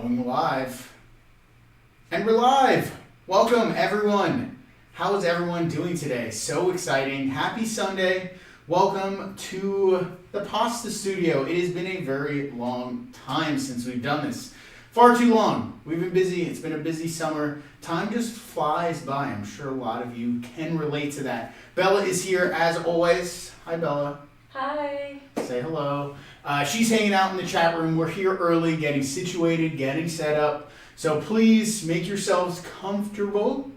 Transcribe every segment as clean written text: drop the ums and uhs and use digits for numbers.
Going live. And we're live! Welcome everyone! How is everyone doing today? So exciting. Happy Sunday. Welcome to the Pasta Studio. It has been a very long time since we've done this. Far too long. We've been busy. It's been a busy summer. Time just flies by. I'm sure a lot of you can relate to that. Bella is here as always. Hi, Bella. Hi. Say hello. She's hanging out in the chat room. We're here early, getting situated, getting set up. So please make yourselves comfortable.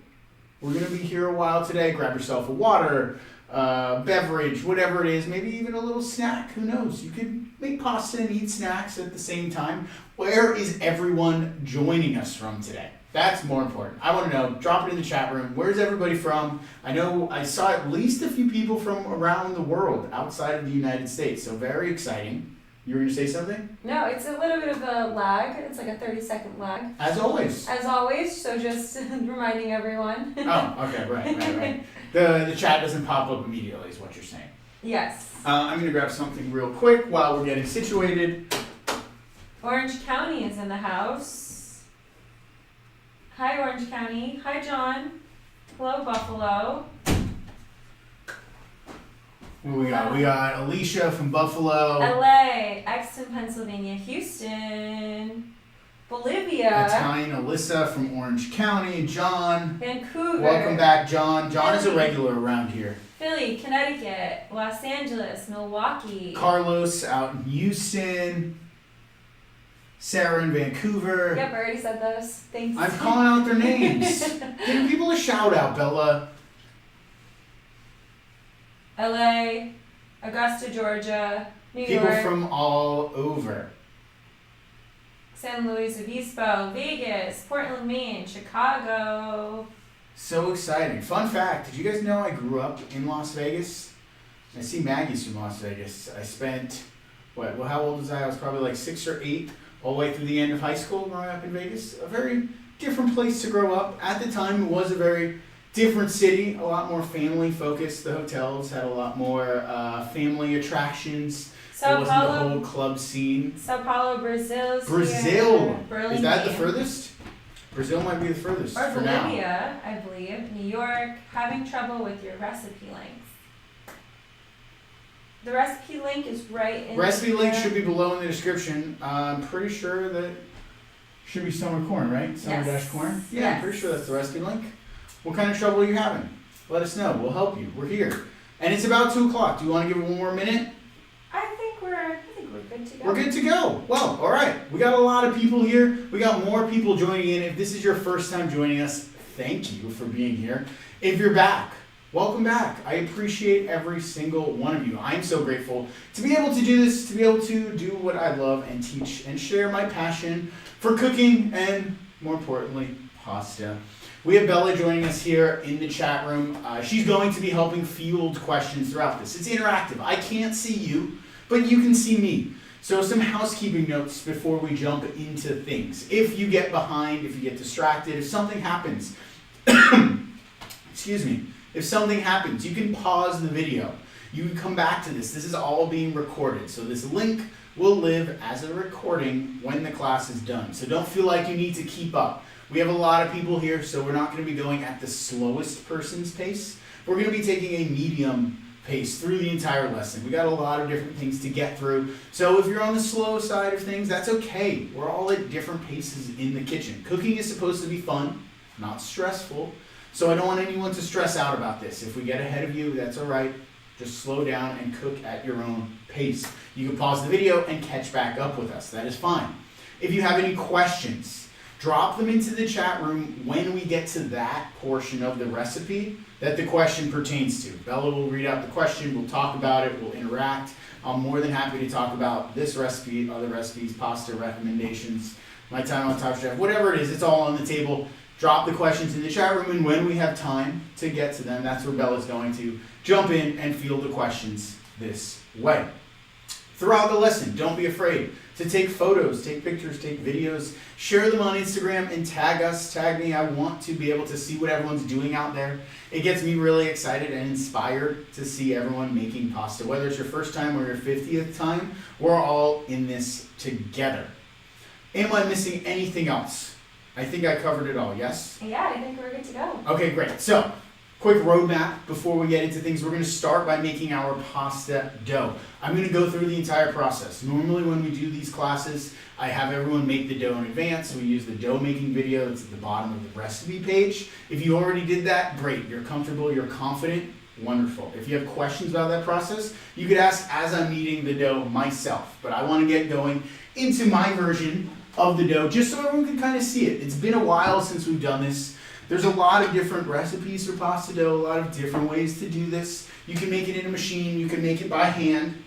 We're going to be here a while today. Grab yourself a water, beverage, whatever it is. Maybe even a little snack. Who knows? You could make pasta and eat snacks at the same time. Where is everyone joining us from today? That's more important. I want to know. Drop it in the chat room. Where's everybody from? I know I saw at least a few people from around the world outside of the United States. So very exciting. You were going to say something? No, it's a little bit of a lag. It's like a 30-second lag. As always. As always, so just reminding everyone. Oh, okay, right. The chat doesn't pop up immediately is what you're saying. Yes. I'm going to grab something real quick while we're getting situated. Orange County is in the house. Hi, Orange County. Hi, John. Hello, Buffalo. What we got? We got Alicia from Buffalo. LA, Exton, Pennsylvania, Houston, Bolivia. Italian Alyssa from Orange County. John. Vancouver. Welcome back, John. John is a regular around here. Philly, Connecticut, Los Angeles, Milwaukee. Carlos out in Houston. Sarah in Vancouver. Yep, I already said those. Thanks. I'm calling out their names. Giving people a shout out, Bella. LA, Augusta, Georgia, New People York, from all over. San Luis Obispo, Vegas, Portland, Maine, Chicago. So exciting. Fun fact, did you guys know I grew up in Las Vegas? I see Maggie's from Las Vegas. I spent, how old was I? I was probably like 6 or 8, all the way through the end of high school growing up in Vegas. A very different place to grow up. At the time, it was a very different city, a lot more family focused. The hotels had a lot more family attractions. There wasn't the whole club scene. Sao Paulo, Brazil. Brazil! Here, Is that the furthest? Brazil might be the furthest or for now. Bolivia, I believe. New York, having trouble with your recipe links. The recipe link is right in Recipe link should be below in the description. I'm pretty sure that should be summer corn, right? Summer-corn? Yeah, Yes. I'm pretty sure that's the recipe link. What kind of trouble are you having? Let us know. We'll help you. We're here. And it's about 2 o'clock. Do you want to give it one more minute? I think we're good to go. We're good to go. Well, all right. We got a lot of people here. We got more people joining in. If this is your first time joining us, thank you for being here. If you're back, welcome back. I appreciate every single one of you. I'm so grateful to be able to do this, to be able to do what I love and teach and share my passion for cooking and, more importantly, pasta. We have Bella joining us here in the chat room. She's going to be helping field questions throughout this. It's interactive. I can't see you, but you can see me. So some housekeeping notes before we jump into things. If you get behind, if you get distracted, if something happens, excuse me, if something happens, you can pause the video. You can come back to this. This is all being recorded. So this link will live as a recording when the class is done. So don't feel like you need to keep up. We have a lot of people here, so we're not going to be going at the slowest person's pace. We're going to be taking a medium pace through the entire lesson. We got a lot of different things to get through. So if you're on the slow side of things, that's okay. We're all at different paces in the kitchen. Cooking is supposed to be fun, not stressful. So I don't want anyone to stress out about this. If we get ahead of you, that's all right. Just slow down and cook at your own pace. You can pause the video and catch back up with us. That is fine. If you have any questions, drop them into the chat room when we get to that portion of the recipe that the question pertains to. Bella will read out the question, we'll talk about it, we'll interact. I'm more than happy to talk about this recipe, other recipes, pasta recommendations, my time on Top Chef, whatever it is, it's all on the table. Drop the questions in the chat room, and when we have time to get to them, that's where Bella's going to jump in and field the questions this way. Throughout the lesson, don't be afraid to take photos, take pictures, take videos, share them on Instagram and tag us, tag me. I want to be able to see what everyone's doing out there. It gets me really excited and inspired to see everyone making pasta. Whether it's your first time or your 50th time, we're all in this together. Am I missing anything else? I think I covered it all, yes? Yeah, I think we're good to go. Okay, great. So, quick roadmap before we get into things. We're going to start by making our pasta dough. I'm going to go through the entire process. Normally when we do these classes, I have everyone make the dough in advance. We use the dough making video that's at the bottom of the recipe page. If you already did that, great. You're comfortable, you're confident, wonderful. If you have questions about that process, you could ask as I'm kneading the dough myself. But I want to get going into my version of the dough just so everyone can kind of see it. It's been a while since we've done this. There's a lot of different recipes for pasta dough, a lot of different ways to do this. You can make it in a machine, you can make it by hand.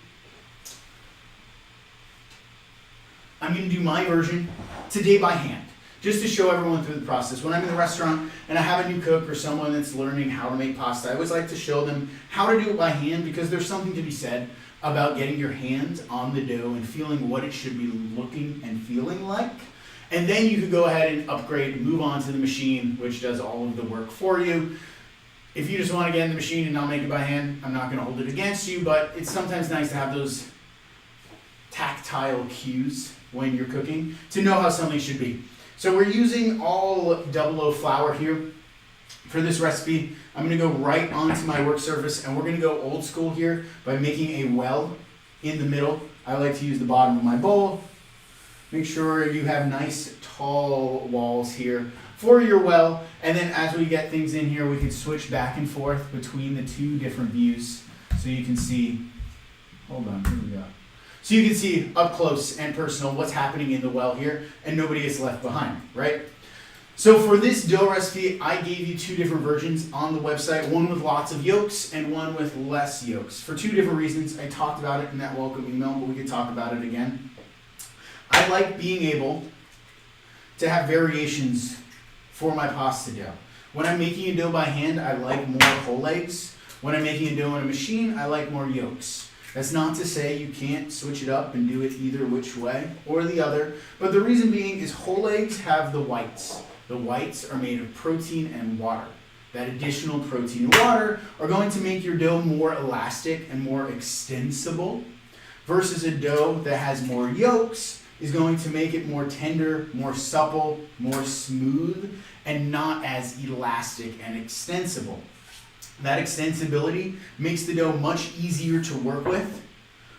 I'm going to do my version today by hand, just to show everyone through the process. When I'm in the restaurant and I have a new cook or someone that's learning how to make pasta, I always like to show them how to do it by hand because there's something to be said about getting your hands on the dough and feeling what it should be looking and feeling like. And then you could go ahead and upgrade and move on to the machine, which does all of the work for you. If you just want to get in the machine and not make it by hand, I'm not going to hold it against you, but it's sometimes nice to have those tactile cues when you're cooking to know how something should be. So we're using all double O flour here. For this recipe, I'm going to go right onto my work surface and we're going to go old school here by making a well in the middle. I like to use the bottom of my bowl. Make sure you have nice tall walls here for your well, and then as we get things in here we can switch back and forth between the two different views so you can see, hold on, here we go. So you can see up close and personal what's happening in the well here and nobody gets left behind, right? So for this dough recipe, I gave you two different versions on the website, one with lots of yolks and one with less yolks. For two different reasons. I talked about it in that welcome email, but we could talk about it again. I like being able to have variations for my pasta dough. When I'm making a dough by hand, I like more whole eggs. When I'm making a dough in a machine, I like more yolks. That's not to say you can't switch it up and do it either which way or the other, but the reason being is whole eggs have the whites. The whites are made of protein and water. That additional protein and water are going to make your dough more elastic and more extensible, versus a dough that has more yolks is going to make it more tender, more supple, more smooth, and not as elastic and extensible. That extensibility makes the dough much easier to work with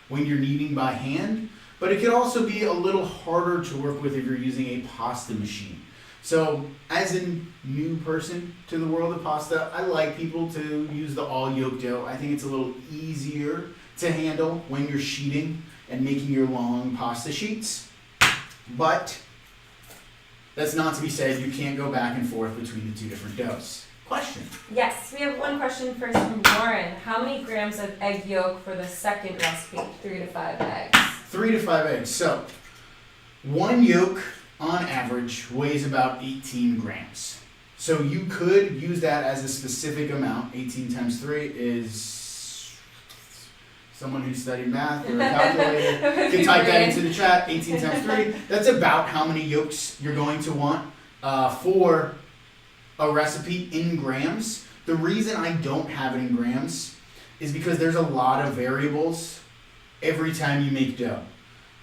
when you're kneading by hand, but it can also be a little harder to work with if you're using a pasta machine. So as a new person to the world of pasta, I like people to use the all yolk dough. I think it's a little easier to handle when you're sheeting and making your long pasta sheets. But that's not to be said, you can't go back and forth between the two different doughs. Question? Yes, we have one question first from Lauren. How many grams of egg yolk for the second recipe? 3 to 5 eggs. 3 to 5 eggs. So, one yolk on average weighs about 18 grams. So you could use that as a specific amount. 18 times 3 is... Someone who studied math or a calculator can type that into the chat. 18 times 3. That's about how many yolks you're going to want for a recipe in grams. The reason I don't have it in grams is because there's a lot of variables every time you make dough.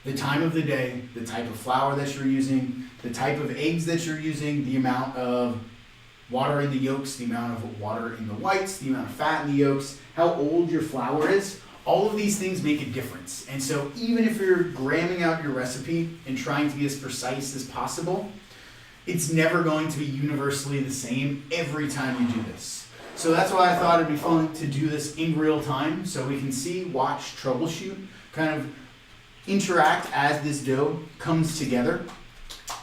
The time of the day, the type of flour that you're using, the type of eggs that you're using, the amount of water in the yolks, the amount of water in the whites, the amount of fat in the yolks, how old your flour is. All of these things make a difference. And so even if you're gramming out your recipe and trying to be as precise as possible, it's never going to be universally the same every time you do this. So that's why I thought it'd be fun to do this in real time so we can see, watch, troubleshoot, kind of interact as this dough comes together.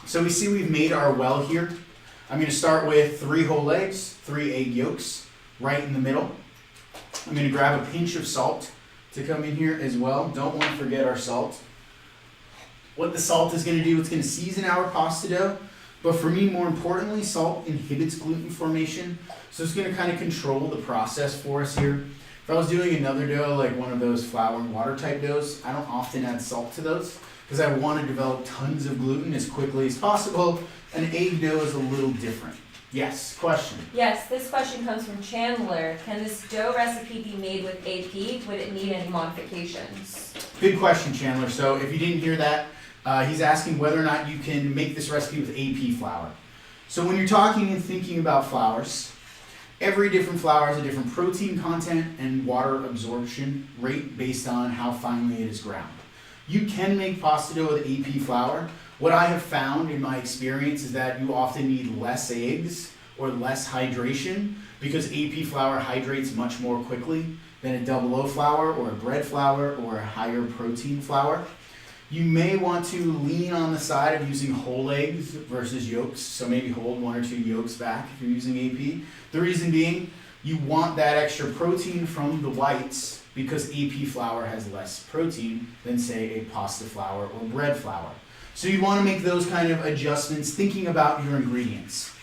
So we see we've made our well here. I'm going to start with 3 whole eggs, 3 egg yolks right in the middle. I'm going to grab a pinch of salt to come in here as well. Don't want to forget our salt. What the salt is going to do, it's going to season our pasta dough. But for me, more importantly, salt inhibits gluten formation. So it's going to kind of control the process for us here. If I was doing another dough, like one of those flour and water type doughs, I don't often add salt to those because I want to develop tons of gluten as quickly as possible. An egg dough is a little different. Yes, question? Yes, this question comes from Chandler. Can this dough recipe be made with AP? Would it need any modifications? Good question, Chandler. So if you didn't hear that, He's asking whether or not you can make this recipe with AP flour. So when you're talking and thinking about flours, every different flour has a different protein content and water absorption rate based on how finely it is ground. You can make pasta dough with AP flour. What I have found in my experience is that you often need less eggs or less hydration because AP flour hydrates much more quickly than a double O flour or a bread flour or a higher protein flour. You may want to lean on the side of using whole eggs versus yolks, so maybe hold 1 or 2 yolks back if you're using AP. The reason being, you want that extra protein from the whites because AP flour has less protein than, say, a pasta flour or bread flour. So you want to make those kind of adjustments thinking about your ingredients.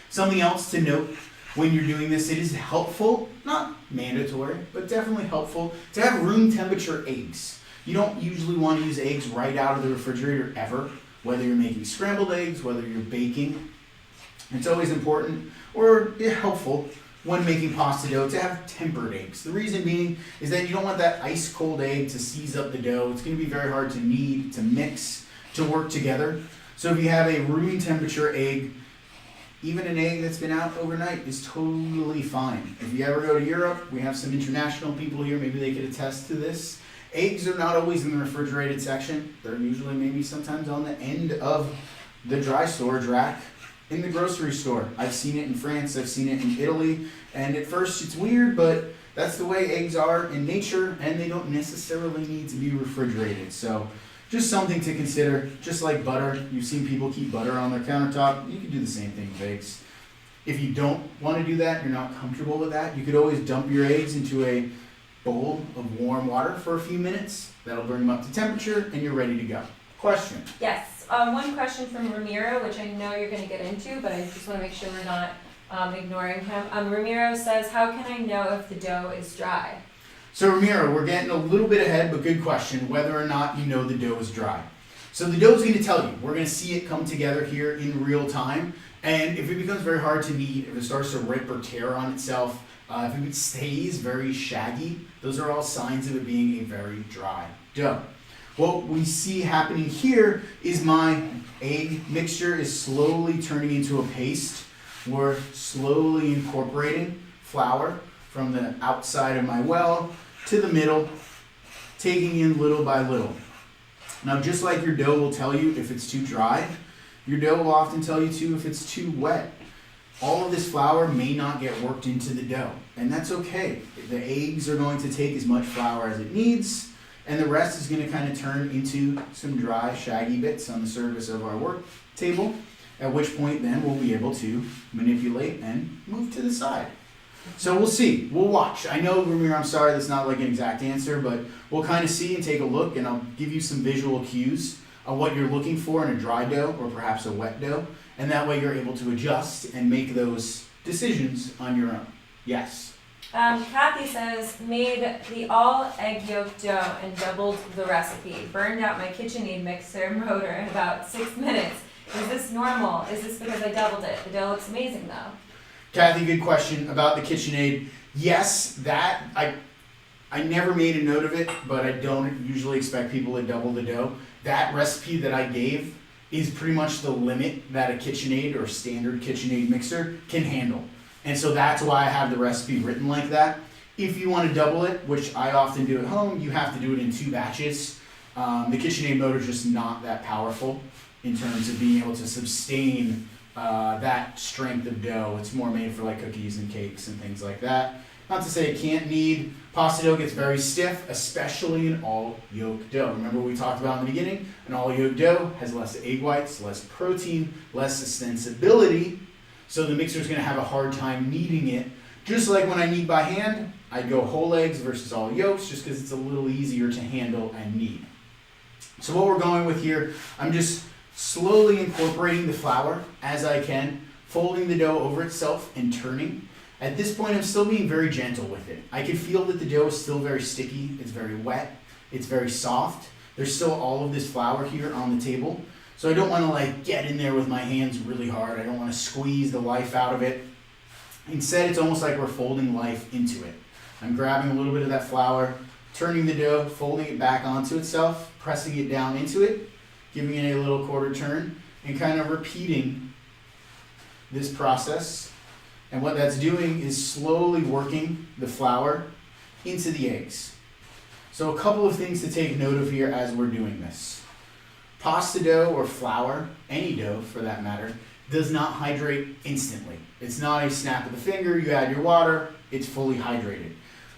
Something else to note when you're doing this, it is helpful, not mandatory, but definitely helpful to have room temperature eggs. You don't usually want to use eggs right out of the refrigerator ever, whether you're making scrambled eggs, whether you're baking. It's always important or helpful when making pasta dough to have tempered eggs. The reason being is that you don't want that ice cold egg to seize up the dough. It's going to be very hard to knead, to mix, to work together. So if you have a room temperature egg, even an egg that's been out overnight is totally fine. If you ever go to Europe, we have some international people here, maybe they could attest to this. Eggs are not always in the refrigerated section. They're usually maybe sometimes on the end of the dry storage rack in the grocery store. I've seen it in France, I've seen it in Italy, and at first it's weird, but that's the way eggs are in nature, and they don't necessarily need to be refrigerated. So just something to consider. Just like butter, you've seen people keep butter on their countertop. You can do the same thing with eggs. If you don't want to do that, you're not comfortable with that, you could always dump your eggs into a bowl of warm water for a few minutes. That'll bring them up to temperature and you're ready to go. Question? Yes, one question from Ramiro, which I know you're going to get into, but I just want to make sure we're not ignoring him. Ramiro says, how can I know if the dough is dry? So Ramiro, we're getting a little bit ahead, but good question, whether or not you know the dough is dry. So the dough is going to tell you. We're going to see it come together here in real time. And if it becomes very hard to knead, if it starts to rip or tear on itself, if it stays very shaggy, those are all signs of it being a very dry dough. What we see happening here is my egg mixture is slowly turning into a paste. We're slowly incorporating flour from the outside of my well to the middle, taking in little by little. Now, just like your dough will tell you if it's too dry, your dough will often tell you too if it's too wet. All of this flour may not get worked into the dough, and that's okay. The eggs are going to take as much flour as it needs, and the rest is going to kind of turn into some dry, shaggy bits on the surface of our work table, at which point then we'll be able to manipulate and move to the side. So we'll see. We'll watch. I know, Ramiro, I'm sorry that's not like an exact answer, but we'll kind of see and take a look, and I'll give you some visual cues of what you're looking for in a dry dough or perhaps a wet dough. And that way you're able to adjust and make those decisions on your own. Yes? Kathy says, made the all egg yolk dough and doubled the recipe. Burned out my KitchenAid mixer motor in about 6 minutes. Is this normal? Is this because I doubled it? The dough looks amazing though. Kathy, good question about the KitchenAid. Yes, that, I never made a note of it, but I don't usually expect people to double the dough. That recipe that I gave is pretty much the limit that a KitchenAid or standard KitchenAid mixer can handle. And so that's why I have the recipe written like that. If you want to double it, which I often do at home, you have to do it in 2 batches. The KitchenAid motor is just not that powerful in terms of being able to sustain that strength of dough. It's more made for like cookies and cakes and things like that. Not to say it can't knead. Pasta dough gets very stiff, especially an all yolk dough. Remember we talked about in the beginning, an all yolk dough has less egg whites, less protein, less extensibility, so the mixer is going to have a hard time kneading it. Just like when I knead by hand, I go whole eggs versus all yolks just because it's a little easier to handle and knead. So what we're going with here, I'm just slowly incorporating the flour as I can, folding the dough over itself and turning. At this point, I'm still being very gentle with it. I can feel that the dough is still very sticky, it's very wet, it's very soft. There's still all of this flour here on the table. So I don't want to like get in there with my hands really hard. I don't want to squeeze the life out of it. Instead, it's almost like we're folding life into it. I'm grabbing a little bit of that flour, turning the dough, folding it back onto itself, pressing it down into it, giving it a little quarter turn, and kind of repeating this process. And what that's doing is slowly working the flour into the eggs. So a couple of things to take note of here as we're doing this. Pasta dough or flour, any dough for that matter, does not hydrate instantly. It's not a snap of the finger, you add your water, it's fully hydrated.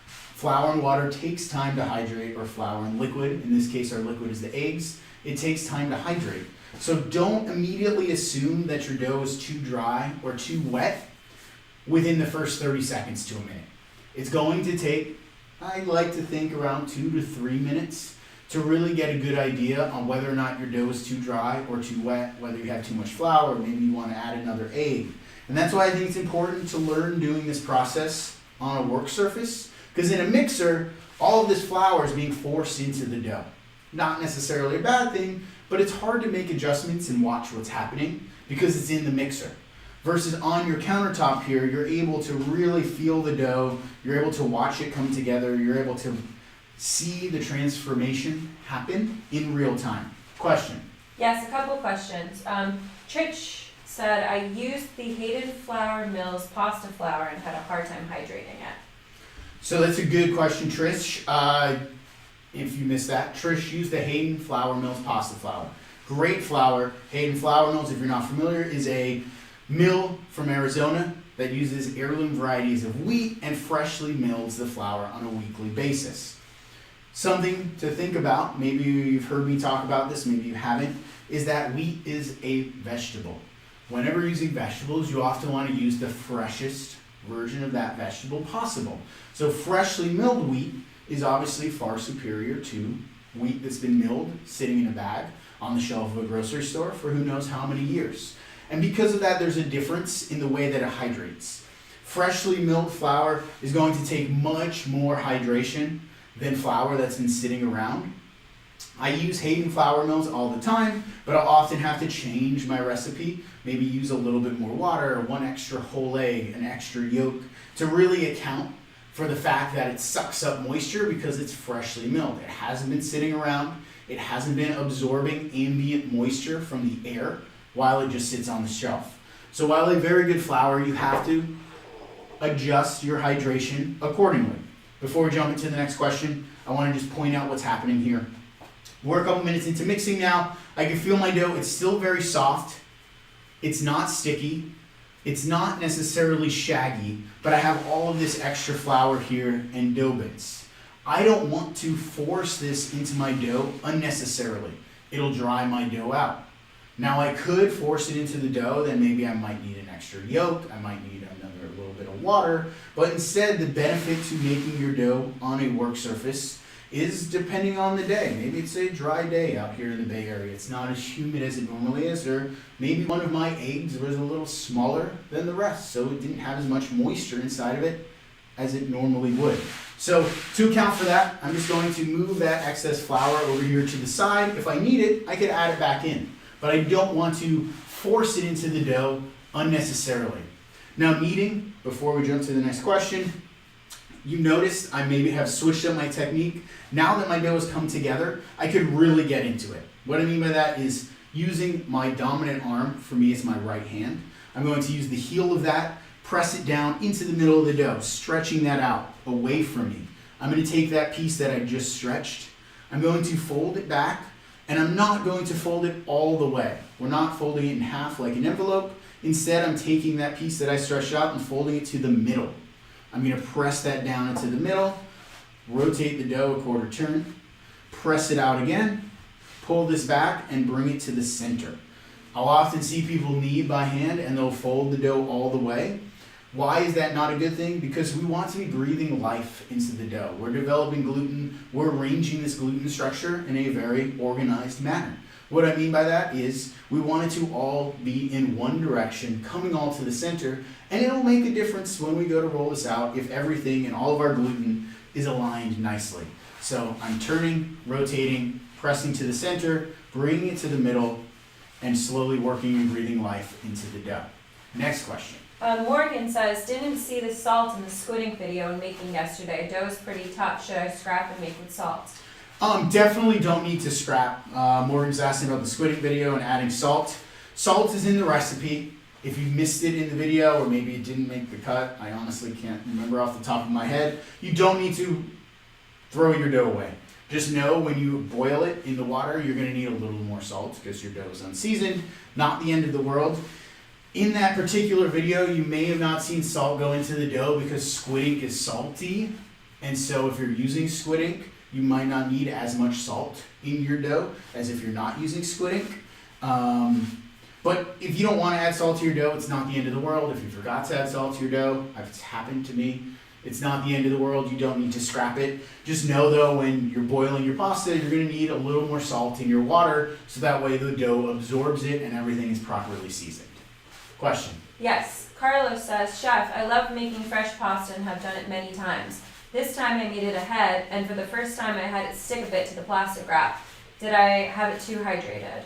Flour and water takes time to hydrate, or flour and liquid, in this case our liquid is the eggs, it takes time to hydrate. So don't immediately assume that your dough is too dry or too wet within the first 30 seconds to a minute. It's going to take, I like to think, around 2 to 3 minutes to really get a good idea on whether or not your dough is too dry or too wet, whether you have too much flour, or maybe you want to add another egg. And that's why I think it's important to learn doing this process on a work surface, because in a mixer, all of this flour is being forced into the dough. Not necessarily a bad thing, but it's hard to make adjustments and watch what's happening because it's in the mixer. Versus on your countertop here, you're able to really feel the dough, you're able to watch it come together, you're able to see the transformation happen in real time. Question? Yes, a couple questions. Trish said, I used the Hayden Flour Mills pasta flour and had a hard time hydrating it. So that's a good question, Trish. If you missed that, Trish used the Hayden Flour Mills pasta flour. Great flour. Hayden Flour Mills, if you're not familiar, is a mill from Arizona that uses heirloom varieties of wheat and freshly mills the flour on a weekly basis. Something to think about, maybe you've heard me talk about this, maybe you haven't, is that wheat is a vegetable. Whenever using vegetables, you often want to use the freshest version of that vegetable possible. So freshly milled wheat is obviously far superior to wheat that's been milled, sitting in a bag on the shelf of a grocery store for who knows how many years. And because of that, there's a difference in the way that it hydrates. Freshly milled flour is going to take much more hydration than flour that's been sitting around. I use Hayden Flour Mills all the time, but I'll often have to change my recipe, maybe use a little bit more water, or one extra whole egg, an extra yolk, to really account for the fact that it sucks up moisture because it's freshly milled. It hasn't been sitting around, it hasn't been absorbing ambient moisture from the air while it just sits on the shelf. So while a very good flour, you have to adjust your hydration accordingly. Before we jump into the next question, I want to just point out what's happening here. We're a couple minutes into mixing now. I can feel my dough. It's still very soft. It's not sticky. It's not necessarily shaggy, but I have all of this extra flour here and dough bits. I don't want to force this into my dough unnecessarily. It'll dry my dough out. Now I could force it into the dough, then maybe I might need an extra yolk, I might need another little bit of water, but instead the benefit to making your dough on a work surface is depending on the day. Maybe it's a dry day out here in the Bay Area, it's not as humid as it normally is, or maybe one of my eggs was a little smaller than the rest, so it didn't have as much moisture inside of it as it normally would. So to account for that, I'm just going to move that excess flour over here to the side. If I need it, I could add it back in. But I don't want to force it into the dough unnecessarily. Now kneading, before we jump to the next question, you noticed I maybe have switched up my technique. Now that my dough has come together, I could really get into it. What I mean by that is using my dominant arm, for me it's my right hand, I'm going to use the heel of that, press it down into the middle of the dough, stretching that out away from me. I'm going to take that piece that I just stretched, I'm going to fold it back, and I'm not going to fold it all the way. We're not folding it in half like an envelope. Instead, I'm taking that piece that I stretched out and folding it to the middle. I'm going to press that down into the middle, rotate the dough a quarter turn, press it out again, pull this back, and bring it to the center. I'll often see people knead by hand and they'll fold the dough all the way. Why is that not a good thing? Because we want to be breathing life into the dough. We're developing gluten, we're arranging this gluten structure in a very organized manner. What I mean by that is we want it to all be in one direction, coming all to the center, and it'll make a difference when we go to roll this out if everything and all of our gluten is aligned nicely. So I'm turning, rotating, pressing to the center, bringing it to the middle, and slowly working and breathing life into the dough. Next question. Morgan says, didn't see the salt in the squid ink video in making yesterday. Dough is pretty tough. Should I scrap and make with salt? Definitely don't need to scrap. Morgan's asking about the squid ink video and adding salt. Salt is in the recipe. If you missed it in the video or maybe it didn't make the cut, I honestly can't remember off the top of my head. You don't need to throw your dough away. Just know when you boil it in the water, you're going to need a little more salt because your dough is unseasoned. Not the end of the world. In that particular video, you may have not seen salt go into the dough because squid ink is salty. And so if you're using squid ink, you might not need as much salt in your dough as if you're not using squid ink. But if you don't want to add salt to your dough, it's not the end of the world. If you forgot to add salt to your dough, it's happened to me. It's not the end of the world. You don't need to scrap it. Just know though, when you're boiling your pasta, you're going to need a little more salt in your water so that way the dough absorbs it and everything is properly seasoned. Question? Yes. Carlos says, Chef, I love making fresh pasta and have done it many times. This time I made it ahead, and for the first time I had it stick a bit to the plastic wrap. Did I have it too hydrated?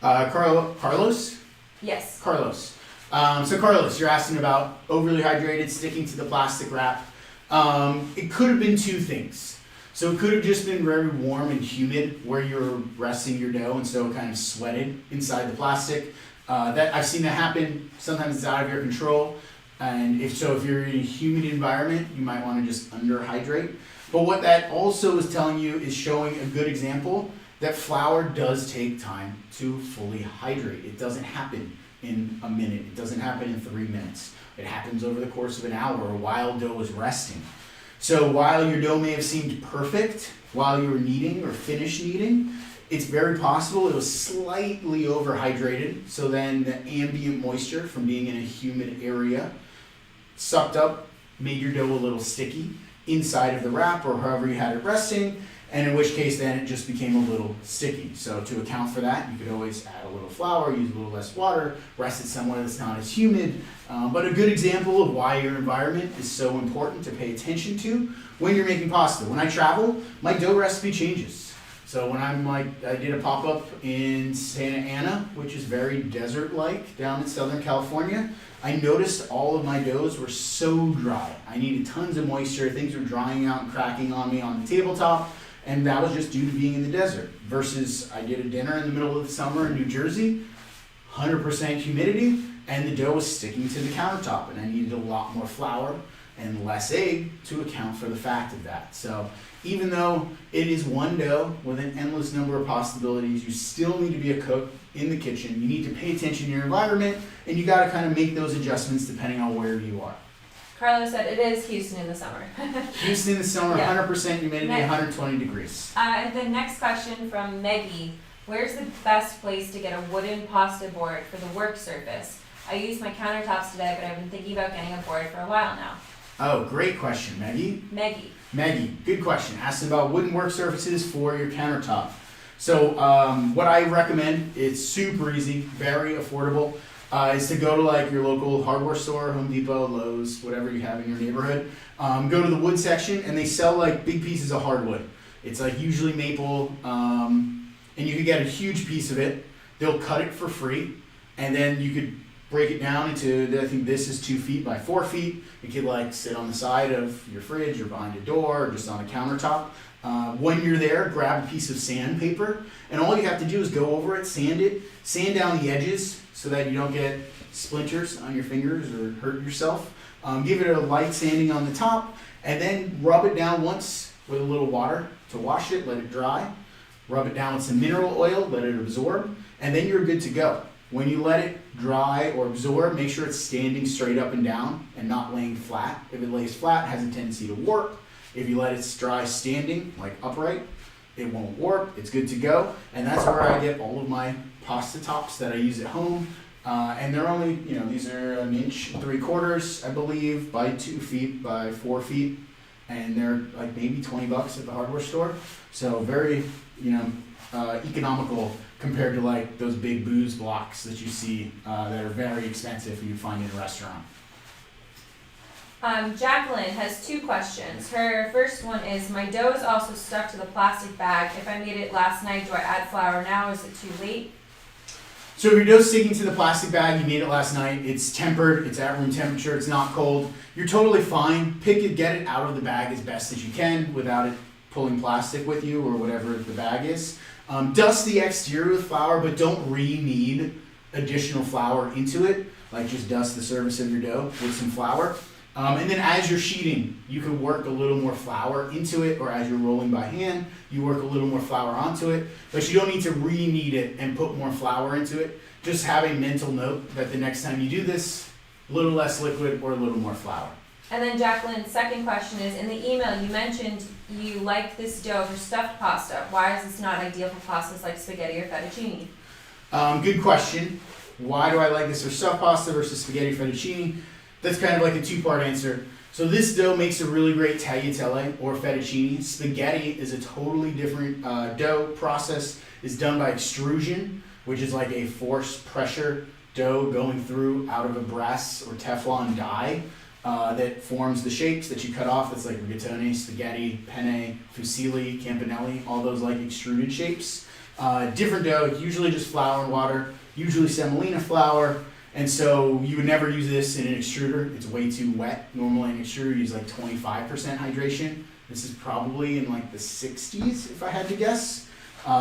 Carlos? Yes. Carlos. So Carlos, you're asking about overly hydrated, sticking to the plastic wrap. It could have been two things. So it could have just been very warm and humid where you're resting your dough and so it kind of sweated inside the plastic. That I've seen that happen. Sometimes it's out of your control. And if you're in a humid environment, you might want to just underhydrate. But what that also is telling you is showing a good example that flour does take time to fully hydrate. It doesn't happen in a minute. It doesn't happen in 3 minutes. It happens over the course of an hour while dough is resting. So while your dough may have seemed perfect while you were kneading or finished kneading, it's very possible it was slightly overhydrated. So then the ambient moisture from being in a humid area sucked up, made your dough a little sticky inside of the wrap or however you had it resting, and in which case then it just became a little sticky. So to account for that, you could always add a little flour, use a little less water, rest it somewhere that's not as humid. But a good example of why your environment is so important to pay attention to when you're making pasta. When I travel, my dough recipe changes. So when I did a pop-up in Santa Ana, which is very desert-like down in Southern California, I noticed all of my doughs were so dry. I needed tons of moisture. Things were drying out and cracking on me on the tabletop, and that was just due to being in the desert. Versus I did a dinner in the middle of the summer in New Jersey, 100% humidity, and the dough was sticking to the countertop, and I needed a lot more flour and less egg to account for the fact of that. So even though it is one dough with an endless number of possibilities, you still need to be a cook in the kitchen. You need to pay attention to your environment, and you got to kind of make those adjustments depending on where you are. Carlos said it is Houston in the summer. Houston in the summer, Yeah. 100% humidity, 120 degrees. And the next question from Meggie. Where's the best place to get a wooden pasta board for the work surface? I used my countertops today, but I've been thinking about getting a board for a while now. Oh, great question, Maggie. Maggie, good question. Asking about wooden work surfaces for your countertop. So what I recommend, it's super easy, very affordable, is to go to like your local hardware store, Home Depot, Lowe's, whatever you have in your neighborhood. Go to the wood section and they sell like big pieces of hardwood. It's like usually maple, and you can get a huge piece of it. They'll cut it for free, and then you could break it down into, I think this is 2 feet by 4 feet. It could like sit on the side of your fridge or behind a door or just on a countertop. When you're there, grab a piece of sandpaper, and all you have to do is go over it, sand down the edges so that you don't get splinters on your fingers or hurt yourself. Give it a light sanding on the top, and then rub it down once with a little water to wash it, let it dry. Rub it down with some mineral oil, let it absorb, and then you're good to go. When you let it dry or absorb, make sure it's standing straight up and down and not laying flat. If it lays flat, it has a tendency to warp. If you let it dry standing, like upright, it won't warp. It's good to go. And that's where I get all of my pasta tops that I use at home. And they're only, these are 1.75 inches, I believe, by 2 feet by 4 feet. And they're like maybe $20 at the hardware store. So very, economical compared to like those big booze blocks that you see that are very expensive you find in a restaurant. Jacqueline has 2 questions. Her first one is, my dough is also stuck to the plastic bag. If I made it last night, do I add flour now? Is it too late? So if your dough's sticking to the plastic bag, you made it last night, it's tempered, it's at room temperature, it's not cold, you're totally fine. Pick it, get it out of the bag as best as you can without it pulling plastic with you or whatever the bag is. Dust the exterior with flour, but don't re-knead additional flour into it. Like just dust the surface of your dough with some flour. And then as you're sheeting, you can work a little more flour into it, or as you're rolling by hand, you work a little more flour onto it. But you don't need to re-knead it and put more flour into it. Just have a mental note that the next time you do this, a little less liquid or a little more flour. And then Jacqueline's second question is, in the email you mentioned you like this dough for stuffed pasta. Why is this not ideal for pastas like spaghetti or fettuccine? Good question. Why do I like this for stuffed pasta versus spaghetti fettuccine? That's kind of like a two-part answer. So this dough makes a really great tagliatelle or fettuccine. Spaghetti is a totally different dough process. It's done by extrusion, which is like a forced pressure dough going through out of a brass or Teflon die that forms the shapes that you cut off. That's like rigatoni, spaghetti, penne, fusilli, campanelli, all those like extruded shapes. Different dough, usually just flour and water, usually semolina flour. And so you would never use this in an extruder. It's way too wet. Normally an extruder you use like 25% hydration. This is probably in like the 60s if I had to guess.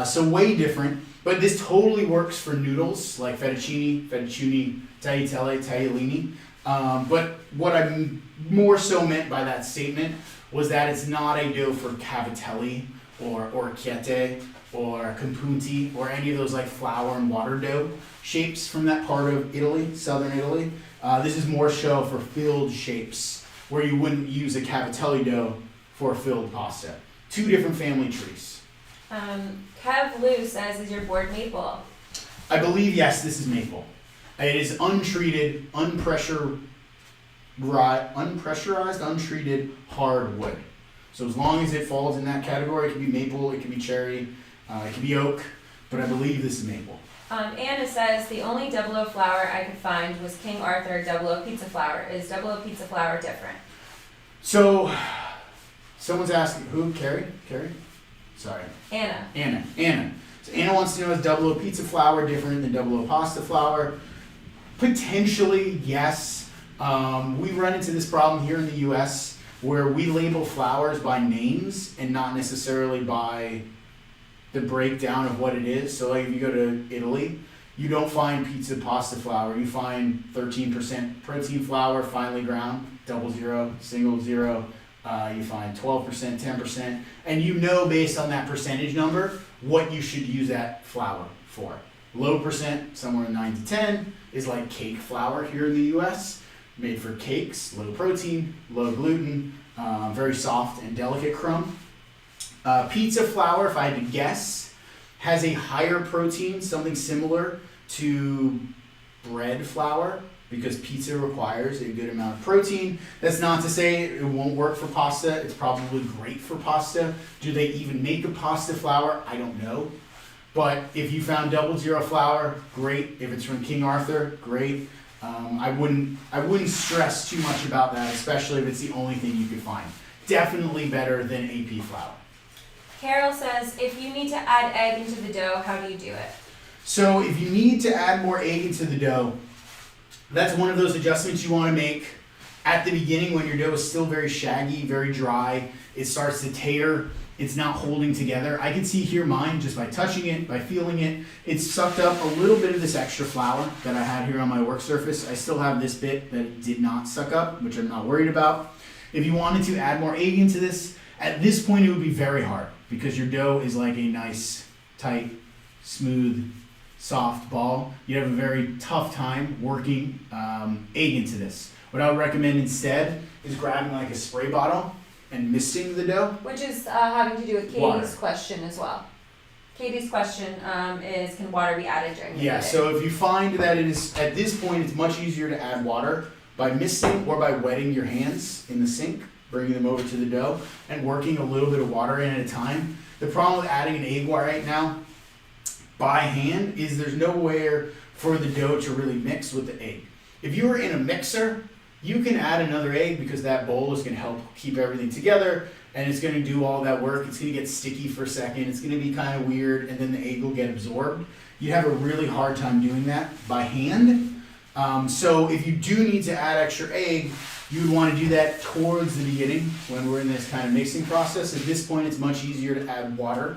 So way different, but this totally works for noodles like fettuccine, tagliatelle, tagliolini. But what I more so meant by that statement was that it's not a dough for cavatelli or orecchiette or compunti or any of those like flour and water dough shapes from that part of Italy, southern Italy. This is more so for filled shapes where you wouldn't use a cavatelli dough for a filled pasta. Two different family trees. Kev Lou says, is your board maple? I believe, yes, this is maple. It is untreated, unpressurized, untreated hard wood. So as long as it falls in that category, it can be maple, it can be cherry, it can be oak, but I believe this is maple. Anna says, the only 00 flour I could find was King Arthur 00 pizza flour. Is 00 pizza flour different? So, someone's asking, who? Carrie? Sorry. Anna. So Anna wants to know, is 00 pizza flour different than 00 pasta flour? Potentially, yes. We run into this problem here in the US where we label flours by names and not necessarily by the breakdown of what it is. So like if you go to Italy, you don't find pizza pasta flour. You find 13% protein flour, finely ground, 00, single 0. You find 12%, 10%, and you know based on that percentage number what you should use that flour for. Low percent, somewhere in 9 to 10, is like cake flour here in the US, made for cakes, low protein, low gluten, very soft and delicate crumb. Pizza flour, if I had to guess, has a higher protein, something similar to bread flour, because pizza requires a good amount of protein. That's not to say it won't work for pasta. It's probably great for pasta. Do they even make a pasta flour? I don't know. But if you found 00 flour, great. If it's from King Arthur, great. I wouldn't stress too much about that, especially if it's the only thing you could find. Definitely better than AP flour. Carol says, if you need to add egg into the dough, how do you do it? So if you need to add more egg into the dough, that's one of those adjustments you want to make at the beginning when your dough is still very shaggy, very dry. It starts to tear. It's not holding together. I can see here mine just by touching it, by feeling it. It's sucked up a little bit of this extra flour that I had here on my work surface. I still have this bit that it did not suck up, which I'm not worried about. If you wanted to add more egg into this, at this point it would be very hard because your dough is like a nice, tight, smooth, soft ball. You'd have a very tough time working egg into this. What I would recommend instead is grabbing like a spray bottle and misting the dough. Which is having to do with Katie's Water. question as well. Katie's question is, can water be added during the day? So if you find that it is, at this point, it's much easier to add water by misting or by wetting your hands in the sink, bringing them over to the dough, and working a little bit of water in at a time. The problem with adding an egg right now by hand is there's nowhere for the dough to really mix with the egg. If you were in a mixer, you can add another egg because that bowl is going to help keep everything together and it's gonna do all that work. It's gonna get sticky for a second. It's gonna be kind of weird, and then the egg will get absorbed. You have a really hard time doing that by hand. So if you do need to add extra egg, you would want to do that towards the beginning when we're in this kind of mixing process. At this point, it's much easier to add water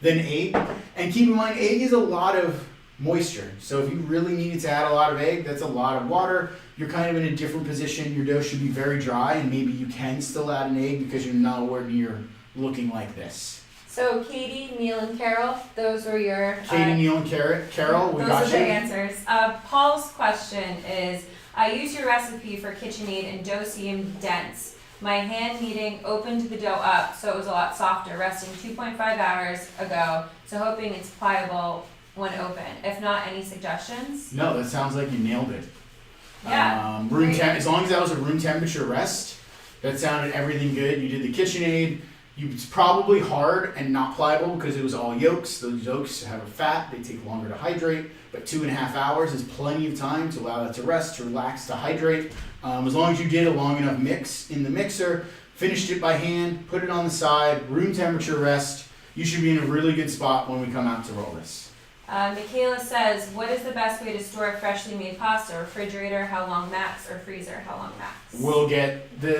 than egg. And keep in mind, egg is a lot of moisture. So if you really needed to add a lot of egg, that's a lot of water. You're kind of in a different position. Your dough should be very dry, and maybe you can still add an egg because you're nowhere near looking like this. So Katie, Neil, and Carol, those were your... Katie, Neil, and Carol, we got you. Those are the answers. Paul's question is, I used your recipe for KitchenAid and dough seemed dense. My hand kneading opened the dough up so it was a lot softer, resting 2.5 hours ago, so hoping it's pliable when open. If not, any suggestions? No, that sounds like you nailed it. Yeah. As long as that was a room temperature rest, that sounded everything good. You did the KitchenAid. It's probably hard and not pliable because it was all yolks. Those yolks have a fat. They take longer to hydrate, but 2.5 hours is plenty of time to allow that to rest, to relax, to hydrate. As long as you did a long enough mix in the mixer, finished it by hand, put it on the side, room temperature rest, you should be in a really good spot when we come out to roll this. Michaela says, what is the best way to store freshly made pasta? Refrigerator, how long max? Or freezer, how long max? We'll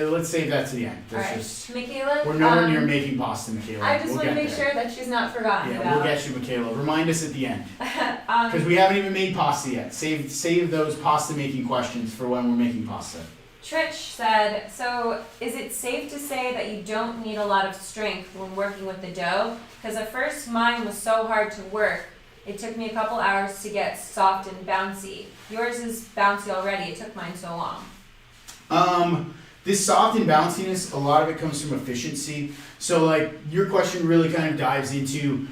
let's save that to the end. Alright, Michaela? We're nowhere near making pasta, Michaela. I just want to make sure that she's not forgotten about. We'll get you, Michaela. Remind us at the end. Because we haven't even made pasta yet. Save those pasta making questions for when we're making pasta. Trish said, so is it safe to say that you don't need a lot of strength when working with the dough? Because at first mine was so hard to work. It took me a couple hours to get soft and bouncy. Yours is bouncy already. It took mine so long. This soft and bounciness, a lot of it comes from efficiency. So like your question really kind of dives into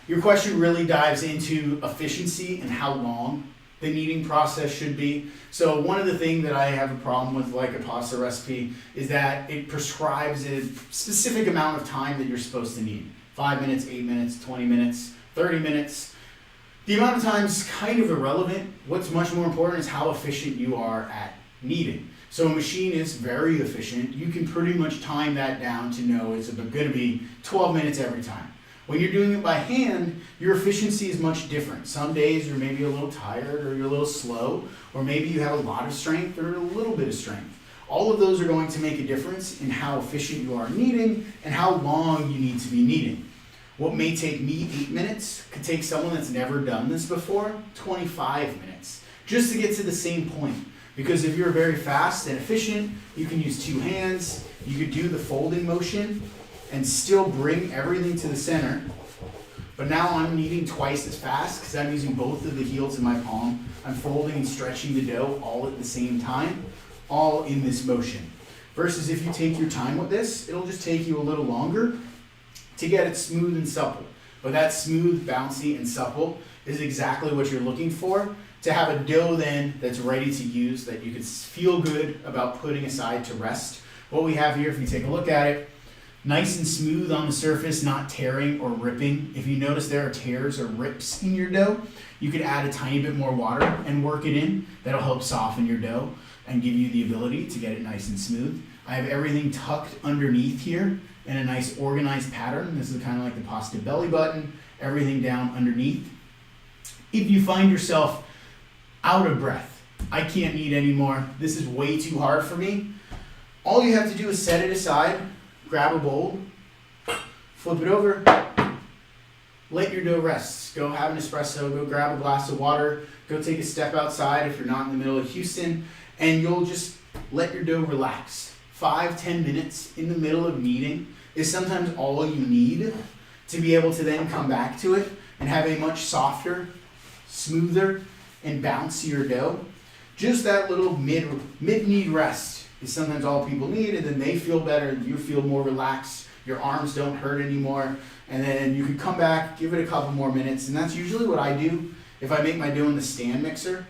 your question really dives into efficiency and how long the kneading process should be. So one of the things that I have a problem with like a pasta recipe is that it prescribes a specific amount of time that you're supposed to knead. 5 minutes, 8 minutes, 20 minutes, 30 minutes. The amount of time is kind of irrelevant. What's much more important is how efficient you are at kneading. So a machine is very efficient. You can pretty much time that down to know it's going to be 12 minutes every time. When you're doing it by hand, your efficiency is much different. Some days you're maybe a little tired or you're a little slow, or maybe you have a lot of strength or a little bit of strength. All of those are going to make a difference in how efficient you are kneading and how long you need to be kneading. What may take me 8 minutes could take someone that's never done this before 25 minutes just to get to the same point. Because if you're very fast and efficient, you can use 2 hands, you could do the folding motion and still bring everything to the center. But now I'm kneading twice as fast because I'm using both of the heels of my palm. I'm folding and stretching the dough all at the same time, all in this motion. Versus if you take your time with this, it'll just take you a little longer to get it smooth and supple. But that smooth, bouncy, and supple is exactly what you're looking for to have a dough then that's ready to use, that you can feel good about putting aside to rest. What we have here, if you take a look at it, nice and smooth on the surface, not tearing or ripping. If you notice there are tears or rips in your dough, you could add a tiny bit more water and work it in. That'll help soften your dough and give you the ability to get it nice and smooth. I have everything tucked underneath here in a nice organized pattern. This is kind of like the pasta belly button, everything down underneath. If you find yourself out of breath, I can't knead anymore, this is way too hard for me, all you have to do is set it aside, grab a bowl, flip it over, let your dough rest. Go have an espresso, go grab a glass of water, go take a step outside if you're not in the middle of Houston, and you'll just let your dough relax. 5-10 minutes in the middle of kneading is sometimes all you need to be able to then come back to it and have a much softer, smoother, and bouncier dough. Just that little mid-knead rest is sometimes all people need, and then they feel better, you feel more relaxed, your arms don't hurt anymore, and then you can come back, give it a couple more minutes, and that's usually what I do. If I make my dough in the stand mixer,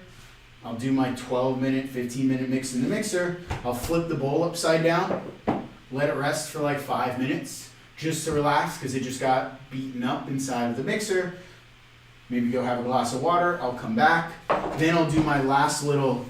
I'll do my 12-minute, 15-minute mix in the mixer. I'll flip the bowl upside down, let it rest for like 5 minutes just to relax because it just got beaten up inside of the mixer. Maybe go have a glass of water. I'll come back. Then I'll do my last little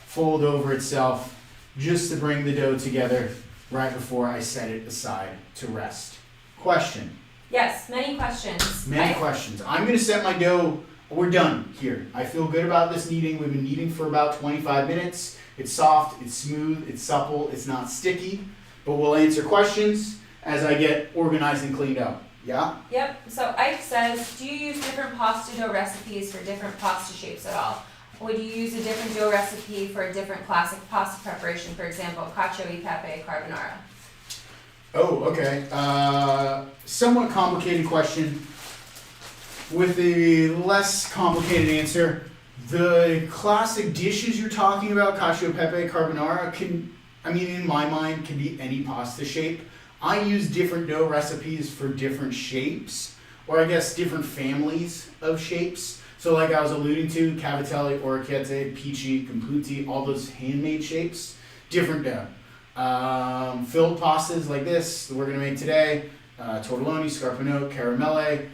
fold over itself, just to bring the dough together right before I set it aside to rest. Question. Yes, many questions. Many questions. I'm going to set my dough. We're done here. I feel good about this kneading. We've been kneading for about 25 minutes. It's soft, it's smooth, it's supple, it's not sticky. But we'll answer questions as I get organized and cleaned up. Yeah? Yep. So Ike says, do you use different pasta dough recipes for different pasta shapes at all? Would you use a different dough recipe for a different classic pasta preparation, for example, cacio e pepe carbonara? Oh, okay. Somewhat complicated question. With a less complicated answer, the classic dishes you're talking about, cacio e pepe carbonara, in my mind, can be any pasta shape. I use different dough recipes for different shapes, or I guess different families of shapes. So like I was alluding to, cavatelli, orecchiette, pici, computi, all those handmade shapes, different dough. Filled pastas like this that we're going to make today, tortelloni, scarpino, caramelle,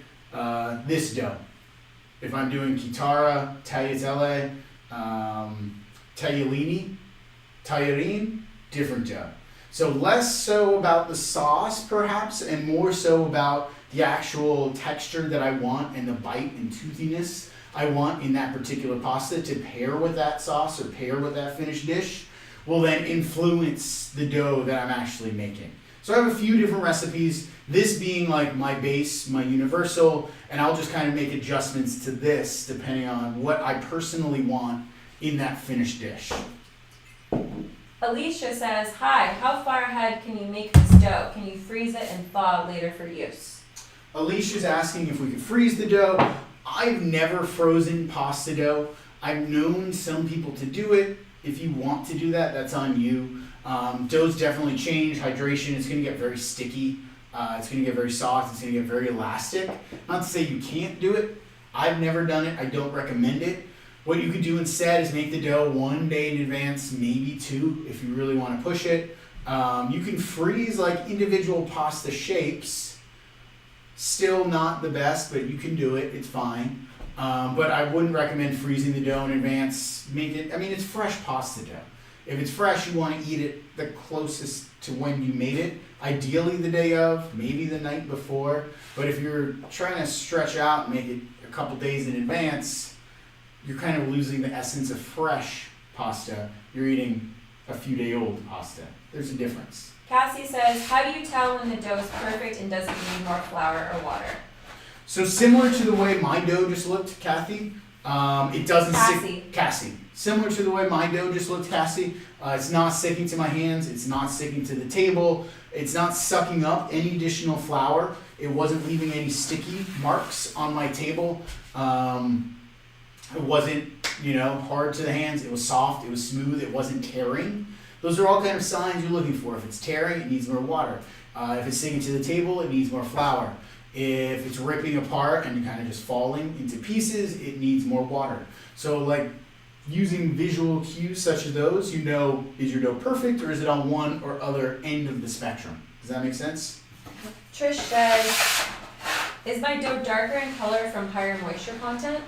this dough. If I'm doing chitarra, tagliatelle, tagliarine, different dough. So less so about the sauce perhaps, and more so about the actual texture that I want and the bite and toothiness I want in that particular pasta to pair with that sauce or pair with that finished dish will then influence the dough that I'm actually making. So I have a few different recipes, this being like my base, my universal, and I'll just kind of make adjustments to this depending on what I personally want in that finished dish. Alicia says, hi, how far ahead can you make this dough? Can you freeze it and thaw later for use? Alicia's asking if we could freeze the dough. I've never frozen pasta dough. I've known some people to do it. If you want to do that, that's on you. Doughs definitely change. Hydration, it's going to get very sticky. It's going to get very soft. It's going to get very elastic. Not to say you can't do it. I've never done it. I don't recommend it. What you could do instead is make the dough 1 day in advance, maybe 2 if you really want to push it. You can freeze like individual pasta shapes. Still not the best, but you can do it. It's fine. But I wouldn't recommend freezing the dough in advance. It's fresh pasta dough. If it's fresh, you want to eat it the closest to when you made it. Ideally the day of, maybe the night before. But if you're trying to stretch out and make it a couple days in advance, you're kind of losing the essence of fresh pasta. You're eating a few day old pasta. There's a difference. Cassie says, how do you tell when the dough is perfect and doesn't need more flour or water? So similar to the way my dough just looked, Kathy, it doesn't stick. Cassie. Similar to the way my dough just looked, Cassie. It's not sticking to my hands. It's not sticking to the table. It's not sucking up any additional flour. It wasn't leaving any sticky marks on my table. It wasn't, hard to the hands. It was soft. It was smooth. It wasn't tearing. Those are all kind of signs you're looking for. If it's tearing, it needs more water. If it's sticking to the table, it needs more flour. If it's ripping apart and kind of just falling into pieces, it needs more water. So like using visual cues such as those, is your dough perfect or is it on one or other end of the spectrum? Does that make sense? Trish says, is my dough darker in color from higher moisture content?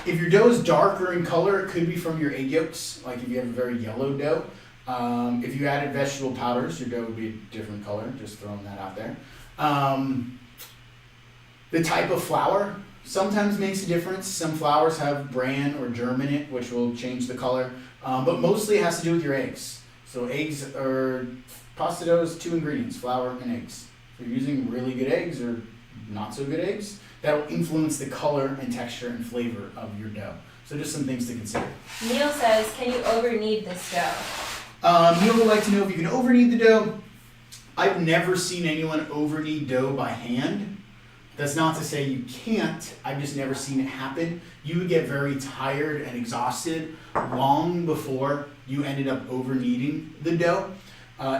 If your dough is darker in color, it could be from your egg yolks, like if you have a very yellow dough. If you added vegetable powders, your dough would be a different color, just throwing that out there. The type of flour sometimes makes a difference. Some flours have bran or germ in it, which will change the color, but mostly it has to do with your eggs. So pasta dough is 2 ingredients, flour and eggs. If you're using really good eggs or not so good eggs, that will influence the color and texture and flavor of your dough. So just some things to consider. Neil says, can you over-knead this dough? Neil would like to know if you can over-knead the dough. I've never seen anyone over-knead dough by hand. That's not to say you can't, I've just never seen it happen. You would get very tired and exhausted long before you ended up over-kneading the dough.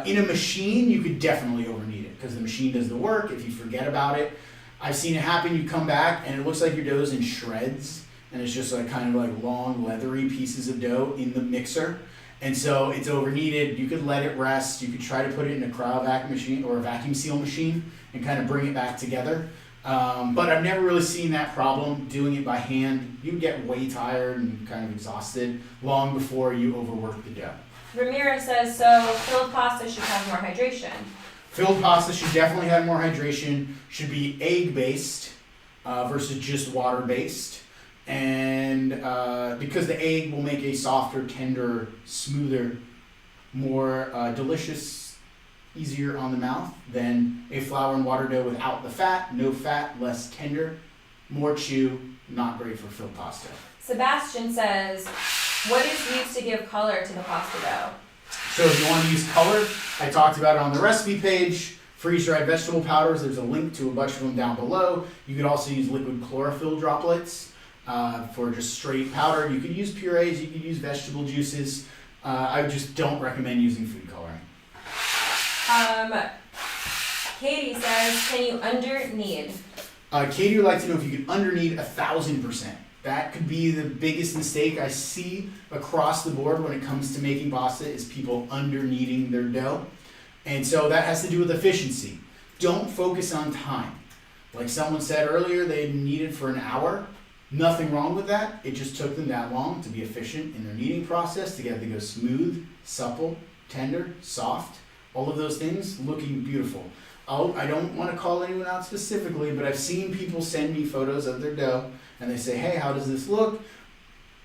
In a machine, you could definitely over-knead it because the machine does the work. If you forget about it, I've seen it happen. You come back and it looks like your dough's in shreds and it's just like kind of like long leathery pieces of dough in the mixer. And so it's over-kneaded. You could let it rest. You could try to put it in a cryovac machine or a vacuum seal machine and kind of bring it back together. But I've never really seen that problem doing it by hand. You get way tired and kind of exhausted long before you overwork the dough. Ramirez says, so filled pasta should have more hydration. Filled pasta should definitely have more hydration, should be egg-based versus just water-based. And because the egg will make a softer, tender, smoother, more delicious, easier on the mouth than a flour and water dough without the fat. No fat, less tender, more chew, not great for filled pasta. Sebastian says, what is used to give color to the pasta dough? So if you want to use color, I talked about it on the recipe page. Freeze-dried vegetable powders, there's a link to a bunch of them down below. You could also use liquid chlorophyll droplets for just straight powder. You could use purees, you could use vegetable juices. I just don't recommend using food coloring. Katie says, can you under-knead? Katie would like to know if you could under-knead 1,000%. That could be the biggest mistake I see across the board when it comes to making pasta is people under-kneading their dough. And so that has to do with efficiency. Don't focus on time. Like someone said earlier, they kneaded for an hour. Nothing wrong with that. It just took them that long to be efficient in their kneading process, to get it to go smooth, supple, tender, soft, all of those things looking beautiful. I don't want to call anyone out specifically, but I've seen people send me photos of their dough and they say, hey, how does this look?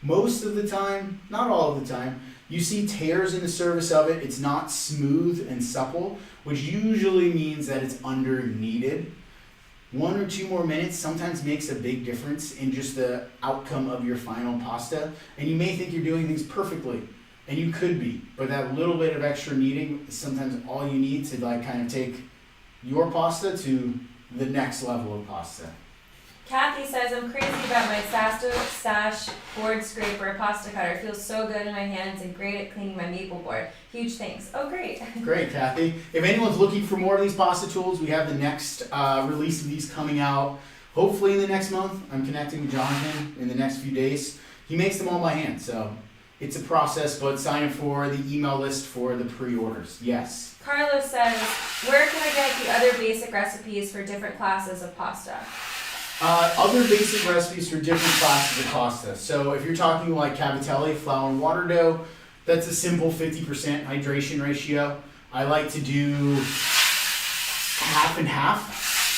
Most of the time, not all of the time, you see tears in the surface of it. It's not smooth and supple, which usually means that it's under kneaded. 1 or 2 more minutes sometimes makes a big difference in just the outcome of your final pasta. And you may think you're doing things perfectly, and you could be, but that little bit of extra kneading is sometimes all you need to like kind of take your pasta to the next level of pasta. Kathy says, I'm crazy about my Sash board scraper pasta cutter. It feels so good in my hands and great at cleaning my maple board. Huge thanks. Oh, great. Great, Kathy. If anyone's looking for more of these pasta tools, we have the next release of these coming out hopefully in the next month. I'm connecting with Jonathan in the next few days. He makes them all by hand, so it's a process, but sign up for the email list for the pre-orders. Yes. Carlos says, where can I get the other basic recipes for different classes of pasta? Other basic recipes for different classes of pasta. So if you're talking like cavatelli, flour and water dough, that's a simple 50% hydration ratio. I like to do half and half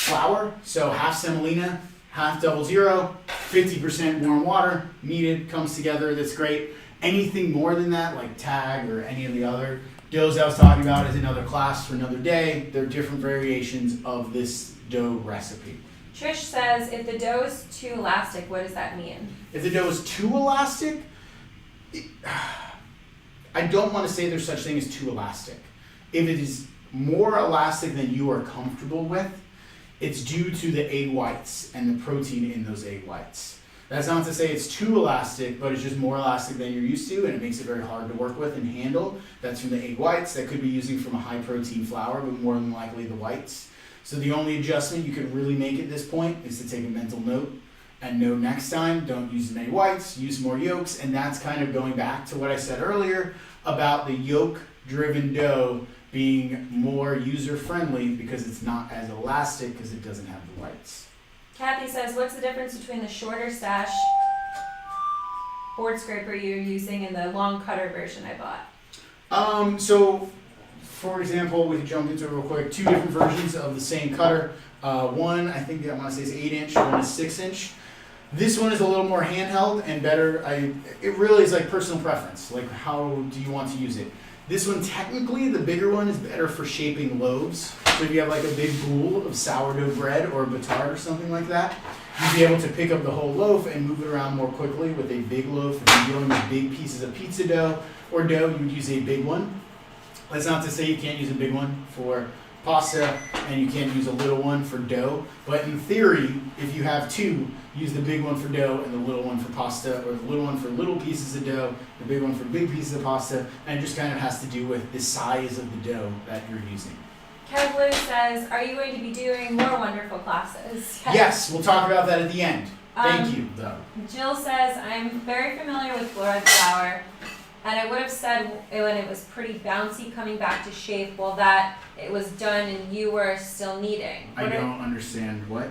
flour, so half semolina, half double zero, 50% warm water, kneaded, comes together, that's great. Anything more than that, like tag or any of the other doughs I was talking about, is another class for another day. They're different variations of this dough recipe. Trish says, if the dough is too elastic, what does that mean? If the dough is too elastic, I don't want to say there's such thing as too elastic. If it is more elastic than you are comfortable with, it's due to the egg whites and the protein in those egg whites. That's not to say it's too elastic, but it's just more elastic than you're used to, and it makes it very hard to work with and handle. That's from the egg whites. That could be using from a high protein flour, but more than likely the whites. So the only adjustment you could really make at this point is to take a mental note and know next time, don't use as many whites, use more yolks, and that's kind of going back to what I said earlier about the yolk-driven dough being more user-friendly because it's not as elastic because it doesn't have the whites. Kathy says, what's the difference between the shorter Sash board scraper you're using and the long cutter version I bought? So for example, we can jump into it real quick. 2 different versions of the same cutter. One, I think I want to say is 8-inch, one is 6-inch. This one is a little more handheld and better. It really is like personal preference. Like how do you want to use it? This one, technically, the bigger one is better for shaping loaves. So if you have like a big bowl of sourdough bread or batard or something like that, you'd be able to pick up the whole loaf and move it around more quickly with a big loaf. If you're dealing with big pieces of pizza dough or dough, you would use a big one. That's not to say you can't use a big one for pasta and you can't use a little one for dough, but in theory, if you have 2, use the big one for dough and the little one for pasta, or the little one for little pieces of dough, the big one for big pieces of pasta, and it just kind of has to do with the size of the dough that you're using. Kev Blue says, are you going to be doing more wonderful classes? Yes, we'll talk about that at the end. Thank you, though. Jill says, I'm very familiar with fluoride flour. And I would have said when it was pretty bouncy coming back to shape, well, that it was done and you were still kneading. I don't understand what?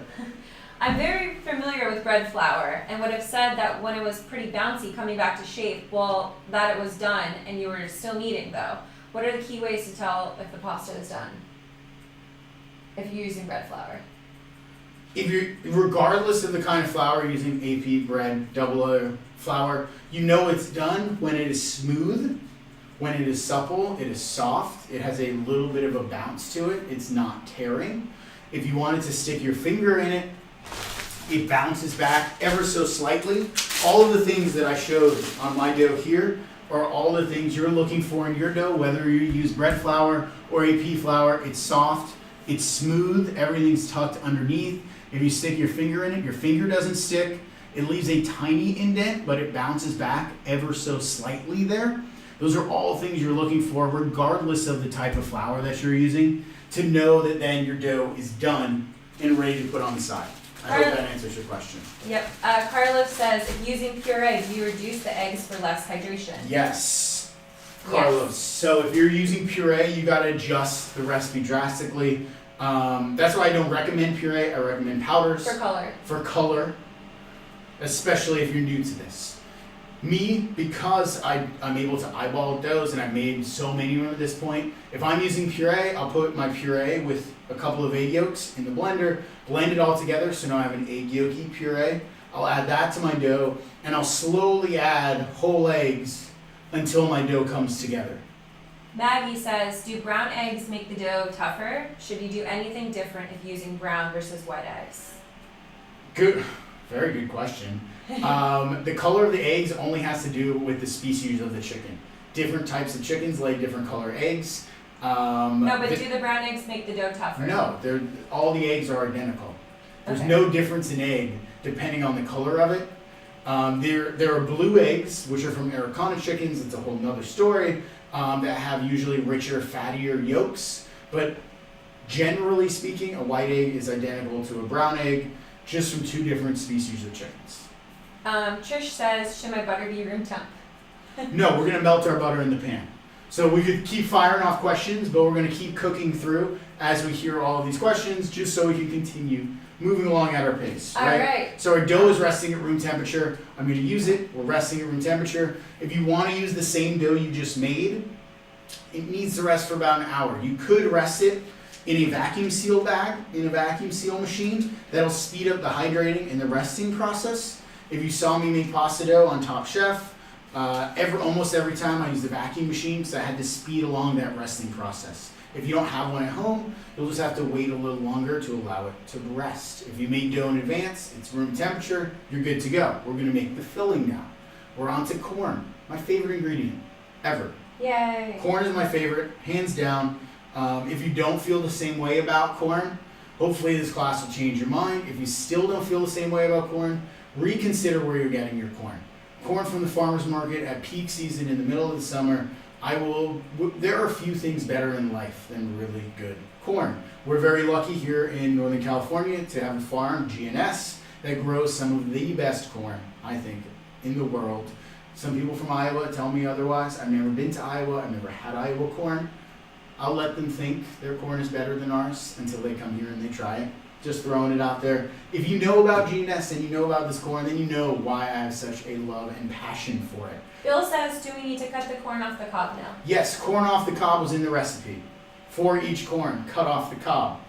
I'm very familiar with bread flour and would have said that when it was pretty bouncy coming back to shape, well, that it was done and you were still kneading though. What are the key ways to tell if the pasta is done? If you're using bread flour. If you're, regardless of the kind of flour, using AP bread, double O flour, you know it's done when it is smooth, when it is supple, it is soft, it has a little bit of a bounce to it, it's not tearing. If you wanted to stick your finger in it, it bounces back ever so slightly. All of the things that I showed on my dough here are all the things you're looking for in your dough, whether you use bread flour or AP flour. It's soft, it's smooth, everything's tucked underneath. If you stick your finger in it, your finger doesn't stick. It leaves a tiny indent, but it bounces back ever so slightly there. Those are all things you're looking for, regardless of the type of flour that you're using, to know that then your dough is done and ready to put on the side. I hope that answers your question. Yep. Carlos says, if using puree, do you reduce the eggs for less hydration? Yes, Carlos. Yes. So if you're using puree, you got to adjust the recipe drastically. That's why I don't recommend puree. I recommend powders. For color. For color, especially if you're new to this. Me, because I'm able to eyeball doughs and I've made so many of them at this point, if I'm using puree, I'll put my puree with a couple of egg yolks in the blender, blend it all together, so now I have an egg yolky puree. I'll add that to my dough, and I'll slowly add whole eggs until my dough comes together. Maggie says, do brown eggs make the dough tougher? Should you do anything different if using brown versus white eggs? Good, very good question. The color of the eggs only has to do with the species of the chicken. Different types of chickens lay different color eggs. No, but do the brown eggs make the dough tougher? No, all the eggs are identical. There's Okay. no difference in egg depending on the color of it. There are blue eggs, which are from Americana chickens. It's a whole nother story, that have usually richer, fattier yolks. But generally speaking, a white egg is identical to a brown egg, just from two different species of chickens. Trish says, should my butter be room temp? No, we're going to melt our butter in the pan. So we could keep firing off questions, but we're going to keep cooking through as we hear all of these questions, just so we can continue moving along at our pace. All right. So our dough is resting at room temperature. I'm going to use it. We're resting at room temperature. If you want to use the same dough you just made, it needs to rest for about an hour. You could rest it in a vacuum seal bag, in a vacuum seal machine. That'll speed up the hydrating and the resting process. If you saw me make pasta dough on Top Chef, almost every time I use the vacuum machine because I had to speed along that resting process. If you don't have one at home, you'll just have to wait a little longer to allow it to rest. If you made dough in advance, it's room temperature, you're good to go. We're going to make the filling now. We're on to corn, my favorite ingredient ever. Yay. Corn is my favorite, hands down. If you don't feel the same way about corn, hopefully this class will change your mind. If you still don't feel the same way about corn, reconsider where you're getting your corn. Corn from the farmer's market at peak season in the middle of the summer. There are few things better in life than really good corn. We're very lucky here in Northern California to have a farm, GNS, that grows some of the best corn, I think, in the world. Some people from Iowa tell me otherwise. I've never been to Iowa. I've never had Iowa corn. I'll let them think their corn is better than ours until they come here and they try it. Just throwing it out there. If you know about GNS and you know about this corn, then you know why I have such a love and passion for it. Bill says, do we need to cut the corn off the cob now? Yes, corn off the cob was in the recipe. For each corn, cut off the cob.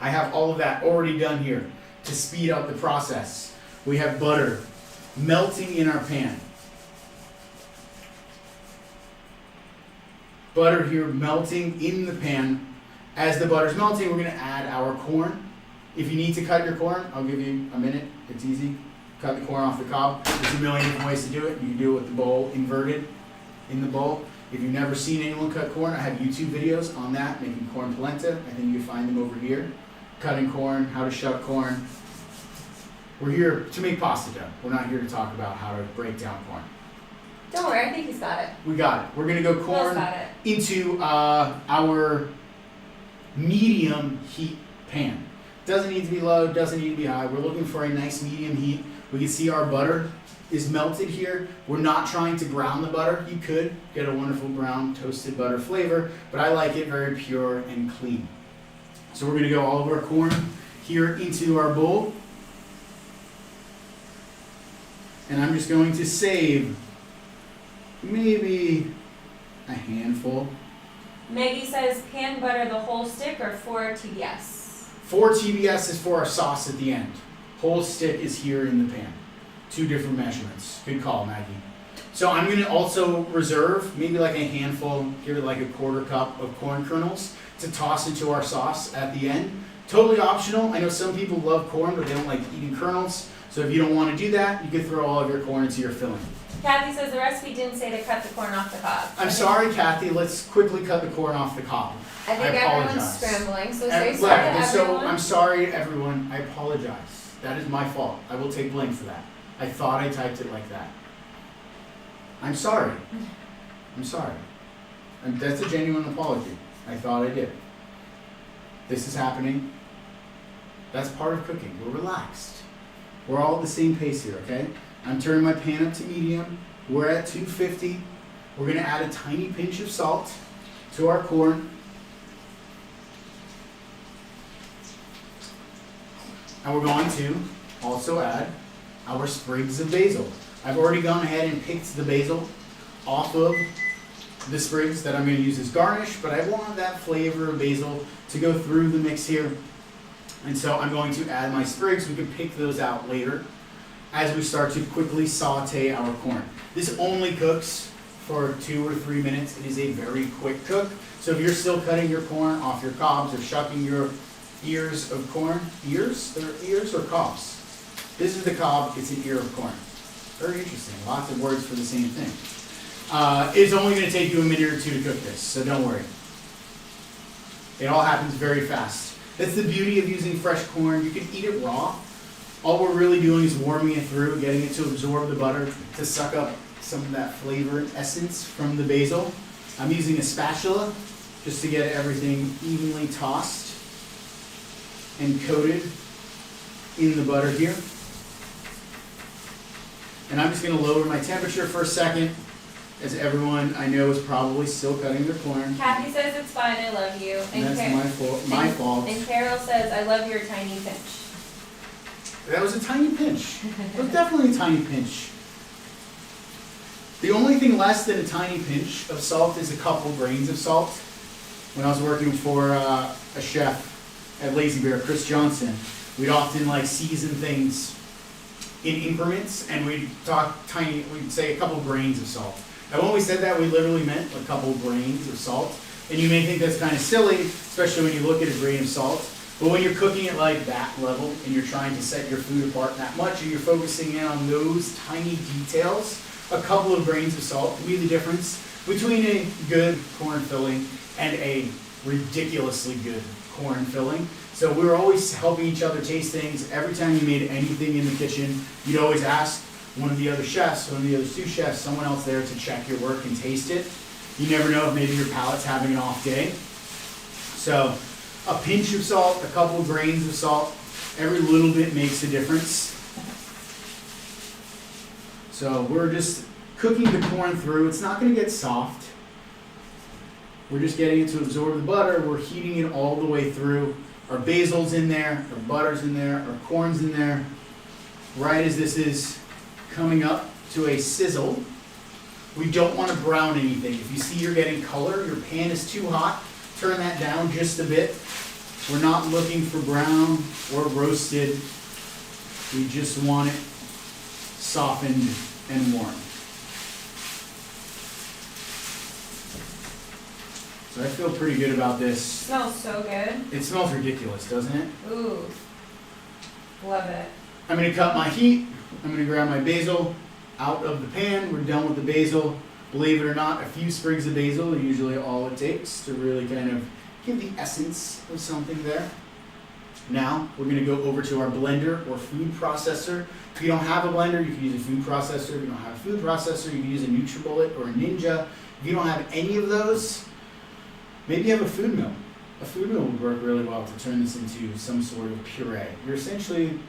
I have all of that already done here to speed up the process. We have butter melting in our pan. Butter here melting in the pan. As the butter's melting, we're going to add our corn. If you need to cut your corn, I'll give you a minute. It's easy. Cut the corn off the cob. There's a million different ways to do it. You can do it with the bowl inverted in the bowl. If you've never seen anyone cut corn, I have YouTube videos on that, making corn polenta. I think you can find them over here. Cutting corn, how to shuck corn. We're here to make pasta dough. We're not here to talk about how to break down corn. Don't worry, I think he's got it. We got it. We're going to go corn into our medium heat pan. Doesn't need to be low, doesn't need to be high. We're looking for a nice medium heat. We can see our butter is melted here. We're not trying to brown the butter. You could get a wonderful brown toasted butter flavor, but I like it very pure and clean. So we're going to go all over our corn here into our bowl. And I'm just going to save maybe a handful. Maggie says pan butter the whole stick or 4 TBS? 4 TBS is for our sauce at the end. Whole stick is here in the pan. 2 different measurements. Good call, Maggie. So I'm going to also reserve maybe like a handful, give it like a 1/4 cup of corn kernels to toss into our sauce at the end. Totally optional. I know some people love corn, but they don't like eating kernels. So if you don't want to do that, you can throw all of your corn into your filling. Kathy says the recipe didn't say to cut the corn off the cob. I'm sorry, Kathy. Let's quickly cut the corn off the cob. I think apologize. everyone's scrambling, so say And- sorry to yeah, so everyone. I'm sorry, everyone. I apologize. That is my fault. I will take blame for that. I thought I typed it like that. I'm sorry. I'm sorry. And that's a genuine apology. I thought I did. This is happening. That's part of cooking. We're relaxed. We're all at the same pace here, okay? I'm turning my pan up to medium. We're at 250. We're gonna add a tiny pinch of salt to our corn. And we're going to also add our sprigs of basil. I've already gone ahead and picked the basil off of the sprigs that I'm going to use as garnish, but I want that flavor of basil to go through the mix here. And so I'm going to add my sprigs. We can pick those out later as we start to quickly saute our corn. This only cooks for 2 or 3 minutes. It is a very quick cook. So if you're still cutting your corn off your cobs or shucking your ears of corn, ears? They're ears or cobs? This is the cob, it's an ear of corn. Very interesting, lots of words for the same thing. It's only gonna take you a minute or 2 to cook this, so don't worry. It all happens very fast. That's the beauty of using fresh corn. You can eat it raw. All we're really doing is warming it through, getting it to absorb the butter, to suck up some of that flavor and essence from the basil. I'm using a spatula just to get everything evenly tossed and coated in the butter here. And I'm just going to lower my temperature for a second, as everyone I know is probably still cutting their corn. Kathy says it's fine, I love you. And that's my fault. And Carol says, I love your tiny pinch. That was a tiny pinch. It was definitely a tiny pinch. The only thing less than a tiny pinch of salt is a couple grains of salt. When I was working for a chef at Lazy Bear, Chris Johnson, we'd often like season things in increments, and we'd say a couple grains of salt. And when we said that, we literally meant a couple grains of salt. And you may think that's kind of silly, especially when you look at a grain of salt. But when you're cooking at like that level, and you're trying to set your food apart that much, and you're focusing in on those tiny details, a couple of grains of salt can be the difference between a good corn filling and a ridiculously good corn filling. So we were always helping each other taste things. Every time you made anything in the kitchen, you'd always ask one of the other chefs, one of the other sous chefs, someone else there to check your work and taste it. You never know if maybe your palate's having an off day. So a pinch of salt, a couple of grains of salt, every little bit makes a difference. So we're just cooking the corn through. It's not going to get soft. We're just getting it to absorb the butter. We're heating it all the way through. Our basil's in there, our butter's in there, our corn's in there. Right as this is coming up to a sizzle, we don't want to brown anything. If you see you're getting color, your pan is too hot, turn that down just a bit. We're not looking for brown or roasted. We just want it softened and warm. So I feel pretty good about this. Smells so good. It smells ridiculous, doesn't it? Ooh. Love it. I'm going to cut my heat. I'm going to grab my basil out of the pan. We're done with the basil. Believe it or not, a few sprigs of basil are usually all it takes to really kind of give the essence of something there. Now, we're going to go over to our blender or food processor. If you don't have a blender, you can use a food processor. If you don't have a food processor, you can use a NutriBullet or a Ninja. If you don't have any of those, maybe you have a food mill. A food mill would work really well to turn this into some sort of puree. You're essentially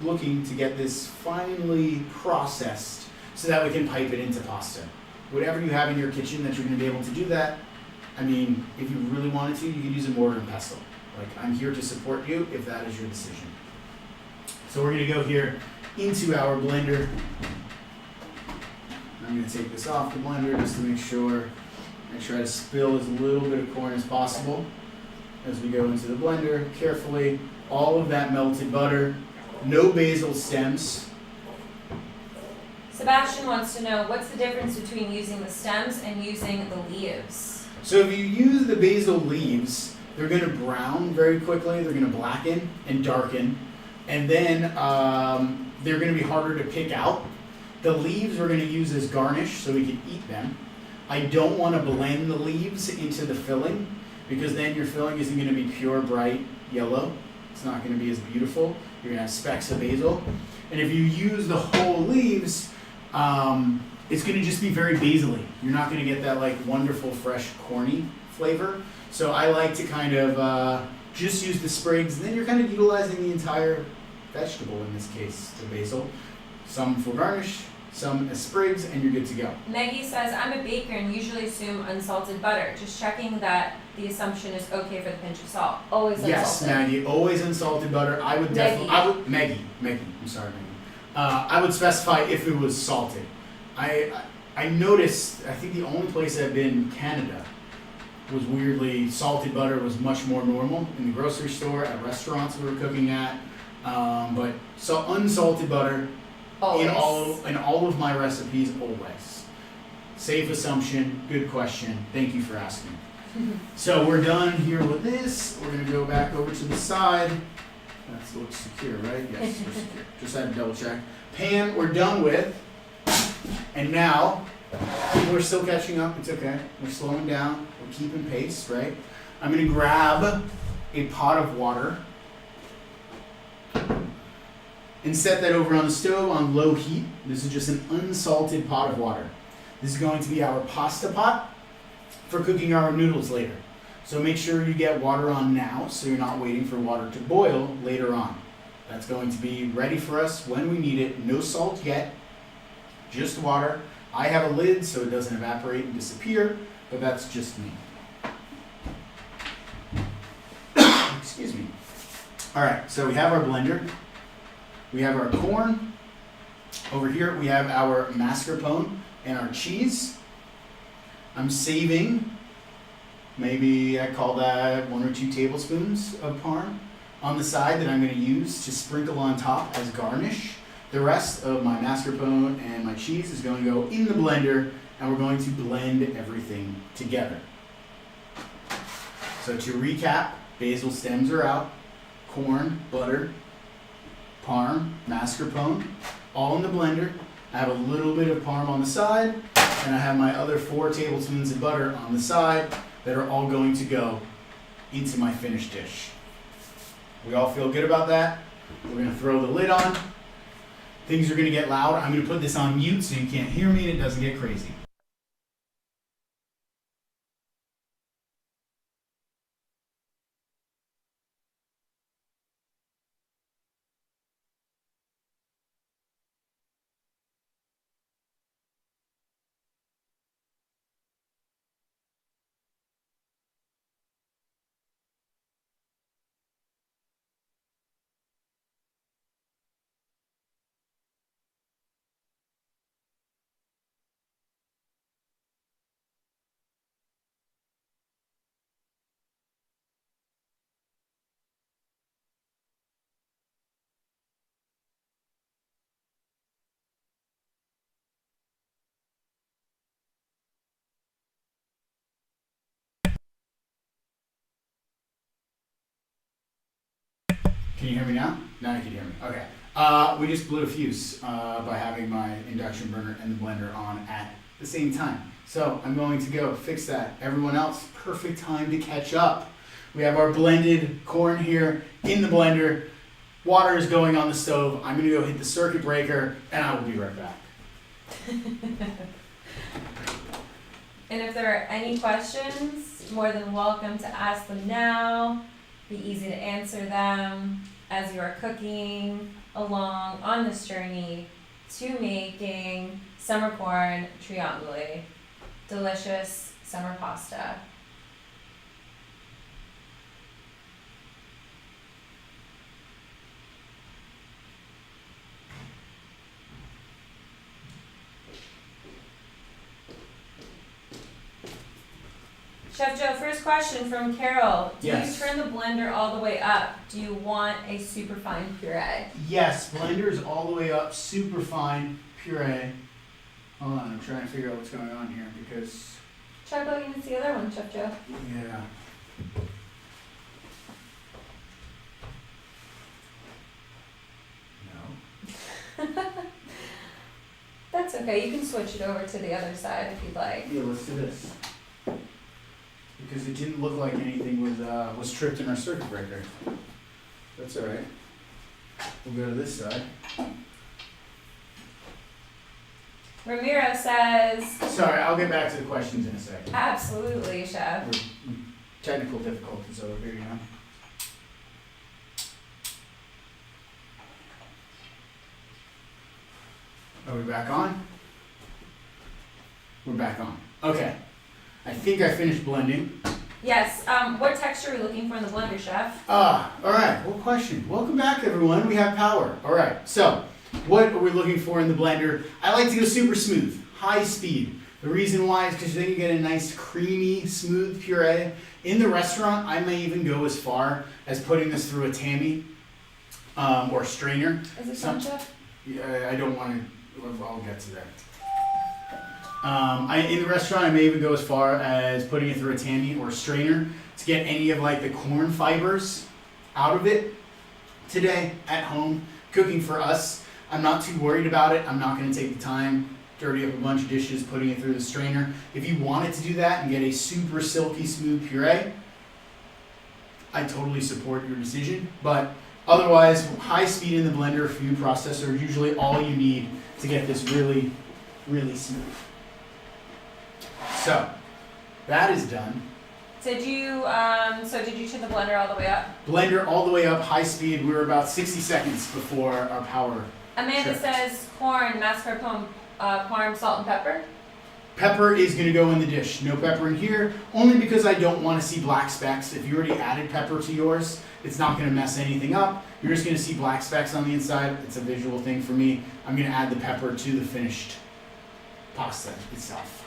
looking to get this finely processed so that we can pipe it into pasta. Whatever you have in your kitchen that you're going to be able to do that, I mean, if you really wanted to, you could use a mortar and pestle. Like, I'm here to support you if that is your decision. So we're gonna go here into our blender. I'm gonna take this off the blender just to make sure I try to spill as little bit of corn as possible as we go into the blender carefully. All of that melted butter, no basil stems. Sebastian wants to know, what's the difference between using the stems and using the leaves? So if you use the basil leaves, they're gonna brown very quickly, they're gonna blacken and darken, and then they're gonna be harder to pick out. The leaves we're gonna use as garnish so we can eat them. I don't wanna blend the leaves into the filling because then your filling isn't gonna be pure bright yellow. It's not gonna be as beautiful. You're gonna have specks of basil. And if you use the whole leaves, it's gonna just be very basil-y. You're not gonna get that like wonderful fresh corny flavor. So I like to kind of just use the sprigs, and then you're kind of utilizing the entire vegetable in this case, the basil. Some for garnish, some as sprigs, and you're good to go. Maggie says, I'm a baker and usually assume unsalted butter. Just checking that the assumption is okay for the pinch of salt. Always unsalted. Yes, Maggie, always unsalted butter. I would definitely, Maggie, I'm sorry, Maggie. I would specify if it was salted. I noticed, I think the only place I've been, Canada, was weirdly, salted butter was much more normal in the grocery store, at restaurants we were cooking at. But so unsalted butter Always. in all of my recipes, always. Safe assumption, good question. Thank you for asking. So we're done here with this. We're gonna go back over to the side. That looks secure, right? Yes, we're secure. Just had to double check. Pan, we're done with. And now, people are still catching up. It's okay. We're slowing down. We're keeping pace, right? I'm gonna grab a pot of water and set that over on the stove on low heat. This is just an unsalted pot of water. This is going to be our pasta pot for cooking our noodles later. So make sure you get water on now so you're not waiting for water to boil later on. That's going to be ready for us when we need it. No salt yet, just water. I have a lid so it doesn't evaporate and disappear, but that's just me. Excuse me. All right, so we have our blender. We have our corn. Over here we have our mascarpone and our cheese. I'm saving, maybe I call that 1 or 2 tablespoons of parm on the side that I'm going to use to sprinkle on top as garnish. The rest of my mascarpone and my cheese is going to go in the blender, and we're going to blend everything together. So to recap, basil stems are out, corn, butter, parm, mascarpone, all in the blender. I have a little bit of parm on the side, and I have my other 4 tablespoons of butter on the side that are all going to go into my finished dish. We all feel good about that. We're gonna throw the lid on. Things are gonna get loud. I'm gonna put this on mute so you can't hear me and it doesn't get crazy. Can you hear me now? Now you can hear me. Okay. We just blew a fuse by having my induction burner and the blender on at the same time. So I'm going to go fix that. Everyone else, perfect time to catch up. We have our blended corn here in the blender. Water is going on the stove. I'm going to go hit the circuit breaker and I will be right back. And if there are any questions, more than welcome to ask them now. Be easy to answer them as you are cooking along on this journey to making summer corn triangoli, delicious summer pasta. Chef Joe, first question from Carol. Do Yes. you turn the blender all the way up? Do you want a super fine puree? Yes, blender is all the way up, super fine puree. Hold on, I'm trying to figure out what's going on here because, Try going against the other one, Chef Joe. yeah. No. That's okay. You can switch it over to the other side if you'd like. Yeah, let's do this. Because it didn't look like anything was tripped in our circuit breaker. That's all right. We'll go to this side. Ramiro says, Sorry, I'll get back to the questions in a second. absolutely, Chef. We're technical difficulties over here, you know. Are we back on? We're back on. Okay. I think I finished blending. Yes, what texture are we looking for in the blender, Chef? All right. What question? Welcome back, everyone. We have power. All right. So, what are we looking for in the blender? I like to go super smooth, high speed. The reason why is because then you get a nice, creamy, smooth puree. In the restaurant, I may even go as far as putting this through a tammy or strainer. Is it Some- fun, Chef? Yeah, I don't want to. I'll get to that. In the restaurant, I may even go as far as putting it through a tammy or strainer to get any of like the corn fibers out of it. Today, at home, cooking for us, I'm not too worried about it. I'm not going to take the time, dirty up a bunch of dishes, putting it through the strainer. If you wanted to do that and get a super silky smooth puree, I totally support your decision. But otherwise, high speed in the blender, food processor, usually all you need to get this really, really smooth. So, that is done. Did you turn the blender all the way up? Blender all the way up, high speed. We were about 60 seconds before our power. Amanda Sure. says corn, mascarpone, parm, salt, and pepper. Pepper is going to go in the dish. No pepper in here, only because I don't want to see black specks. If you already added pepper to yours, it's not going to mess anything up. You're just going to see black specks on the inside. It's a visual thing for me. I'm going to add the pepper to the finished pasta itself.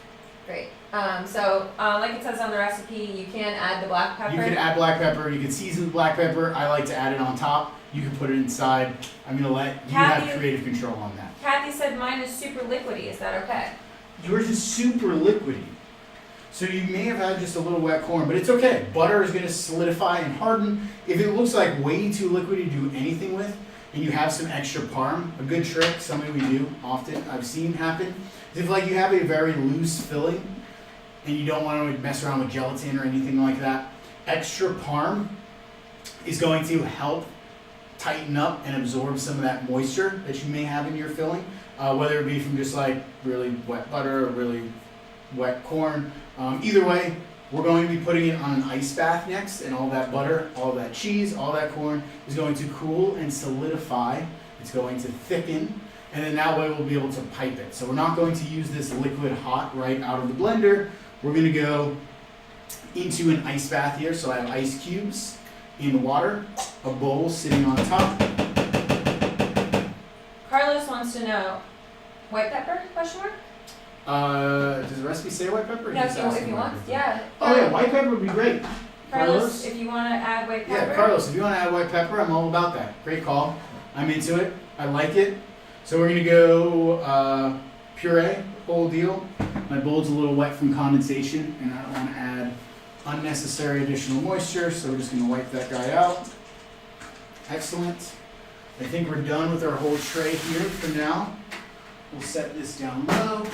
Great. Like it says on the recipe, you can add the black pepper. You can add black pepper. You can season the black pepper. I like to add it on top. You can put it inside. I'm going to let you have creative control on that. Kathy said mine is super liquidy. Is that okay? Yours is super liquidy. So you may have had just a little wet corn, but it's okay. Butter is going to solidify and harden. If it looks like way too liquidy to do anything with, and you have some extra parm, a good trick, something we do often, I've seen happen, is if like you have a very loose filling, and you don't want to mess around with gelatin or anything like that, extra parm is going to help tighten up and absorb some of that moisture that you may have in your filling, whether it be from just like really wet butter or really wet corn. Either way, we're going to be putting it on an ice bath next, and all that butter, all that cheese, all that corn is going to cool and solidify. It's going to thicken, and then that way we'll be able to pipe it. So we're not going to use this liquid hot right out of the blender. We're going to go into an ice bath here. So I have ice cubes in the water, a bowl sitting on top. Carlos wants to know, white pepper, question mark? Does the recipe say white pepper? or No, just ask if you white want, pepper? yeah. Oh yeah, white pepper would be great. Carlos, if you want to add white pepper. Yeah, Carlos, if you want to add white pepper, I'm all about that. Great call. I'm into it. I like it. So we're going to go puree, whole deal. My bowl's a little wet from condensation, and I don't want to add unnecessary additional moisture, so we're just going to wipe that guy out. Excellent. I think we're done with our whole tray here for now. We'll set this down low.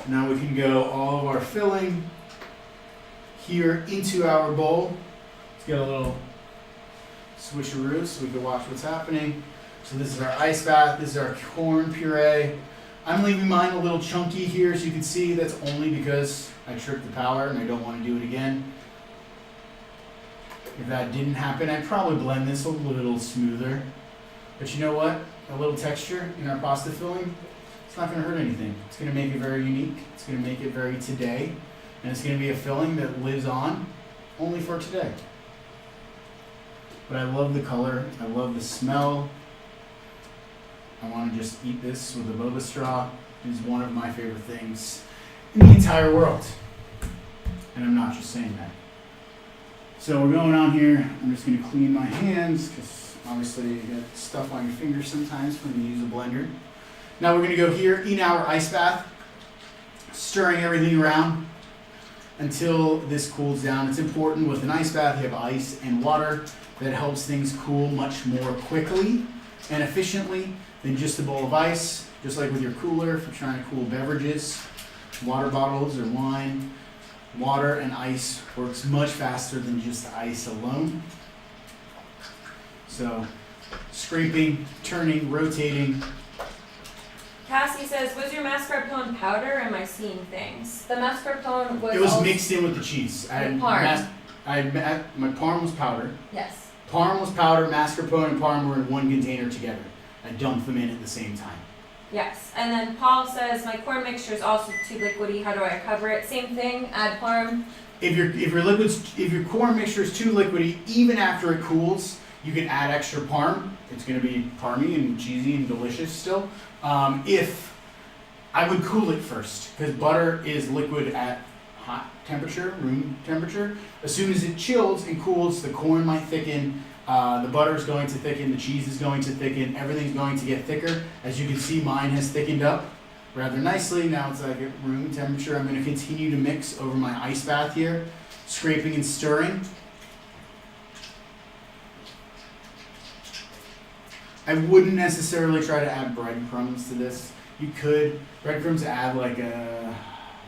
Now we can go all of our filling here into our bowl. Let's get a little switcheroo so we can watch what's happening. So this is our ice bath, this is our corn puree. I'm leaving mine a little chunky here so you can see that's only because I tripped the power and I don't want to do it again. If that didn't happen, I'd probably blend this a little smoother. But you know what? A little texture in our pasta filling, it's not going to hurt anything. It's going to make it very unique. It's going to make it very today. And it's going to be a filling that lives on only for today. But I love the color. I love the smell. I want to just eat this with a boba straw. is one of my favorite things in the entire world. And I'm not just saying that. So we're going on here. I'm just going to clean my hands because obviously you get stuff on your fingers sometimes when you use a blender. Now we're going to go here in our ice bath, stirring everything around until this cools down. It's important with an ice bath, you have ice and water that helps things cool much more quickly and efficiently than just a bowl of ice. Just like with your cooler, if you're trying to cool beverages, water bottles or wine, water and ice works much faster than just ice alone. So, scraping, turning, rotating. Cassie says, was your mascarpone powder or am I seeing things? The mascarpone was It was mixed in with the cheese. Parm. My parm was powder. Yes. Parm was powder, mascarpone and parm were in one container together. I dumped them in at the same time. Yes. And then Paul says, my corn mixture is also too liquidy. How do I cover it? Same thing, add parm. If your corn mixture is too liquidy, even after it cools, you can add extra parm. It's going to be parmy and cheesy and delicious still. If I would cool it first, because butter is liquid at hot temperature, room temperature. As soon as it chills and cools, the corn might thicken, the butter is going to thicken, the cheese is going to thicken, everything's going to get thicker. As you can see, mine has thickened up rather nicely. Now it's like at room temperature. I'm going to continue to mix over my ice bath here, scraping and stirring. I wouldn't necessarily try to add breadcrumbs to this. You could. Breadcrumbs add like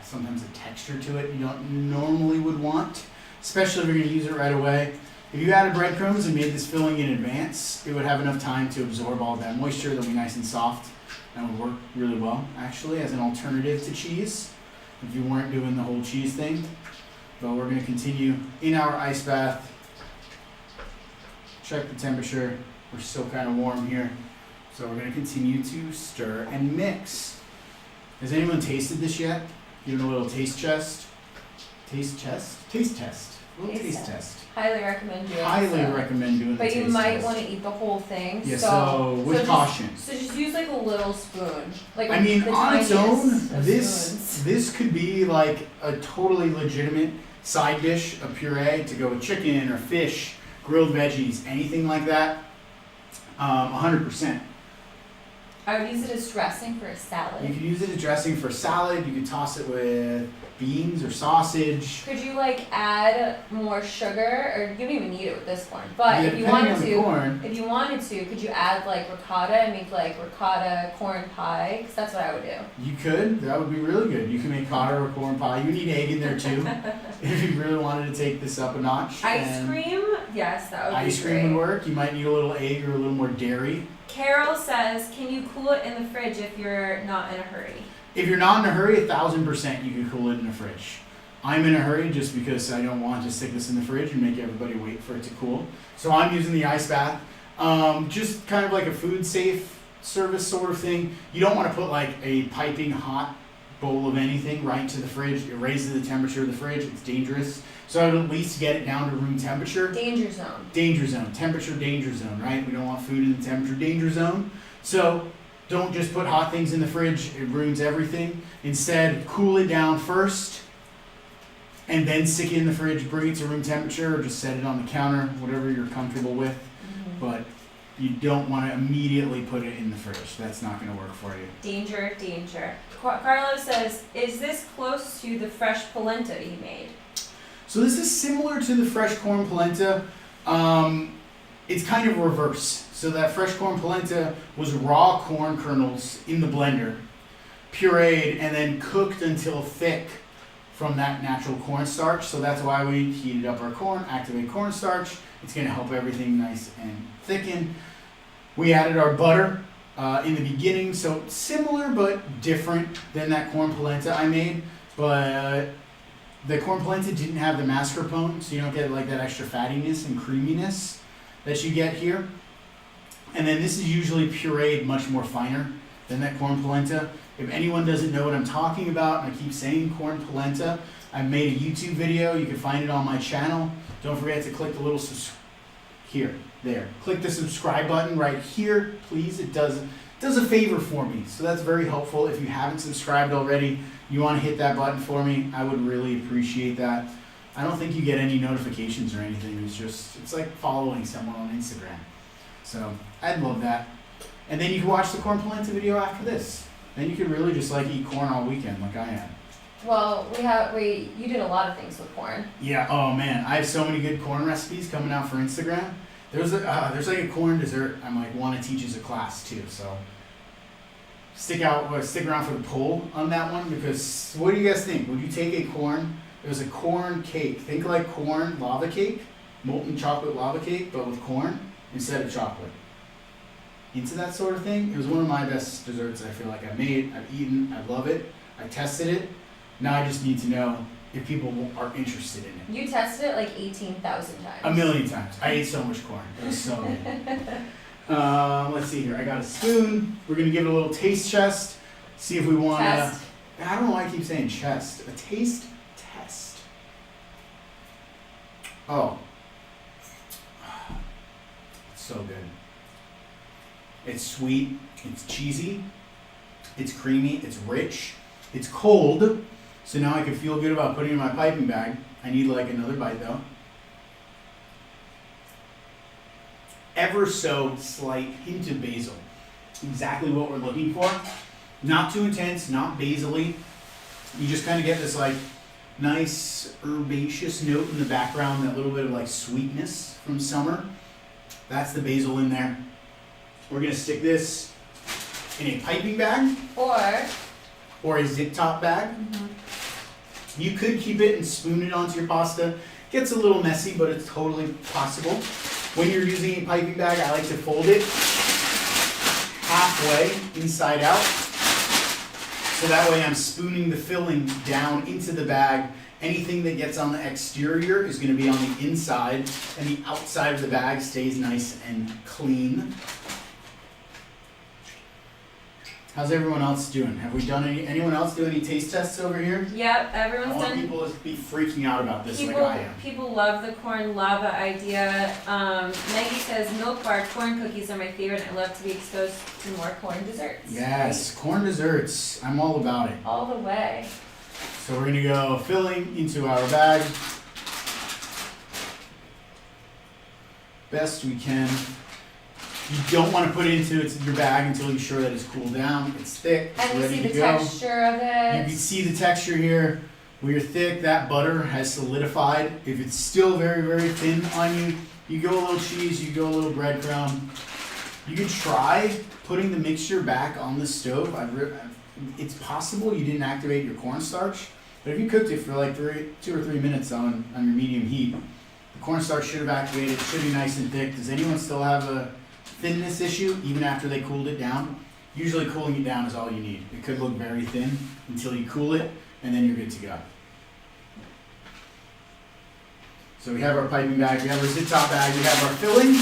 sometimes a texture to it you don't normally would want, especially if you're going to use it right away. If you added breadcrumbs and made this filling in advance, it would have enough time to absorb all that moisture. It'll be nice and soft. That would work really well, actually, as an alternative to cheese, if you weren't doing the whole cheese thing. But we're going to continue in our ice bath. Check the temperature. We're still kind of warm here. So we're going to continue to stir and mix. Has anyone tasted this yet? Give it a little taste test. Taste test? Taste test. A little taste test. Highly recommend doing Highly recommend doing the taste But you test. might want to eat the whole thing. Yeah, so with caution. So just use like a little spoon. Like I mean, the on its own, tiniest of spoons. this could be like a totally legitimate side dish, a puree to go with chicken or fish, grilled veggies, anything like that. 100%. I would use it as dressing for a salad. You could use it as dressing for salad. You could toss it with beans or sausage. Could you like add more sugar, or you don't even need it with this corn? But Yeah, if you depending wanted on the to, corn. if you wanted to, could you add like ricotta and make like ricotta corn pie? Because that's what I would do. You could. That would be really good. You can make cotta or corn pie. You need egg in there too, if you really wanted to take this up a notch. Ice And cream, yes, that would be ice great. cream would work. You might need a little egg or a little more dairy. Carol says, can you cool it in the fridge if you're not in a hurry? If you're not in a hurry, 1,000% you can cool it in the fridge. I'm in a hurry just because I don't want to stick this in the fridge and make everybody wait for it to cool. So I'm using the ice bath. Just kind of like a food safe service sort of thing. You don't want to put like a piping hot bowl of anything right into the fridge. It raises the temperature of the fridge. It's dangerous. So I would at least get it down to room temperature. Danger zone. Danger zone. Temperature danger zone, right? We don't want food in the temperature danger zone. So don't just put hot things in the fridge. It ruins everything. Instead, cool it down first and then stick it in the fridge. Bring it to room temperature or just set it on the counter, whatever you're comfortable with. Mm-hmm. But you don't want to immediately put it in the fridge. That's not going to work for you. Danger, danger. Carlos says, is this close to the fresh polenta he made? So this is similar to the fresh corn polenta. It's kind of reverse. So that fresh corn polenta was raw corn kernels in the blender, pureed, and then cooked until thick from that natural cornstarch. So that's why we heated up our corn, activate cornstarch. It's going to help everything nice and thicken. We added our butter in the beginning, so similar but different than that corn polenta I made. But the corn polenta didn't have the mascarpone, so you don't get like that extra fattiness and creaminess that you get here. And then this is usually pureed much more finer than that corn polenta. If anyone doesn't know what I'm talking about, and I keep saying corn polenta, I made a YouTube video. You can find it on my channel. Don't forget to click the little there. Click the subscribe button right here, please. It does does a favor for me. So that's very helpful. If you haven't subscribed already, you want to hit that button for me, I would really appreciate that. I don't think you get any notifications or anything. It's like following someone on Instagram. So I'd love that. And then you can watch the corn polenta video after this. Then you can really just like eat corn all weekend like I am. Well, you did a lot of things with corn. Yeah, oh man, I have so many good corn recipes coming out for Instagram. There's like a corn dessert I'm like want to teach as a class too, so stick around for the poll on that one, because what do you guys think? Would you take a corn, there's a corn cake, think like corn lava cake, molten chocolate lava cake, but with corn instead of chocolate. Into that sort of thing? It was one of my best desserts I feel like I've made, I've eaten, I love it, I tested it. Now I just need to know if people are interested in it. You tested it like 18,000 times. A million times. I ate so much corn. It was so good. Let's see here. I got a spoon. We're going to give it a little taste test. See if we want to... I don't know why I keep saying chest. A taste test. Oh. It's so good. It's sweet. It's cheesy. It's creamy. It's rich. It's cold. So now I can feel good about putting it in my piping bag. I need like another bite though. Ever so slight hint of basil. Exactly what we're looking for. Not too intense, not basil-y. You just kind of get this like nice herbaceous note in the background, that little bit of like sweetness from summer. That's the basil in there. We're gonna stick this in a piping bag. Or a zip top bag. Mm-hmm. You could keep it and spoon it onto your pasta. Gets a little messy, but it's totally possible. When you're using a piping bag, I like to fold it halfway inside out. So that way I'm spooning the filling down into the bag. Anything that gets on the exterior is going to be on the inside, and the outside of the bag stays nice and clean. How's everyone else doing? Have we done anyone else do any taste tests over here? Yep, I everyone's want done. people to be freaking out about this like I am. People love the corn lava idea. Maggie says, milk bar corn cookies are my favorite. I love to be exposed to more corn desserts. Yes, corn desserts. I'm all about it. All the way. So we're gonna go filling into our bag. Best we can. You don't want to put it into your bag until you're sure that it's cooled down. It's thick, it's And you ready see to the go. texture of it. You can see the texture here. Where you're thick, that butter has solidified. If it's still very, very thin on you, you go a little cheese, you go a little breadcrumb. You can try putting the mixture back on the stove. It's possible you didn't activate your cornstarch, but if you cooked it for like 2 or 3 minutes on your medium heat, the cornstarch should have activated. It should be nice and thick. Does anyone still have a thinness issue even after they cooled it down? Usually cooling it down is all you need. It could look very thin until you cool it, and then you're good to go. So we have our piping bag, we have our zip top bag, we have our filling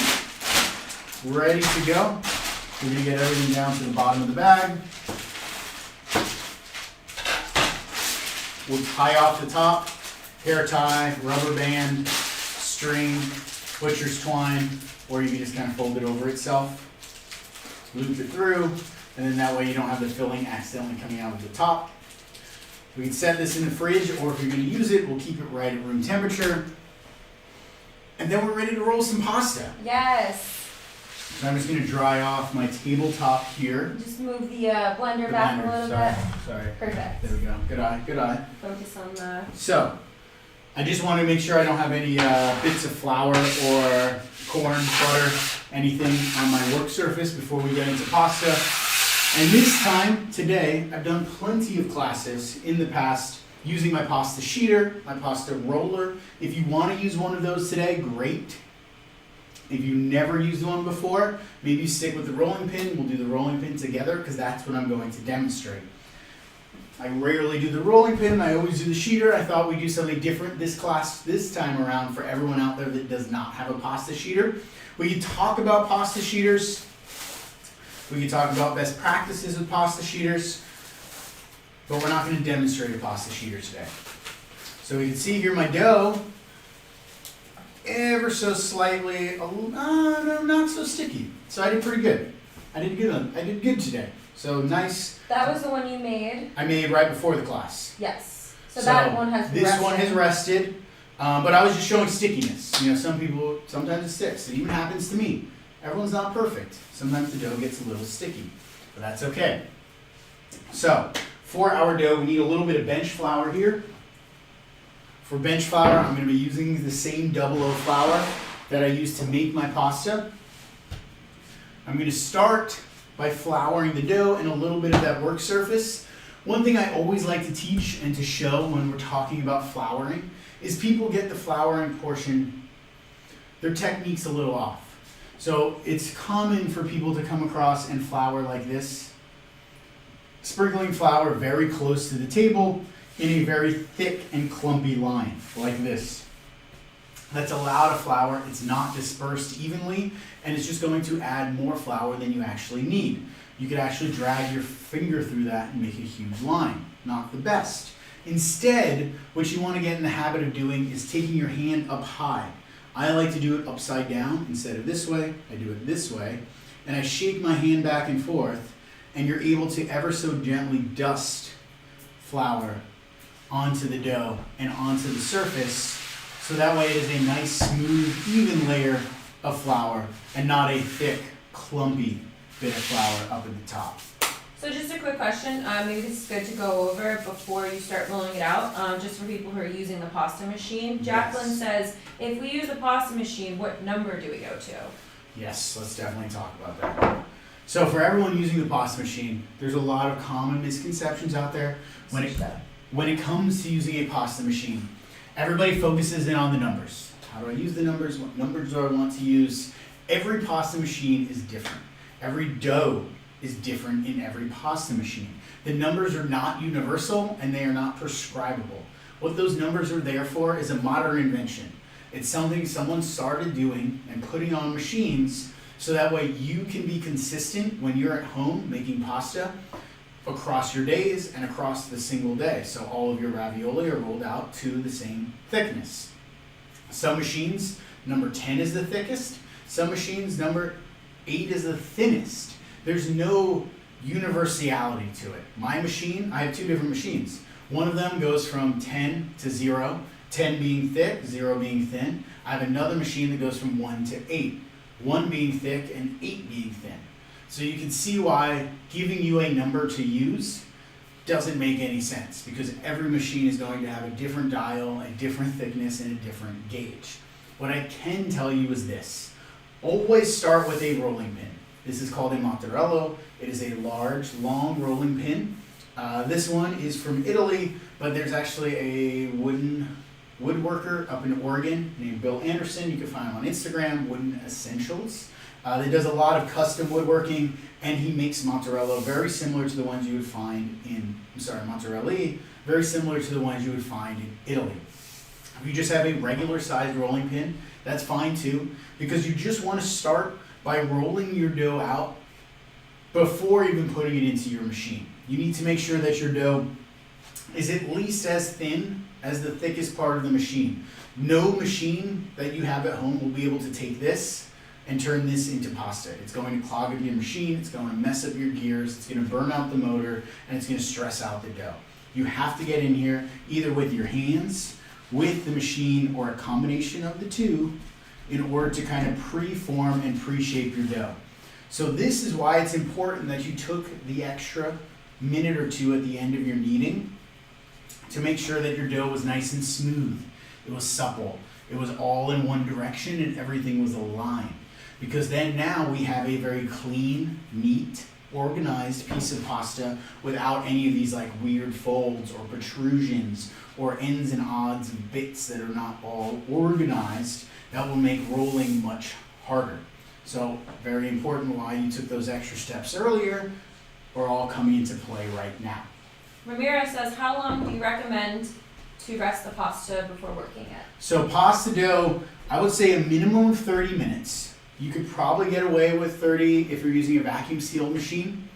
ready to go. We're going to get everything down to the bottom of the bag. We'll tie off the top, hair tie, rubber band, string, butcher's twine, or you can just kind of fold it over itself, loop it through, and then that way you don't have the filling accidentally coming out of the top. We can set this in the fridge, or if you're going to use it, we'll keep it right at room temperature. And then we're ready to roll some pasta. Yes. So I'm just going to dry off my tabletop here. Just move the blender back a little bit. Sorry. Perfect. There we go. Good eye, good eye. Focus on the... So, I just want to make sure I don't have any bits of flour or corn, butter, anything on my work surface before we get into pasta. And this time, today, I've done plenty of classes in the past using my pasta sheeter, my pasta roller. If you want to use one of those today, great. If you never used one before, maybe stick with the rolling pin. We'll do the rolling pin together because that's what I'm going to demonstrate. I rarely do the rolling pin, I always do the sheeter. I thought we'd do something different this class this time around for everyone out there that does not have a pasta sheeter. We can talk about pasta sheeters. We can talk about best practices with pasta sheeters, but we're not going to demonstrate a pasta sheeter today. So we can see here my dough, ever so slightly, not so sticky. So I did pretty good. I did good today. So nice. That was the one you made? I made right before the class. Yes. So that one has rested. This one has rested, but I was just showing stickiness. You know, sometimes it sticks. It even happens to me. Everyone's not perfect. Sometimes the dough gets a little sticky, but that's okay. So, for our dough, we need a little bit of bench flour here. For bench flour, I'm going to be using the same 00 flour that I used to make my pasta. I'm going to start by flouring the dough and a little bit of that work surface. One thing I always like to teach and to show when we're talking about flouring is people get the flouring portion, their technique's a little off. So it's common for people to come across and flour like this, sprinkling flour very close to the table in a very thick and clumpy line, like this. That's a lot of flour, it's not dispersed evenly, and it's just going to add more flour than you actually need. You could actually drag your finger through that and make a huge line. Not the best. Instead, what you want to get in the habit of doing is taking your hand up high. I like to do it upside down instead of this way. I do it this way, and I shake my hand back and forth, and you're able to ever so gently dust flour onto the dough and onto the surface, so that way it is a nice, smooth, even layer of flour and not a thick, clumpy bit of flour up at the top. So just a quick question, maybe this is good to go over before you start rolling it out, just for people who are using the pasta machine. Jacqueline says, if we use the pasta machine, what number do we go to? Yes, let's definitely talk about that. So for everyone using the pasta machine, there's a lot of common misconceptions out there when it comes to using a pasta machine. Everybody focuses in on the numbers. How do I use the numbers? What numbers do I want to use? Every pasta machine is different. Every dough is different in every pasta machine. The numbers are not universal and they are not prescribable. What those numbers are there for is a modern invention. It's something someone started doing and putting on machines so that way you can be consistent when you're at home making pasta across your days and across the single day. So all of your ravioli are rolled out to the same thickness. Some machines, number 10 is the thickest. Some machines, number 8 is the thinnest. There's no universality to it. My machine, I have two different machines. One of them goes from 10 to 0, 10 being thick, 0 being thin. I have another machine that goes from 1 to 8, 1 being thick and 8 being thin. So you can see why giving you a number to use doesn't make any sense, because every machine is going to have a different dial, a different thickness, and a different gauge. What I can tell you is this. Always start with a rolling pin. This is called a Mattarello. It is a large, long rolling pin. This one is from Italy, but there's actually a woodworker up in Oregon named Bill Anderson. You can find him on Instagram, Wooden Essentials. That does a lot of custom woodworking, and he makes Mattarello very similar to the ones you would find Mattarelli, very similar to the ones you would find in Italy. If you just have a regular sized rolling pin, that's fine too, because you just want to start by rolling your dough out before even putting it into your machine. You need to make sure that your dough is at least as thin as the thickest part of the machine. No machine that you have at home will be able to take this and turn this into pasta. It's going to clog up your machine, it's going to mess up your gears, it's going to burn out the motor, and it's going to stress out the dough. You have to get in here either with your hands, with the machine, or a combination of the two in order to kind of pre-form and pre-shape your dough. So this is why it's important that you took the extra minute or two at the end of your kneading to make sure that your dough was nice and smooth, it was supple, it was all in one direction, and everything was aligned. Because then now we have a very clean, neat, organized piece of pasta without any of these like weird folds or protrusions or ends and odds of bits that are not all organized. That will make rolling much harder. So very important why you took those extra steps earlier are all coming into play right now. Ramira says, how long do you recommend to rest the pasta before working it? So pasta dough, I would say a minimum of 30 minutes. You could probably get away with 30 if you're using a vacuum sealed machine.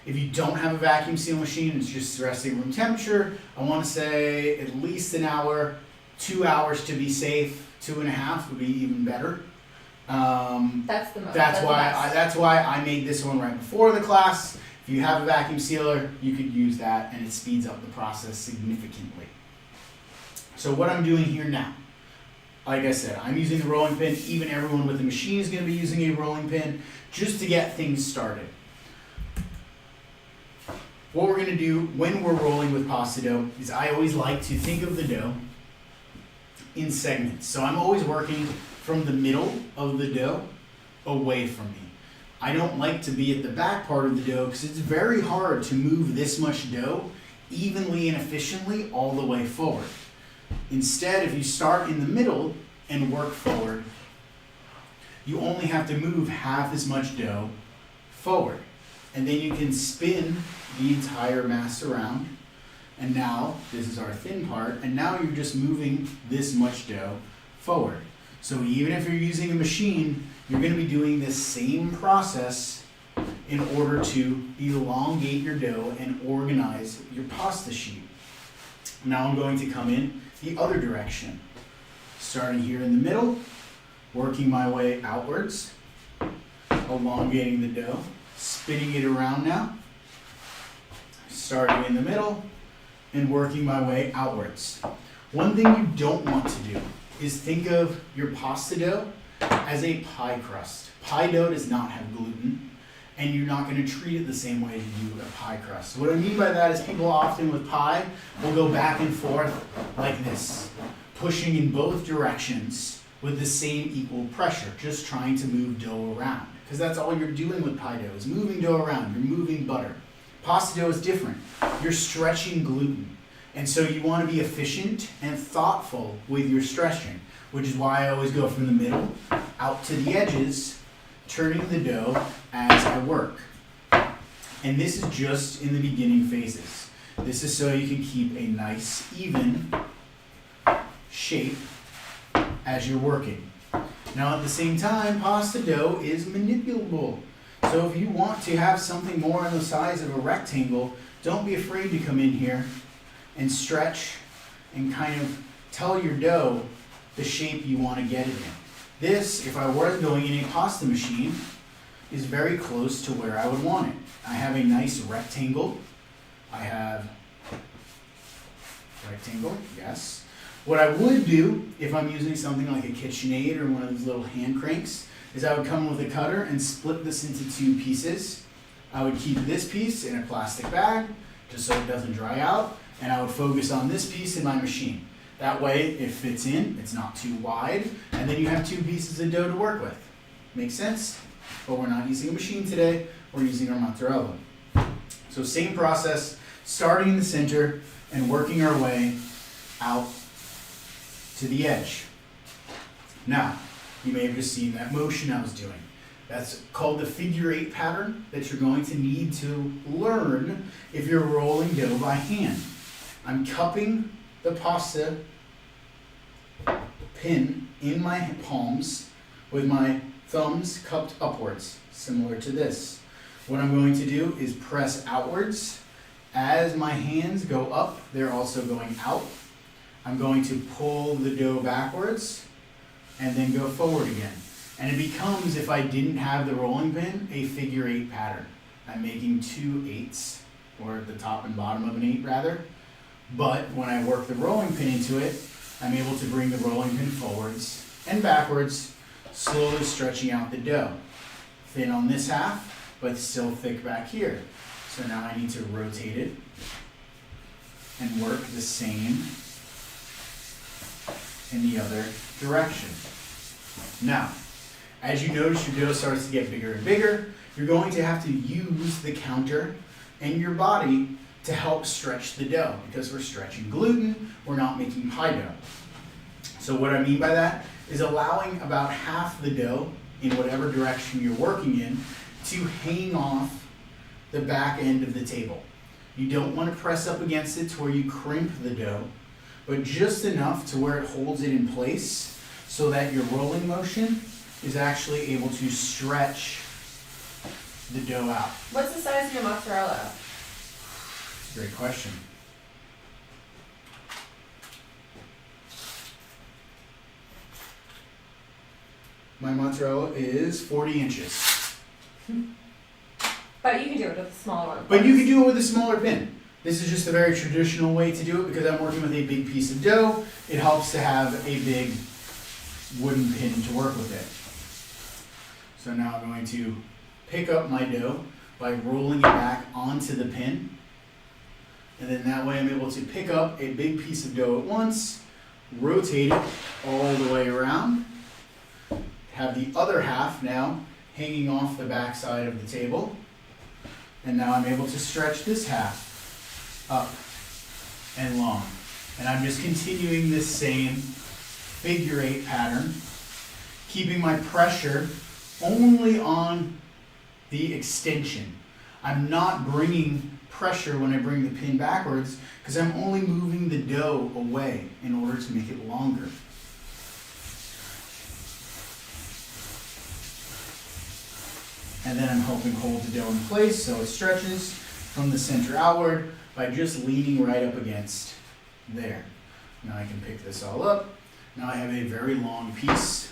If you don't have a vacuum sealed machine, it's just resting room temperature, I want to say at least an hour, 2 hours to be safe, 2.5 would be even better. That's the most. That's the why best. that's why I made this one right before the class. If you have a vacuum sealer, you could use that, and it speeds up the process significantly. So what I'm doing here now, like I said, I'm using the rolling pin. Even everyone with the machine is going to be using a rolling pin just to get things started. What we're going to do when we're rolling with pasta dough is I always like to think of the dough in segments. So I'm always working from the middle of the dough away from me. I don't like to be at the back part of the dough because it's very hard to move this much dough evenly and efficiently all the way forward. Instead, if you start in the middle and work forward, you only have to move half as much dough forward. And then you can spin the entire mass around. And now, this is our thin part, and now you're just moving this much dough forward. So even if you're using a machine, you're going to be doing this same process in order to elongate your dough and organize your pasta sheet. Now I'm going to come in the other direction, starting here in the middle, working my way outwards, elongating the dough, spinning it around now, starting in the middle, and working my way outwards. One thing you don't want to do is think of your pasta dough as a pie crust. Pie dough does not have gluten, and you're not going to treat it the same way as you do a pie crust. What I mean by that is people often with pie will go back and forth like this, pushing in both directions with the same equal pressure, just trying to move dough around. Because that's all you're doing with pie dough, is moving dough around, you're moving butter. Pasta dough is different. You're stretching gluten. And so you want to be efficient and thoughtful with your stretching, which is why I always go from the middle out to the edges, turning the dough as I work. And this is just in the beginning phases. This is so you can keep a nice, even shape as you're working. Now at the same time, pasta dough is manipulable. So if you want to have something more on the size of a rectangle, don't be afraid to come in here and stretch and kind of tell your dough the shape you want to get it in. This, if I were going in a pasta machine, is very close to where I would want it. I have a nice rectangle. I have rectangle, yes. What I would do if I'm using something like a KitchenAid or one of these little hand cranks is I would come with a cutter and split this into two pieces. I would keep this piece in a plastic bag just so it doesn't dry out, and I would focus on this piece in my machine. That way it fits in, it's not too wide, and then you have two pieces of dough to work with. Make sense? But we're not using a machine today, we're using our mozzarella. So same process, starting in the center and working our way out to the edge. Now, you may have just seen that motion I was doing. That's called the figure 8 pattern that you're going to need to learn if you're rolling dough by hand. I'm cupping the pasta pin in my palms with my thumbs cupped upwards, similar to this. What I'm going to do is press outwards. As my hands go up, they're also going out. I'm going to pull the dough backwards and then go forward again. And it becomes, if I didn't have the rolling pin, a figure 8 pattern. I'm making 2 8s, or the top and bottom of an 8 rather. But when I work the rolling pin into it, I'm able to bring the rolling pin forwards and backwards, slowly stretching out the dough. Thin on this half, but still thick back here. So now I need to rotate it and work the same in the other direction. Now, as you notice your dough starts to get bigger and bigger, you're going to have to use the counter and your body to help stretch the dough, because we're stretching gluten, we're not making pie dough. So what I mean by that is allowing about half the dough in whatever direction you're working in to hang off the back end of the table. You don't want to press up against it to where you crimp the dough, but just enough to where it holds it in place so that your rolling motion is actually able to stretch the dough out. What's the size of your mozzarella? Great question. My mozzarella is 40 inches. But you can do it with a smaller one. But you can do it with a smaller pin. This is just a very traditional way to do it because I'm working with a big piece of dough. It helps to have a big wooden pin to work with it. So now I'm going to pick up my dough by rolling it back onto the pin. And then that way I'm able to pick up a big piece of dough at once, rotate it all the way around, have the other half now hanging off the back side of the table. And now I'm able to stretch this half up and long. And I'm just continuing this same figure 8 pattern, keeping my pressure only on the extension. I'm not bringing pressure when I bring the pin backwards because I'm only moving the dough away in order to make it longer. And then I'm helping hold the dough in place so it stretches from the center outward by just leaning right up against there. Now I can pick this all up. Now I have a very long piece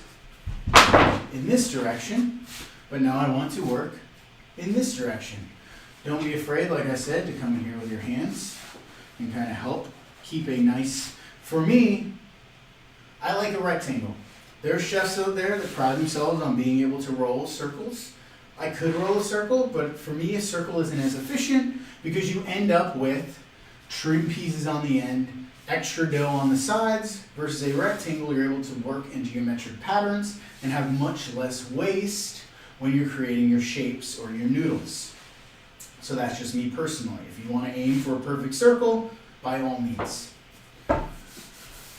in this direction, but now I want to work in this direction. Don't be afraid, like I said, to come in here with your hands and kind of help keep a nice, for me, I like a rectangle. There are chefs out there that pride themselves on being able to roll circles. I could roll a circle, but for me a circle isn't as efficient because you end up with trim pieces on the end, extra dough on the sides, versus a rectangle you're able to work in geometric patterns and have much less waste when you're creating your shapes or your noodles. So that's just me personally. If you want to aim for a perfect circle, by all means.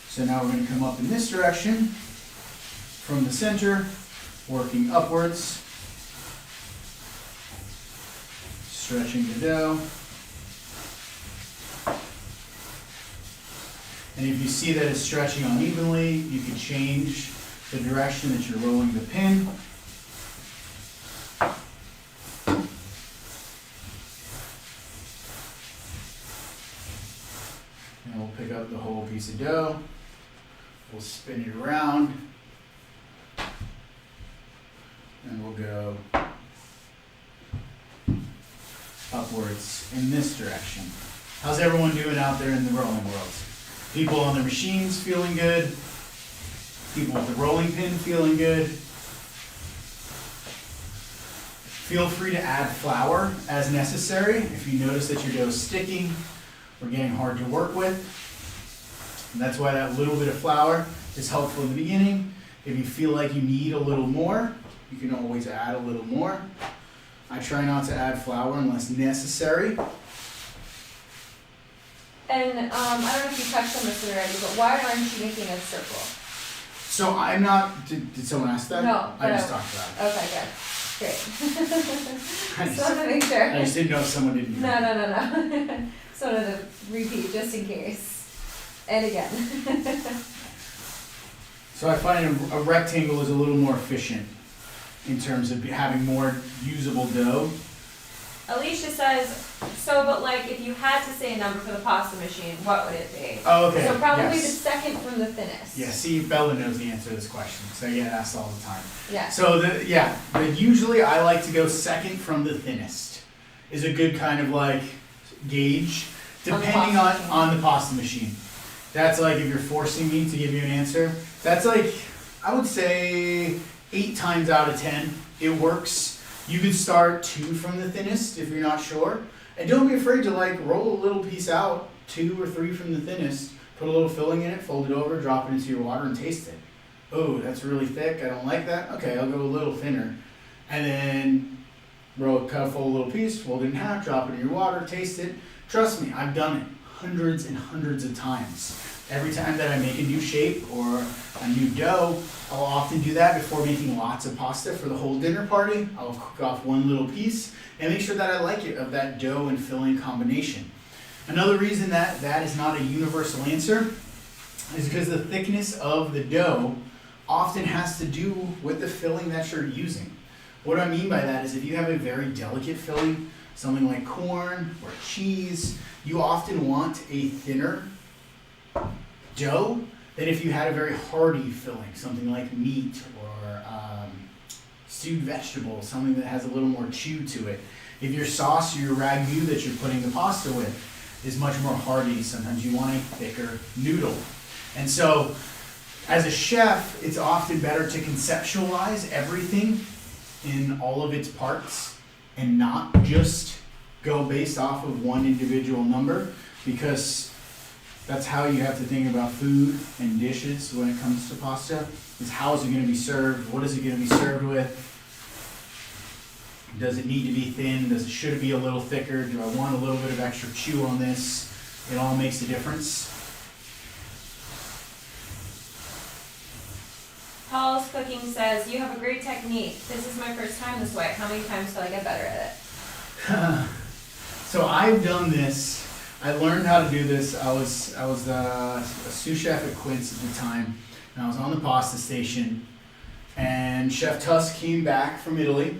So now we're going to come up in this direction from the center, working upwards, stretching the dough. And if you see that it's stretching unevenly, you can change the direction that you're rolling the pin. And we'll pick up the whole piece of dough. We'll spin it around. And we'll go upwards in this direction. How's everyone doing out there in the rolling world? People on their machines feeling good. People with the rolling pin feeling good. Feel free to add flour as necessary if you notice that your dough is sticking or getting hard to work with. And that's why that little bit of flour is helpful in the beginning. If you feel like you need a little more, you can always add a little more. I try not to add flour unless necessary. And I don't know if you touched on this already, but why aren't you making a circle? So I'm not, did someone ask that? No. I just talked about it. Okay, good. Great. I Just wanted to make sure. I just didn't know if someone didn't hear. No. Just wanted to repeat just in case. And again. So I find a rectangle is a little more efficient in terms of having more usable dough. Alicia says, so but like if you had to say a number for the pasta machine, what would it be? Oh, okay. So probably yes. the second from the thinnest. Yeah, see, Bella knows the answer to this question. So yeah, that's all the time. Yeah. So usually I like to go second from the thinnest. Is a good kind of like gauge, depending on the pasta machine. That's like if you're forcing me to give you an answer. That's like, I would say 8 times out of 10, it works. You could start 2 from the thinnest if you're not sure. And don't be afraid to like roll a little piece out, 2 or 3 from the thinnest, put a little filling in it, fold it over, drop it into your water and taste it. Oh, that's really thick, I don't like that. Okay, I'll go a little thinner. And then cut a full little piece, fold it in half, drop it in your water, taste it. Trust me, I've done it hundreds and hundreds of times. Every time that I make a new shape or a new dough, I'll often do that before making lots of pasta for the whole dinner party. I'll cook off one little piece and make sure that I like it of that dough and filling combination. Another reason that that is not a universal answer is because the thickness of the dough often has to do with the filling that you're using. What I mean by that is if you have a very delicate filling, something like corn or cheese, you often want a thinner dough than if you had a very hearty filling, something like meat or stewed vegetable, something that has a little more chew to it. If your sauce or your ragu that you're putting the pasta with is much more hearty, sometimes you want a thicker noodle. And so, as a chef, it's often better to conceptualize everything in all of its parts and not just go based off of one individual number, because that's how you have to think about food and dishes when it comes to pasta, is how is it going to be served, what is it going to be served with, does it need to be thin, should it be a little thicker, do I want a little bit of extra chew on this, it all makes a difference. Paul's Cooking says, you have a great technique. This is my first time this way. How many times till I get better at it? So I've done this. I learned how to do this. I was a sous chef at Quince at the time, and I was on the pasta station. And Chef Tusk came back from Italy.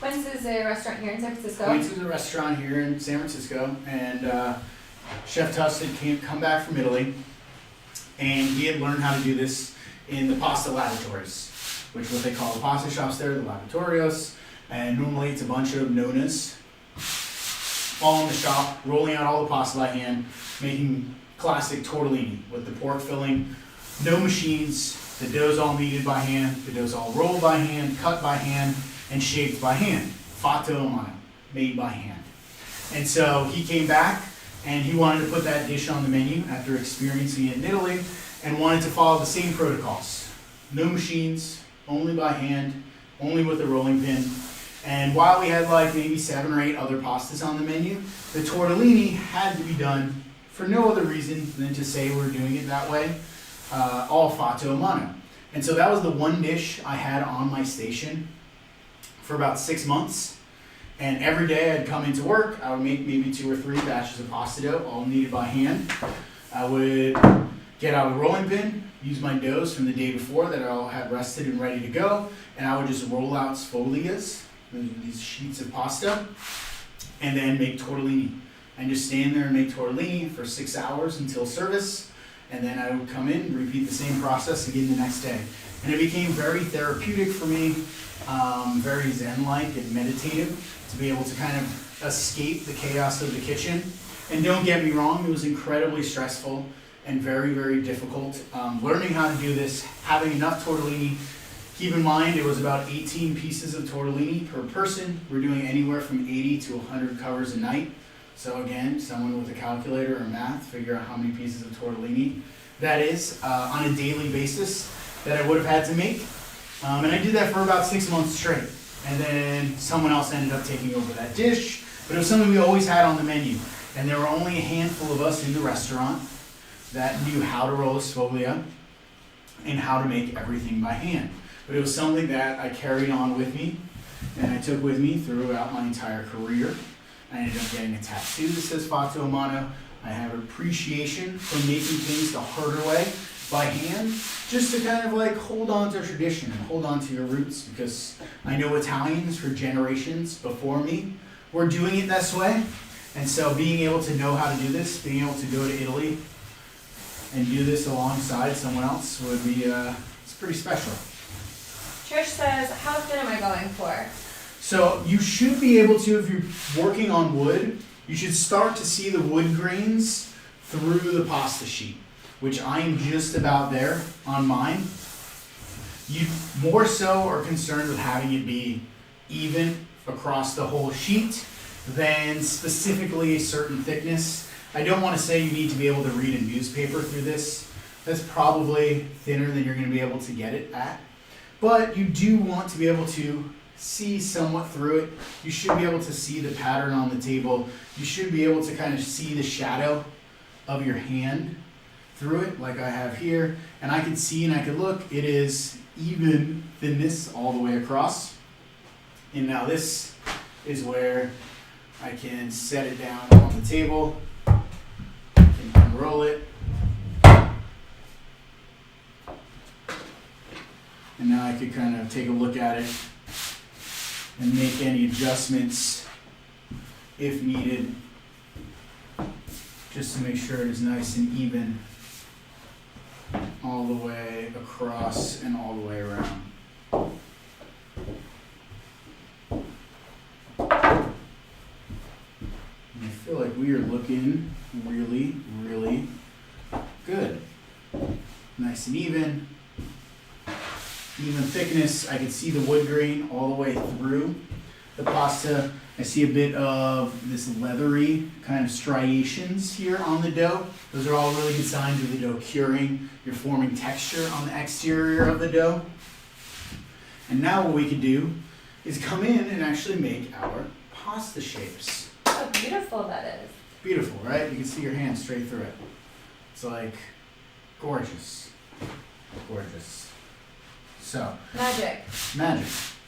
Quince is a restaurant here in San Francisco. Quince is a restaurant here in San Francisco, and Chef Tusk had come back from Italy, and he had learned how to do this in the pasta laboratories, which is what they call the pasta shops there, the laboratorios. And normally it's a bunch of nonas all in the shop, rolling out all the pasta by hand, making classic tortellini with the pork filling, no machines, the dough's all kneaded by hand, the dough's all rolled by hand, cut by hand, and shaped by hand. Fatto a mano, made by hand. And so he came back and he wanted to put that dish on the menu after experiencing it in Italy, and wanted to follow the same protocols. No machines, only by hand, only with a rolling pin. And while we had like maybe 7 or 8 other pastas on the menu, the tortellini had to be done for no other reason than to say we're doing it that way, all fatto a mano. And so that was the one dish I had on my station for about 6 months. And every day I'd come into work, I would make maybe 2 or 3 batches of pasta dough, all kneaded by hand. I would get out a rolling pin, use my doughs from the day before that I all had rested and ready to go, and I would just roll out sfoglias, these sheets of pasta, and then make tortellini. And just stand there and make tortellini for 6 hours until service, and then I would come in and repeat the same process again the next day. And it became very therapeutic for me, very zen-like and meditative, to be able to kind of escape the chaos of the kitchen. And don't get me wrong, it was incredibly stressful and very, very difficult. Learning how to do this, having enough tortellini. Keep in mind, it was about 18 pieces of tortellini per person. We're doing anywhere from 80 to 100 covers a night. So again, someone with a calculator or math, figure out how many pieces of tortellini that is on a daily basis that I would have had to make. And I did that for about 6 months straight. And then someone else ended up taking over that dish. But it was something we always had on the menu. And there were only a handful of us in the restaurant that knew how to roll a sfoglia and how to make everything by hand. But it was something that I carried on with me and I took with me throughout my entire career. I ended up getting a tattoo that says Fatto a mano. I have appreciation for making things the harder way by hand, just to kind of like hold on to tradition and hold on to your roots, because I know Italians for generations before me were doing it this way. And so being able to know how to do this, being able to go to Italy and do this alongside someone else would be it's pretty special. Trish says, how thin am I going for? So you should be able to, if you're working on wood, you should start to see the wood grains through the pasta sheet, which I am just about there on mine. You more so are concerned with having it be even across the whole sheet than specifically a certain thickness. I don't want to say you need to be able to read a newspaper through this. That's probably thinner than you're going to be able to get it at. But you do want to be able to see somewhat through it. You should be able to see the pattern on the table. You should be able to kind of see the shadow of your hand through it, like I have here. And I can see and I can look, it is even thinness all the way across. And now this is where I can set it down on the table, I can unroll it, and now I could kind of take a look at it and make any adjustments if needed, just to make sure it is nice and even all the way across and all the way around. in really, really good. Nice and even. Even thickness. I can see the wood grain all the way through the pasta. I see a bit of this leathery kind of striations here on the dough. Those are all really good signs of the dough curing. You're forming texture on the exterior of the dough. And now what we can do is come in and actually make our pasta shapes. How beautiful that is. Beautiful, right? You can see your hand straight through it. It's like gorgeous. Gorgeous. So. Magic. Magic.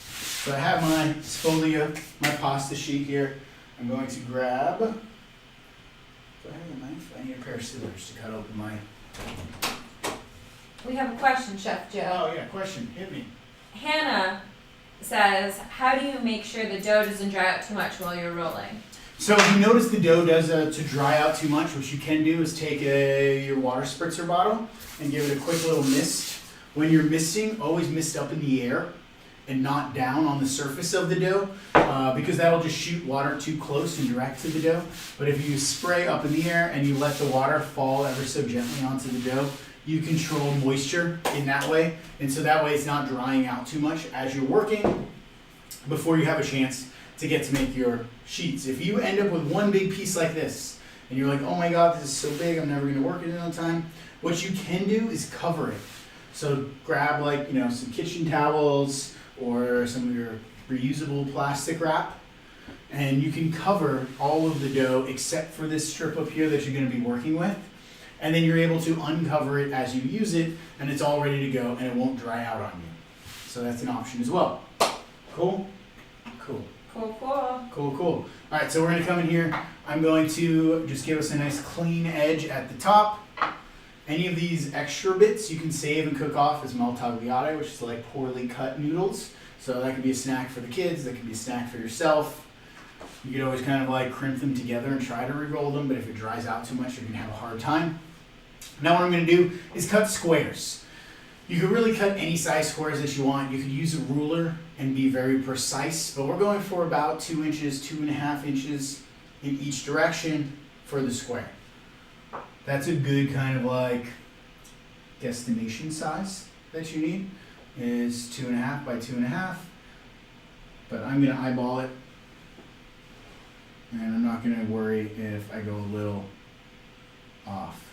So I have my sfolia, my pasta sheet here. I'm going to grab, do I have a knife? I need a pair of scissors to cut open my. We have a question, Chef Joe. Oh yeah, question, hit me. Hannah says, how do you make sure the dough doesn't dry out too much while you're rolling? So if you notice the dough does to dry out too much, what you can do is take your water spritzer bottle and give it a quick little mist. When you're misting, always mist up in the air and not down on the surface of the dough, because that'll just shoot water too close and direct to the dough. But if you spray up in the air and you let the water fall ever so gently onto the dough, you control moisture in that way. And so that way it's not drying out too much as you're working before you have a chance to get to make your sheets. If you end up with one big piece like this, and you're like, oh my God, this is so big, I'm never gonna work it in on time, what you can do is cover it. So grab some kitchen towels or some of your reusable plastic wrap, and you can cover all of the dough except for this strip up here that you're gonna be working with. And then you're able to uncover it as you use it, and it's all ready to go, and it won't dry out on you. So that's an option as well. Cool? Cool. Cool, cool. Cool, cool. All right, so we're gonna come in here. I'm going to just give us a nice clean edge at the top. Any of these extra bits you can save and cook off as maltagliate, which is like poorly cut noodles. So that could be a snack for the kids, that could be a snack for yourself. You could always kind of like crimp them together and try to re-roll them, but if it dries out too much, you're gonna have a hard time. Now what I'm gonna do is cut squares. You could really cut any size squares that you want. You could use a ruler and be very precise, but we're going for about 2 inches, 2.5 inches in each direction for the square. That's a good kind of like guesstimation size that you need is 2.5 by 2.5, but I'm gonna eyeball it, and I'm not gonna worry if I go a little off.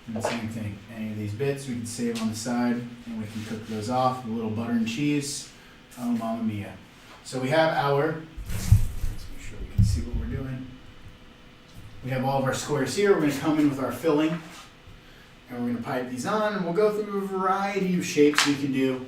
And the same thing, any of these bits we can save on the side and we can cook those off with a little butter and cheese. Oh, mamma mia. So we have let's make sure we can see what we're doing. We have all of our squares here. We're gonna come in with our filling and we're gonna pipe these on, and we'll go through a variety of shapes we can do.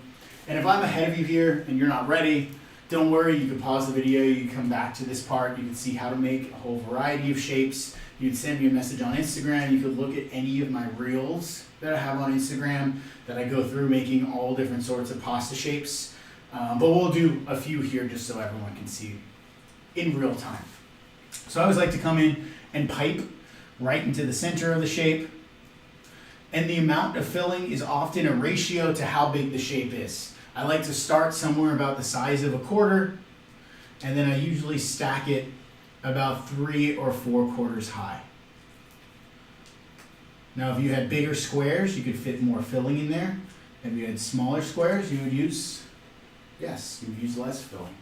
And if I'm ahead of you here and you're not ready, don't worry, you can pause the video, you can come back to this part, you can see how to make a whole variety of shapes. You can send me a message on Instagram. You could look at any of my reels that I have on Instagram that I go through making all different sorts of pasta shapes. But we'll do a few here just so everyone can see in real time. So I always like to come in and pipe right into the center of the shape. And the amount of filling is often a ratio to how big the shape is. I like to start somewhere about the size of a quarter, and then I usually stack it about 3 or 4 quarters high. Now if you had bigger squares, you could fit more filling in there. If you had smaller squares, you would use less filling.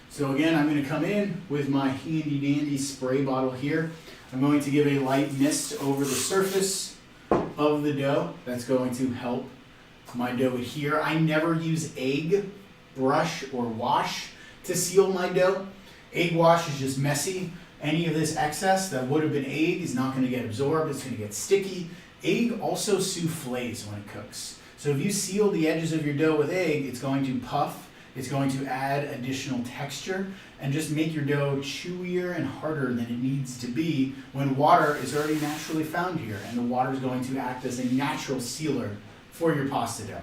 So again, I'm going to come in with my handy dandy spray bottle here. I'm going to give a light mist over the surface of the dough. That's going to help my dough adhere. I never use egg, brush, or wash to seal my dough. Egg wash is just messy. Any of this excess that would have been egg is not going to get absorbed. It's going to get sticky. Egg also souffles when it cooks. So if you seal the edges of your dough with egg, it's going to puff. It's going to add additional texture and just make your dough chewier and harder than it needs to be when water is already naturally found here, and the water is going to act as a natural sealer for your pasta dough.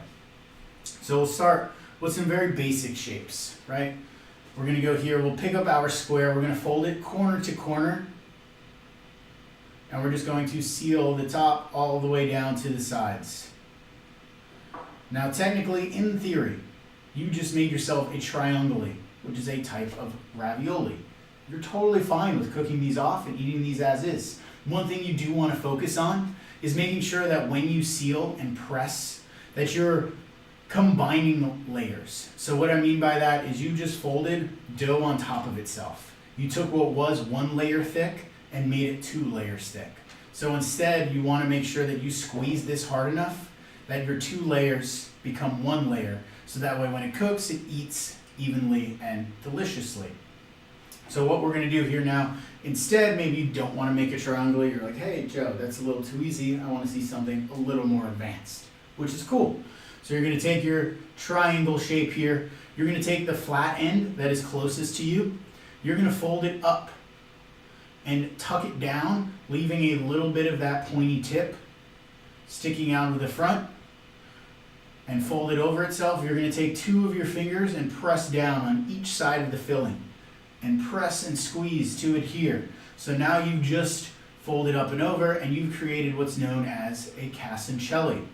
So we'll start with some very basic shapes, right? We're going to go here, we'll pick up our square, we're going to fold it corner to corner, And we're just going to seal the top all the way down to the sides. Now technically, in theory, you just made yourself a triangoli, which is a type of ravioli. You're totally fine with cooking these off and eating these as is. One thing you do want to focus on is making sure that when you seal and press, that you're combining layers. So what I mean by that is you just folded dough on top of itself. You took what was 1 layer thick and made it 2 layers thick. So instead, you want to make sure that you squeeze this hard enough that your 2 layers become 1 layer. So that way when it cooks, it eats evenly and deliciously. So what we're going to do here now, instead, maybe you don't want to make a triangle. You're like, hey, Joe, that's a little too easy. I want to see something a little more advanced, which is cool. So you're going to take your triangle shape here. You're going to take the flat end that is closest to you. You're going to fold it up and tuck it down, leaving a little bit of that pointy tip sticking out of the front, and fold it over itself. You're going to take 2 of your fingers and press down on each side of the filling, and press and squeeze to adhere. So now you've just folded up and over, and you've created what's known as a casoncelli.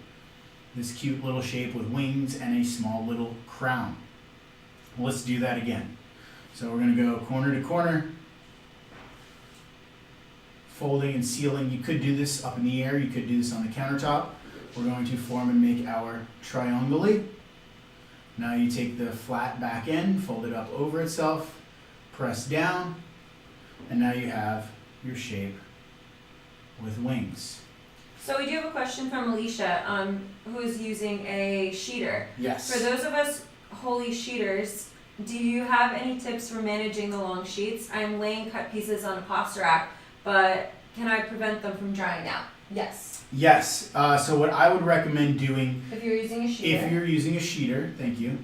This cute little shape with wings and a small little crown. Let's do that again. So we're going to go corner to corner, folding and sealing. You could do this up in the air, you could do this on the countertop. We're going to form and make our triangoli. Now you take the flat back end, fold it up over itself, press down, and now you have your shape with wings. So we do have a question from Alicia, who's using a sheeter. Yes. For those of us holy sheeters, do you have any tips for managing the long sheets? I'm laying cut pieces on a pasta rack, but can I prevent them from drying out? Yes. Yes. So what I would recommend doing, If you're using a sheeter. if you're using a sheeter, thank you,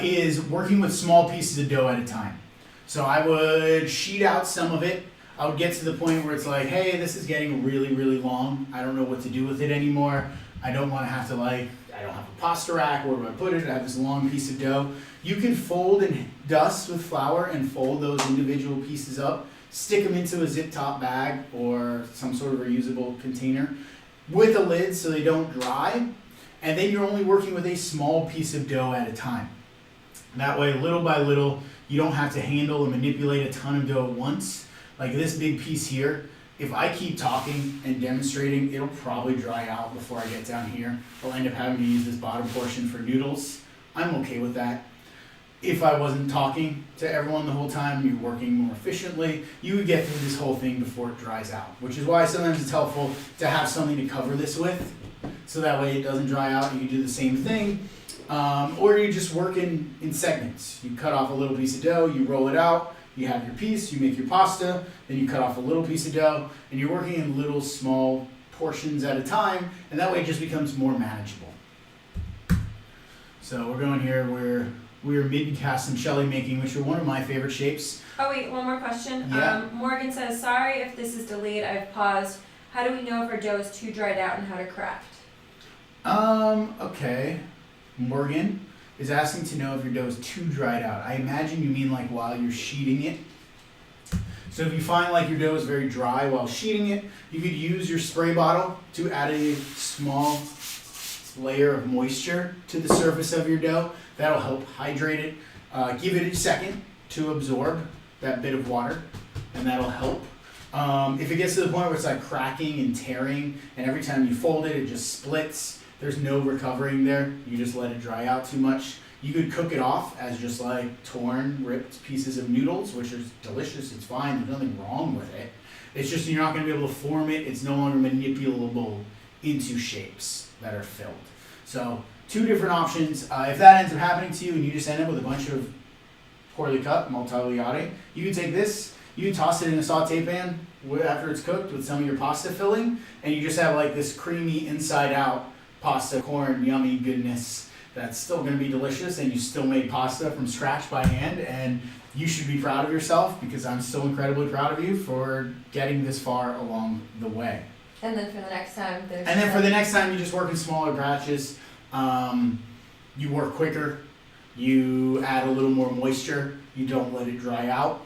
is working with small pieces of dough at a time. So I would sheet out some of it. I would get to the point where it's like, hey, this is getting really, really long. I don't know what to do with it anymore. I don't want to have to I don't have a pasta rack. Where do I put it? I have this long piece of dough. You can fold and dust with flour and fold those individual pieces up. Stick them into a zip top bag or some sort of reusable container with a lid so they don't dry. And then you're only working with a small piece of dough at a time. That way, little by little, you don't have to handle and manipulate a ton of dough at once. Like this big piece here, if I keep talking and demonstrating, it'll probably dry out before I get down here. I'll end up having to use this bottom portion for noodles. I'm okay with that. If I wasn't talking to everyone the whole time, you're working more efficiently, you would get through this whole thing before it dries out, which is why sometimes it's helpful to have something to cover this with, so that way it doesn't dry out. You can do the same thing, or you just work in segments. You cut off a little piece of dough, you roll it out, you have your piece, you make your pasta, then you cut off a little piece of dough, and you're working in little small portions at a time, and that way it just becomes more manageable. So we're going here where we're mid-casoncelli making, which are one of my favorite shapes. Oh wait, one more question. Yeah. Morgan says, sorry if this is delayed, I've paused. How do we know if our dough is too dried out and how to craft? Okay. Morgan is asking to know if your dough is too dried out. I imagine you mean like while you're sheeting it. So if you find like your dough is very dry while sheeting it, you could use your spray bottle to add a small layer of moisture to the surface of your dough. That'll help hydrate it. Give it a second to absorb that bit of water, and that'll help. If it gets to the point where it's like cracking and tearing, and every time you fold it, it just splits, there's no recovering there. You just let it dry out too much. You could cook it off as just like torn, ripped pieces of noodles, which is delicious. It's fine. There's nothing wrong with it. It's just you're not going to be able to form it. It's no longer manipulable into shapes that are filled. So 2 different options. If that ends up happening to you and you just end up with a bunch of poorly cut multigliati, you can take this, you can toss it in a saute pan after it's cooked with some of your pasta filling, and you just have like this creamy inside out pasta corn yummy goodness that's still going to be delicious, and you still made pasta from scratch by hand, and you should be proud of yourself because I'm so incredibly proud of you for getting this far along the way. And then for the next time, you just work in smaller batches. You work quicker. You add a little more moisture. You don't let it dry out.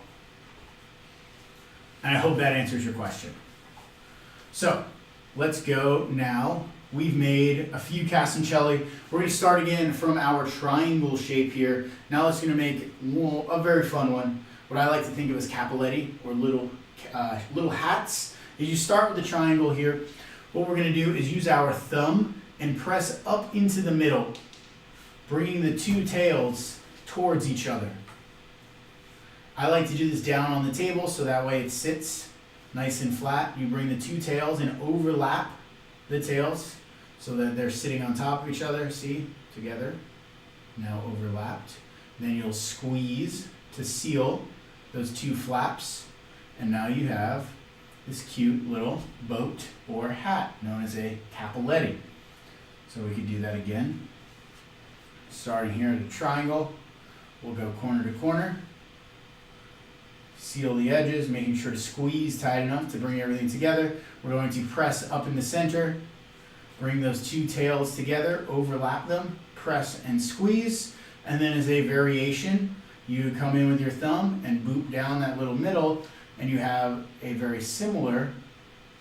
And I hope that answers your question. So let's go now. We've made a few castancelli. We're going to start again from our triangle shape here. Now let's going to make a very fun one. What I like to think of as capelletti, or little hats. Is you start with the triangle here. What we're going to do is use our thumb and press up into the middle, bringing the two tails towards each other. I like to do this down on the table so that way it sits nice and flat. You bring the two tails and overlap the tails so that they're sitting on top of each other. See? Together. Now overlapped. Then you'll squeeze to seal those two flaps. And now you have this cute little boat or hat known as a capelletti. So we could do that again. Starting here at a triangle, we'll go corner to corner. Seal the edges, making sure to squeeze tight enough to bring everything together. We're going to press up in the center, bring those two tails together, overlap them, press and squeeze. And then as a variation, you come in with your thumb and boop down that little middle, and you have a very similar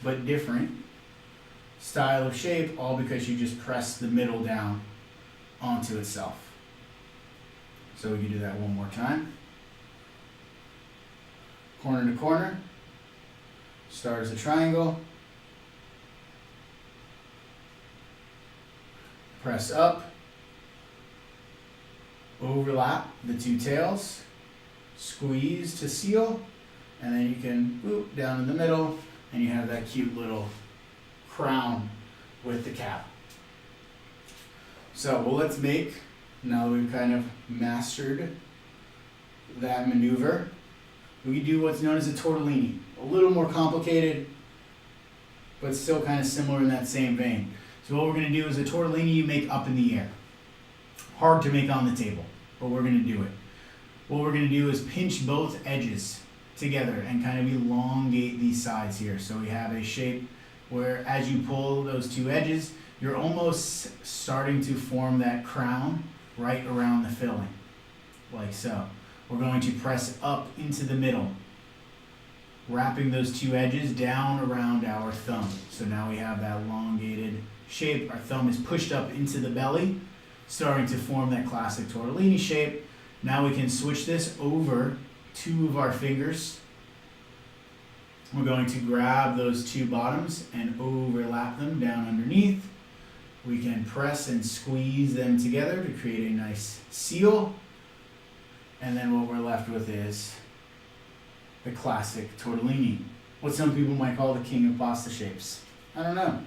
but different style of shape, all because you just press the middle down onto itself. So we can do that one more time. Corner to corner. Start as a triangle. Press up. Overlap the two tails. Squeeze to seal. And then you can boop down in the middle, and you have that cute little crown with the cap. So, well, let's make, now that we've kind of mastered that maneuver, we can do what's known as a tortellini. A little more complicated, but still kind of similar in that same vein. So what we're going to do is a tortellini you make up in the air. Hard to make on the table, but we're going to do it. What we're going to do is pinch both edges together and kind of elongate these sides here. So we have a shape where as you pull those two edges, you're almost starting to form that crown right around the filling, like so. We're going to press up into the middle, wrapping those two edges down around our thumb. So now we have that elongated shape. Our thumb is pushed up into the belly, starting to form that classic tortellini shape. Now we can switch this over two of our fingers. We're going to grab those two bottoms and overlap them down underneath. We can press and squeeze them together to create a nice seal. And then what we're left with is the classic tortellini, what some people might call the king of pasta shapes. I don't know.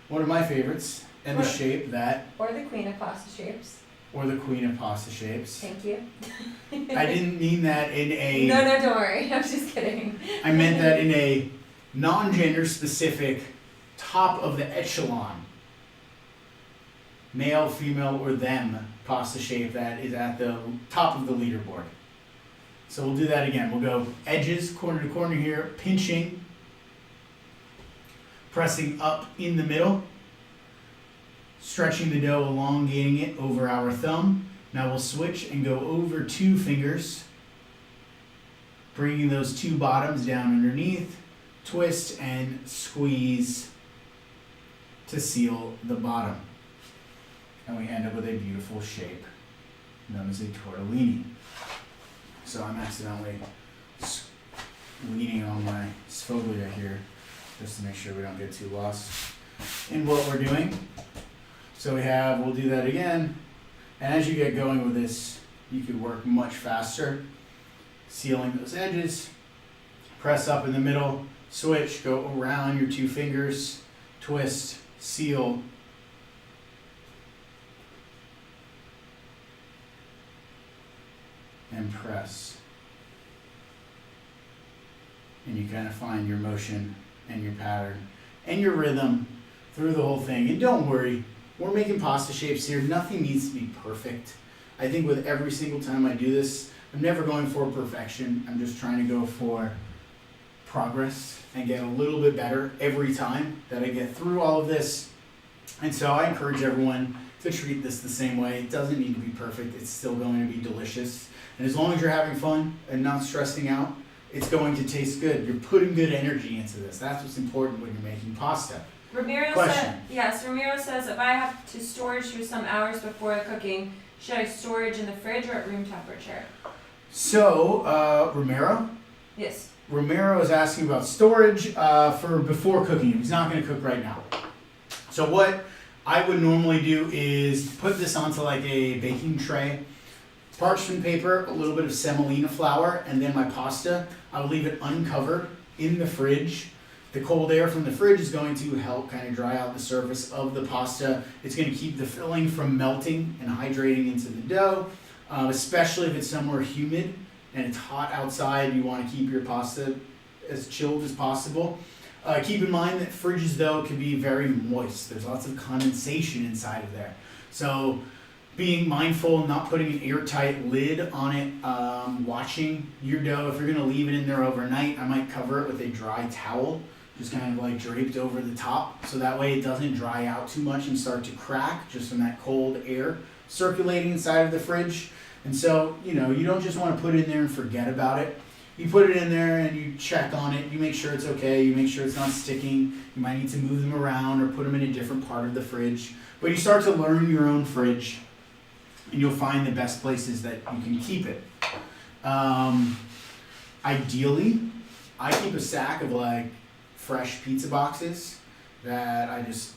One of my favorites, and the shape that... Or the queen of pasta shapes. Or the queen of pasta shapes. Thank you. I didn't mean that in a... No, don't worry. I'm just kidding. I meant that in a non-gender specific top of the echelon. Male, female, or them pasta shape that is at the top of the leaderboard. So we'll do that again. We'll go edges, corner to corner here, pinching, pressing up in the middle, stretching the dough, elongating it over our thumb. Now we'll switch and go over two fingers, bringing those two bottoms down underneath, twist and squeeze to seal the bottom. And we end up with a beautiful shape known as a tortellini. So I'm accidentally leaning on my sfoglia here just to make sure we don't get too lost in what we're doing. So we'll do that again. And as you get going with this, you could work much faster. Sealing those edges, press up in the middle, switch, go around your two fingers, twist, seal, and press. And you kind of find your motion and your pattern and your rhythm through the whole thing. And don't worry, we're making pasta shapes here. Nothing needs to be perfect. I think with every single time I do this, I'm never going for perfection. I'm just trying to go for progress and get a little bit better every time that I get through all of this. And so I encourage everyone to treat this the same way. It doesn't need to be perfect. It's still going to be delicious. And as long as you're having fun and not stressing out, it's going to taste good. You're putting good energy into this. That's what's important when you're making pasta. Ramiro Question. Ramiro says if I have to storage for some hours before the cooking, should I storage in the fridge or at room temperature? So, Romero? Yes. Romero is asking about storage for before cooking. He's not going to cook right now. So what I would normally do is put this onto like a baking tray, parchment paper, a little bit of semolina flour, and then my pasta. I will leave it uncovered in the fridge. The cold air from the fridge is going to help kind of dry out the surface of the pasta. It's going to keep the filling from melting and hydrating into the dough, especially if it's somewhere humid and it's hot outside. You want to keep your pasta as chilled as possible. Keep in mind that fridges, though, can be very moist. There's lots of condensation inside of there. So being mindful, not putting an airtight lid on it, watching your dough. If you're going to leave it in there overnight, I might cover it with a dry towel, just kind of like draped over the top, so that way it doesn't dry out too much and start to crack just from that cold air circulating inside of the fridge. And so, you don't just want to put it in there and forget about it. You put it in there and you check on it, you make sure it's okay, you make sure it's not sticking, you might need to move them around or put them in a different part of the fridge. But you start to learn your own fridge and you'll find the best places that you can keep it. Ideally, I keep a stack of like fresh pizza boxes that I just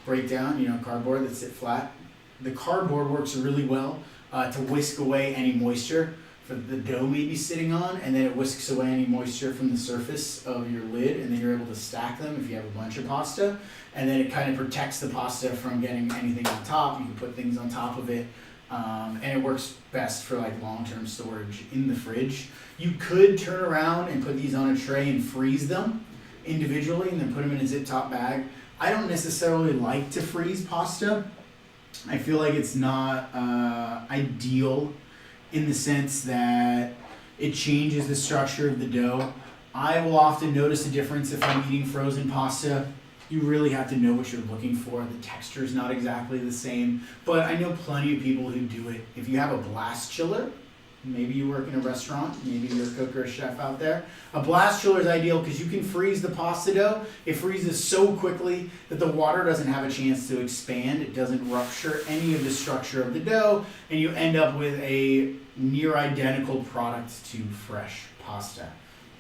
break down, cardboard that sit flat. The cardboard works really well to whisk away any moisture for the dough maybe sitting on, and then it whisks away any moisture from the surface of your lid, and then you're able to stack them if you have a bunch of pasta, and then it kind of protects the pasta from getting anything on top. You can put things on top of it, and it works best for like long-term storage in the fridge. You could turn around and put these on a tray and freeze them individually and then put them in a zip top bag. I don't necessarily like to freeze pasta. I feel like it's not ideal in the sense that it changes the structure of the dough. I will often notice a difference if I'm eating frozen pasta. You really have to know what you're looking for. The texture is not exactly the same, but I know plenty of people who do it. If you have a blast chiller, maybe you work in a restaurant, maybe you're a cook or a chef out there. A blast chiller is ideal because you can freeze the pasta dough. It freezes so quickly that the water doesn't have a chance to expand. It doesn't rupture any of the structure of the dough, and you end up with a near identical product to fresh pasta.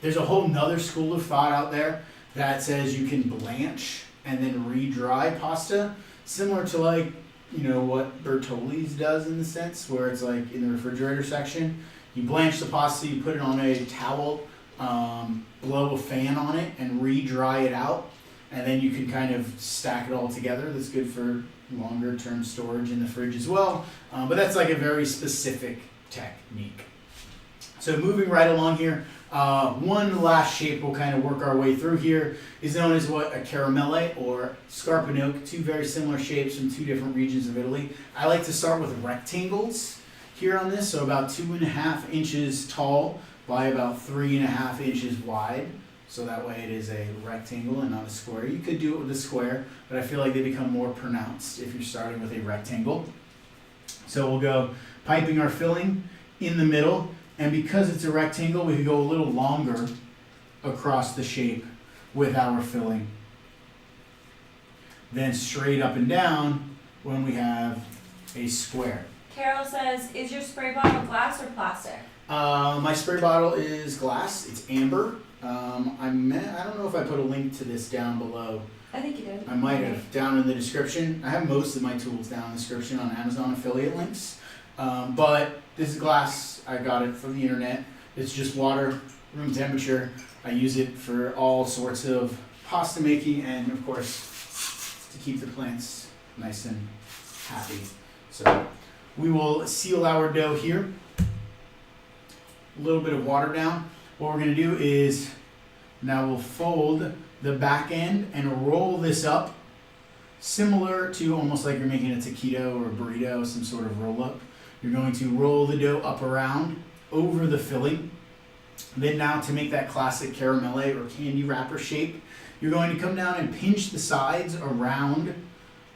There's a whole nother school of thought out there that says you can blanch and then re-dry pasta, similar to like what Bertolli's does in the sense where it's like in the refrigerator section. You blanch the pasta, you put it on a towel, blow a fan on it and re-dry it out, and then you can kind of stack it all together. That's good for longer term storage in the fridge as well, but that's like a very specific technique. So moving right along here, one last shape we'll kind of work our way through here is known as what a caramelle or scarpinoke, two very similar shapes from two different regions of Italy. I like to start with rectangles here on this, so about 2.5 inches tall by about 3.5 inches wide. So that way it is a rectangle and not a square. You could do it with a square, but I feel like they become more pronounced if you're starting with a rectangle. So we'll go piping our filling in the middle. And because it's a rectangle, we can go a little longer across the shape with our filling. Then straight up and down when we have a square. Carol says, is your spray bottle glass or plastic? My spray bottle is glass. It's amber. I don't know if I put a link to this down below. I think you did. I might have, down in the description. I have most of my tools down in the description on Amazon affiliate links. But this is glass. I got it from the internet. It's just water, room temperature. I use it for all sorts of pasta making and, of course, to keep the plants nice and happy. So we will seal our dough here. A little bit of water down. What we're going to do is now we'll fold the back end and roll this up, similar to almost like you're making a taquito or a burrito, some sort of roll up. You're going to roll the dough up around over the filling. Then now to make that classic caramelle or candy wrapper shape, you're going to come down and pinch the sides around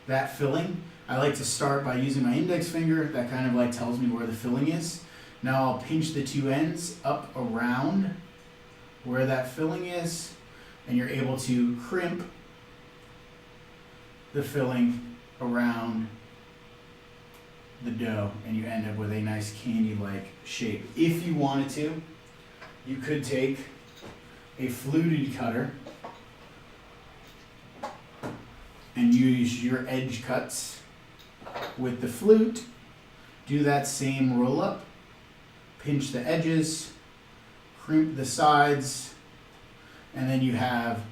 that filling. I like to start by using my index finger. That kind of like tells me where the filling is. Now I'll pinch the two ends up around where that filling is, and you're able to crimp the filling around the dough, and you end up with a nice candy-like shape. If you wanted to, you could take a fluted cutter and use your edge cuts with the flute. Do that same roll up, pinch the edges, crimp the sides, and then you have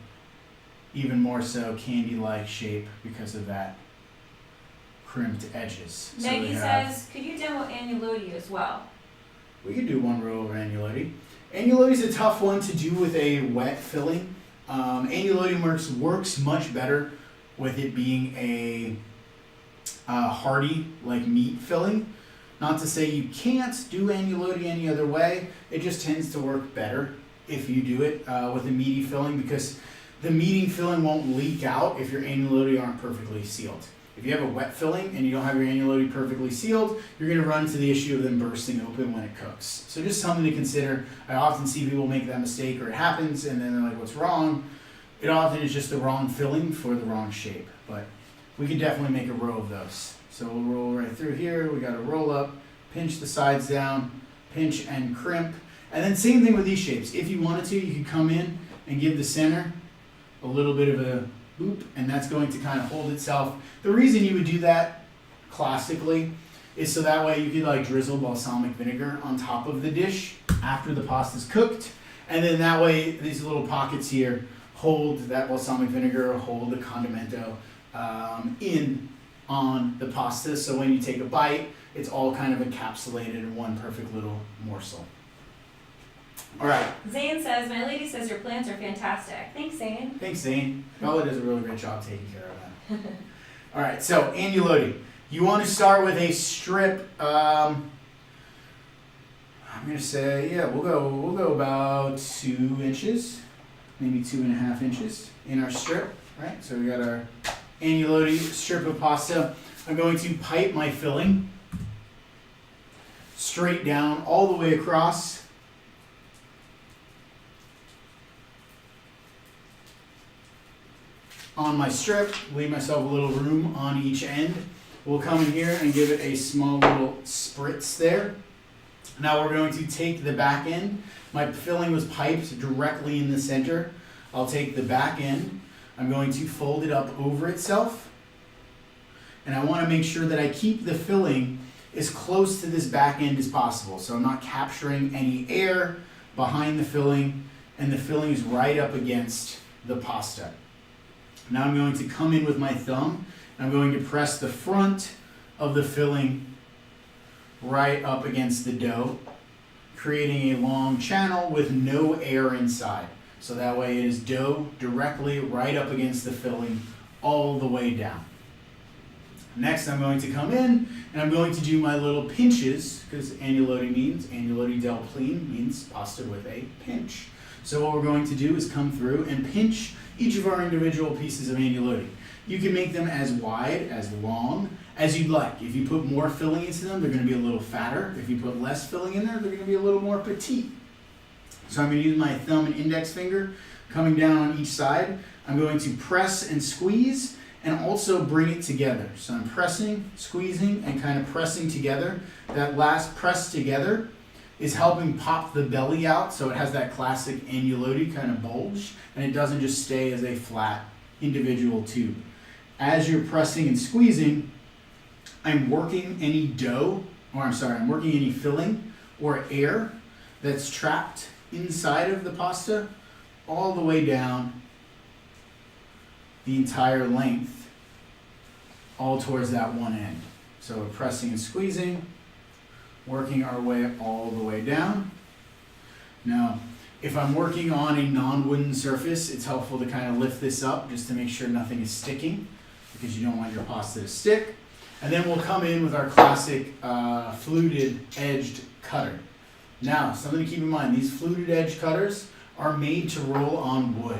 even more so candy-like shape because of that crimped edges. Maggie says, could you demo agnolotti as well? We could do one row of agnolotti. Agnolotti is a tough one to do with a wet filling. Agnolotti works much better with it being a hearty, like meat filling. Not to say you can't do agnolotti any other way, it just tends to work better if you do it with a meaty filling, because the meaty filling won't leak out if your agnolotti aren't perfectly sealed. If you have a wet filling and you don't have your agnolotti perfectly sealed, you're going to run into the issue of them bursting open when it cooks. So just something to consider. I often see people make that mistake, or it happens and then they're like, what's wrong? It often is just the wrong filling for the wrong shape, but we can definitely make a row of those. So we'll roll right through here. We got to roll up, pinch the sides down, pinch and crimp. And then same thing with these shapes. If you wanted to, you could come in and give the center a little bit of a boop, and that's going to kind of hold itself. The reason you would do that classically is so that way you could like drizzle balsamic vinegar on top of the dish after the pasta's cooked, and then that way these little pockets here hold that balsamic vinegar, hold the condimento in on the pasta, so when you take a bite, it's all kind of encapsulated in one perfect little morsel. All right. Zane says, my lady says your plants are fantastic. Thanks, Zane. Thanks, Zane. Bella does a really great job taking care of that. All right, so agnolotti. You want to start with a strip. I'm gonna say, yeah, we'll go about 2 inches, maybe 2.5 inches in our strip. Right. So we got our agnolotti strip of pasta. I'm going to pipe my filling straight down all the way across. On my strip, leave myself a little room on each end. We'll come in here and give it a small little spritz there. Now we're going to take the back end. My filling was piped directly in the center. I'll take the back end. I'm going to fold it up over itself. And I want to make sure that I keep the filling as close to this back end as possible. So I'm not capturing any air behind the filling, and the filling is right up against the pasta. Now I'm going to come in with my thumb, and I'm going to press the front of the filling right up against the dough, creating a long channel with no air inside. So that way it is dough directly right up against the filling all the way down. Next I'm going to come in and I'm going to do my little pinches, because agnolotti del plin means pasta with a pinch. So what we're going to do is come through and pinch each of our individual pieces of agnolotti. You can make them as wide, as long as you'd like. If you put more filling into them, they're going to be a little fatter. If you put less filling in there, they're going to be a little more petite. So I'm going to use my thumb and index finger coming down on each side. I'm going to press and squeeze and also bring it together. So I'm pressing, squeezing, and kind of pressing together. That last press together is helping pop the belly out, so it has that classic agnolotti kind of bulge, and it doesn't just stay as a flat individual tube. As you're pressing and squeezing, I'm working any I'm working any filling or air that's trapped inside of the pasta all the way down the entire length, all towards that one end. So we're pressing and squeezing, working our way all the way down. Now, if I'm working on a non-wooden surface, it's helpful to kind of lift this up just to make sure nothing is sticking, because you don't want your pasta to stick. And then we'll come in with our classic fluted edged cutter. Now, something to keep in mind, these fluted edge cutters are made to roll on wood.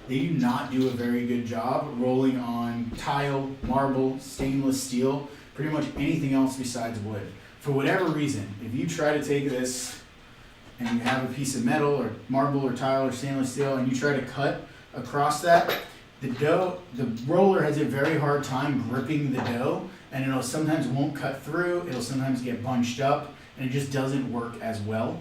They do not do a very good job rolling on tile, marble, stainless steel, pretty much anything else besides wood. For whatever reason, if you try to take this and you have a piece of metal or marble or tile or stainless steel and you try to cut across that, the roller has a very hard time gripping the dough, and it'll sometimes won't cut through, it'll sometimes get bunched up, and it just doesn't work as well.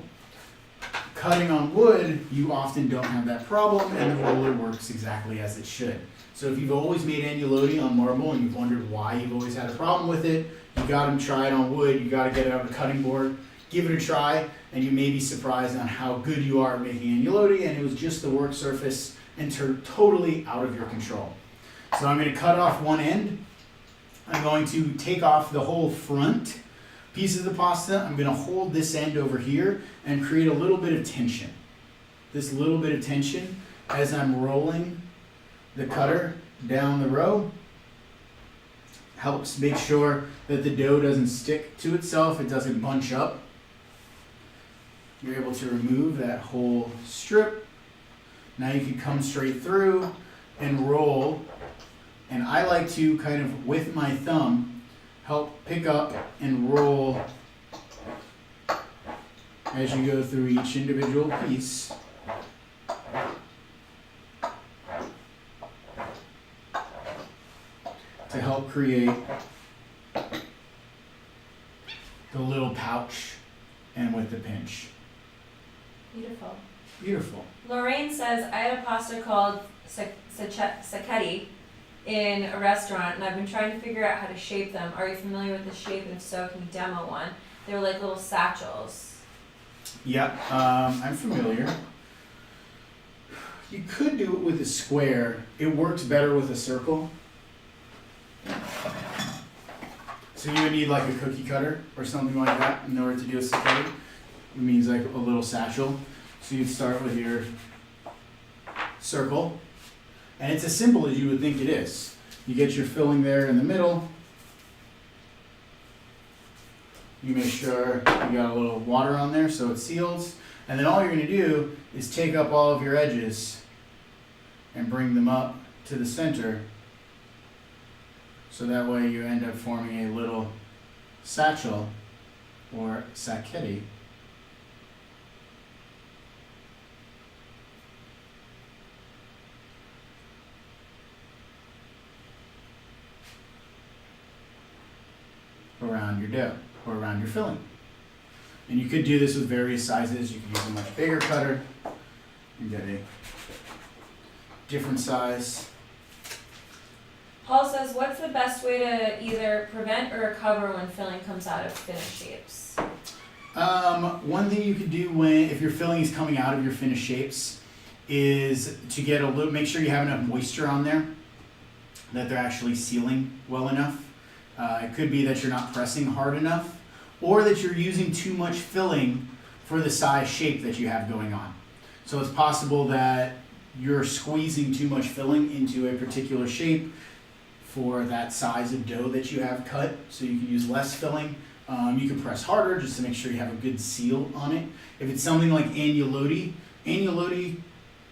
Cutting on wood, you often don't have that problem, and the roller works exactly as it should. So if you've always made agnolotti on marble and you've wondered why you've always had a problem with it, you gotta try it on wood, you gotta get it on a cutting board, give it a try, and you may be surprised on how good you are at making agnolotti, and it was just the work surface and totally out of your control. So I'm gonna cut off one end. I'm going to take off the whole front piece of the pasta. I'm gonna hold this end over here and create a little bit of tension. This little bit of tension as I'm rolling the cutter down the row helps make sure that the dough doesn't stick to itself, it doesn't bunch up. You're able to remove that whole strip. Now you can come straight through and roll. And I like to kind of, with my thumb, help pick up and roll as you go through each individual piece. To help create the little pouch and with the pinch. Beautiful. Beautiful. Lorraine says, I had a pasta called sacchetti in a restaurant, and I've been trying to figure out how to shape them. Are you familiar with the shape? And if so, can you demo one? They were like little satchels. Yep, I'm familiar. You could do it with a square. It works better with a circle. So you would need like a cookie cutter or something like that in order to do a sacchetti. It means like a little satchel. So you'd start with your circle. And it's as simple as you would think it is. You get your filling there in the middle. You make sure you got a little water on there so it seals. And then all you're going to do is take up all of your edges and bring them up to the center. So that way you end up forming a little satchel or sacchetti. Around your dough or around your filling. And you could do this with various sizes. You could use a much bigger cutter and get a different size. Paul says, what's the best way to either prevent or recover when filling comes out of finished shapes? One thing you could do if your filling is coming out of your finished shapes is to get make sure you have enough moisture on there, that they're actually sealing well enough. It could be that you're not pressing hard enough, or that you're using too much filling for the size shape that you have going on. So it's possible that you're squeezing too much filling into a particular shape for that size of dough that you have cut, so you can use less filling. You can press harder just to make sure you have a good seal on it. If it's something like agnolotti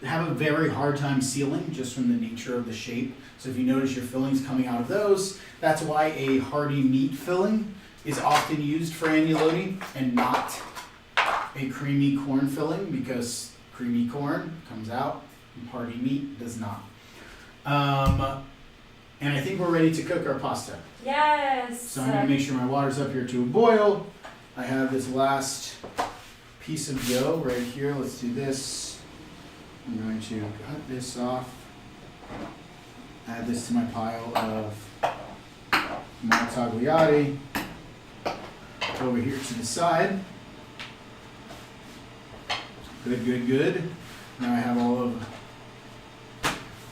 have a very hard time sealing just from the nature of the shape. So if you notice your fillings coming out of those, that's why a hearty meat filling is often used for agnolotti and not a creamy corn filling, because creamy corn comes out and hearty meat does not. And I think we're ready to cook our pasta. Yes! So I'm going to make sure my water's up here to a boil. I have this last piece of dough right here. Let's do this. I'm going to cut this off. Add this to my pile of tagliati. Over here to the side. Good, good, good. Now I have all of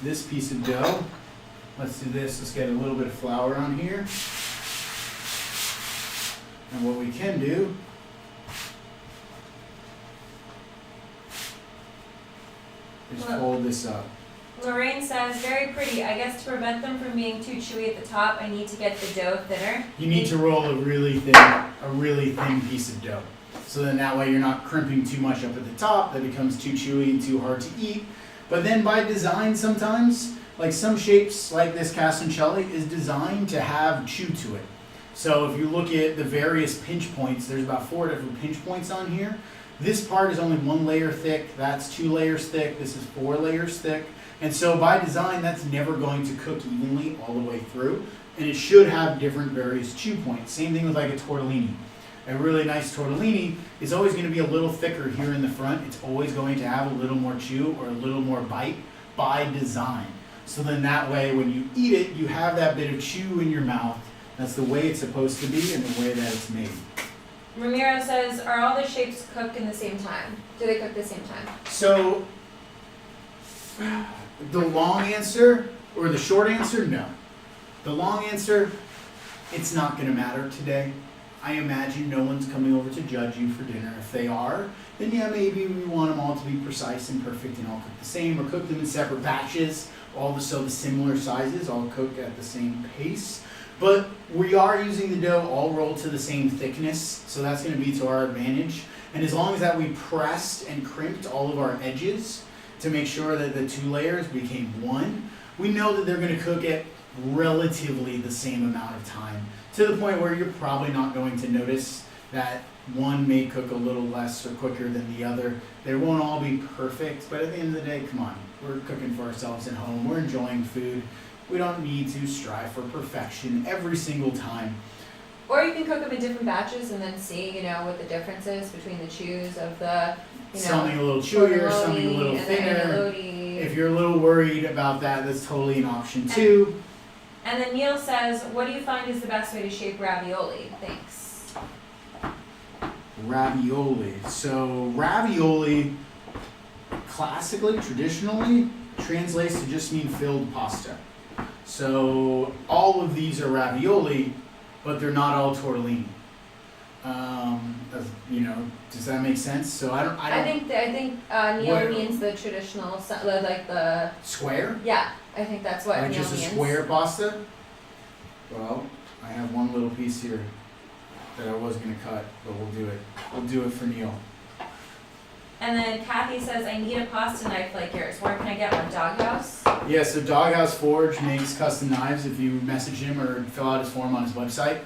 this piece of dough. Let's do this. Let's get a little bit of flour on here. And what we can do is fold this up. Lorraine says, very pretty. I guess to prevent them from being too chewy at the top, I need to get the dough thinner. You need to roll a really thin piece of dough. So then that way you're not crimping too much up at the top that becomes too chewy and too hard to eat. But then by design sometimes, like some shapes like this casoncelli is designed to have chew to it. So if you look at the various pinch points, there's about 4 different pinch points on here. This part is only 1 layer thick, that's 2 layers thick, this is 4 layers thick. And so by design, that's never going to cook evenly all the way through. And it should have different various chew points. Same thing with like a tortellini. A really nice tortellini is always going to be a little thicker here in the front. It's always going to have a little more chew or a little more bite by design. So then that way when you eat it, you have that bit of chew in your mouth. That's the way it's supposed to be and the way that it's made. Ramiro says, are all the shapes cooked in the same time? Do they cook the same time? So the long answer, or the short answer, no. The long answer, it's not going to matter today. I imagine no one's coming over to judge you for dinner. If they are, then yeah, maybe we want them all to be precise and perfect and all cook the same, or cook them in separate batches, all the similar sizes, all cook at the same pace. But we are using the dough all rolled to the same thickness, so that's going to be to our advantage. And as long as that we pressed and crimped all of our edges to make sure that the 2 layers became 1, we know that they're going to cook at relatively the same amount of time, to the point where you're probably not going to notice that one may cook a little less or quicker than the other. They won't all be perfect, but at the end of the day, come on, we're cooking for ourselves at home, we're enjoying food. We don't need to strive for perfection every single time. Or you can cook them in different batches and then see, what the difference is between the chews of the, something a little chewier, something a little thinner. If you're a little worried about that, that's totally an option too. And then Neil says, what do you find is the best way to shape ravioli? Thanks. Ravioli. So ravioli, classically, traditionally, translates to just mean filled pasta. So all of these are ravioli, but they're not all tortellini. Does that make sense? So I think Neil means the traditional, like the square. Yeah, I think that's what like Neil just means. a square pasta. Well, I have one little piece here that I was gonna cut, but we'll do it. We'll do it for Neil. And then Kathy says, I need a pasta knife like yours. Where can I get one? Doghouse? Yeah, so Doghouse Forge makes custom knives. If you message him or fill out his form on his website,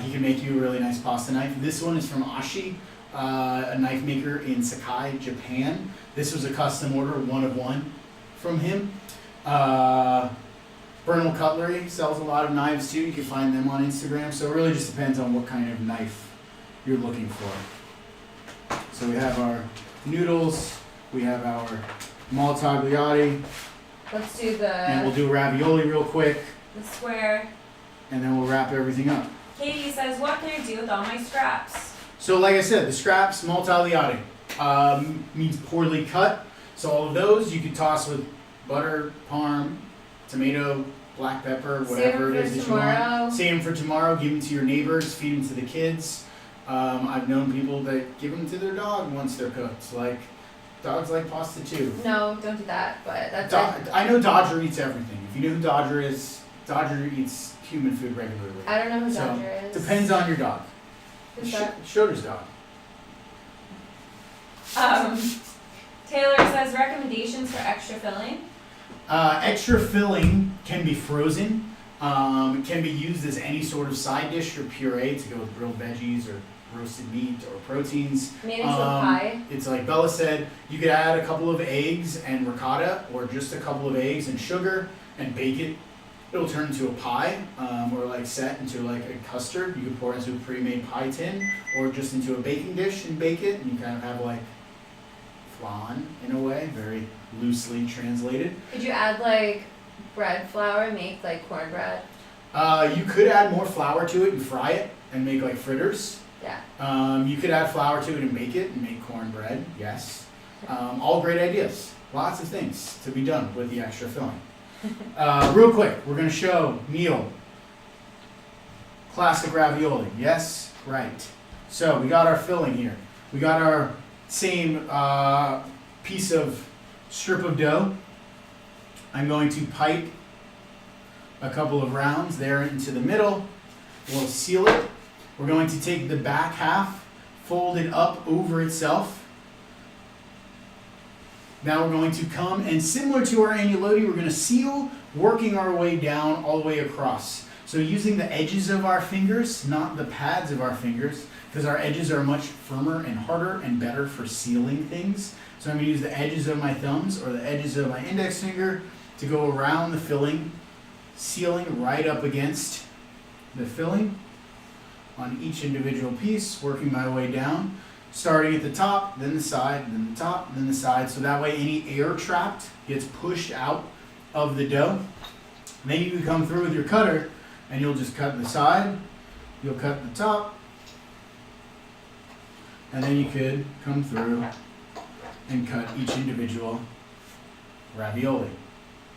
he can make you a really nice pasta knife. This one is from Ashi, a knife maker in Sakai, Japan. This was a custom order, 1 of 1 from him. Bernal Cutlery sells a lot of knives too. You can find them on Instagram. So it really just depends on what kind of knife you're looking for. So we have our noodles, we have our maltagliati, Let's do and we'll do ravioli real quick, the square. and then we'll wrap everything up. Katie says, what can I do with all my scraps? So like I said, the scraps, maltagliati, means poorly cut. So all of those you could toss with butter, parm, tomato, black pepper, whatever it is that you want. Save them for tomorrow, give them to your neighbors, feed them to the kids. I've known people that give them to their dog once they're cooked. Like, dogs like pasta too. No, don't do that, but that's I know Dodger eats everything. If you know who Dodger is, Dodger eats human food regularly. I don't know who Dodger is. Depends on your dog. Schroeder's dog. Taylor says, recommendations for extra filling? Extra filling can be frozen. It can be used as any sort of side dish or puree to go with grilled veggies or roasted meat or proteins. Made into a pie. It's like Bella said, you could add a couple of eggs and ricotta, or just a couple of eggs and sugar, and bake it. It'll turn into a pie, or like set into like a custard. You could pour it into a pre-made pie tin, or just into a baking dish and bake it, and you kind of have like flan in a way, very loosely translated. Could you add like bread flour, make like cornbread? You could add more flour to it and fry it and make like fritters. Yeah. You could add flour to it and bake it and make cornbread, yes. All great ideas. Lots of things to be done with the extra filling. Real quick, we're going to show Neil classic ravioli. Yes? Right. So we got our filling here. We got our same piece of strip of dough. I'm going to pipe a couple of rounds there into the middle. We'll seal it. We're going to take the back half, fold it up over itself. Now we're going to come and, similar to our agnolotti, we're going to seal, working our way down all the way across. So using the edges of our fingers, not the pads of our fingers, because our edges are much firmer and harder and better for sealing things. So I'm going to use the edges of my thumbs or the edges of my index finger to go around the filling, sealing right up against the filling on each individual piece, working my way down, starting at the top, then the side, then the top, then the side, so that way any air trapped gets pushed out of the dough. Then you can come through with your cutter and you'll just cut the side, you'll cut the top, and then you could come through and cut each individual ravioli.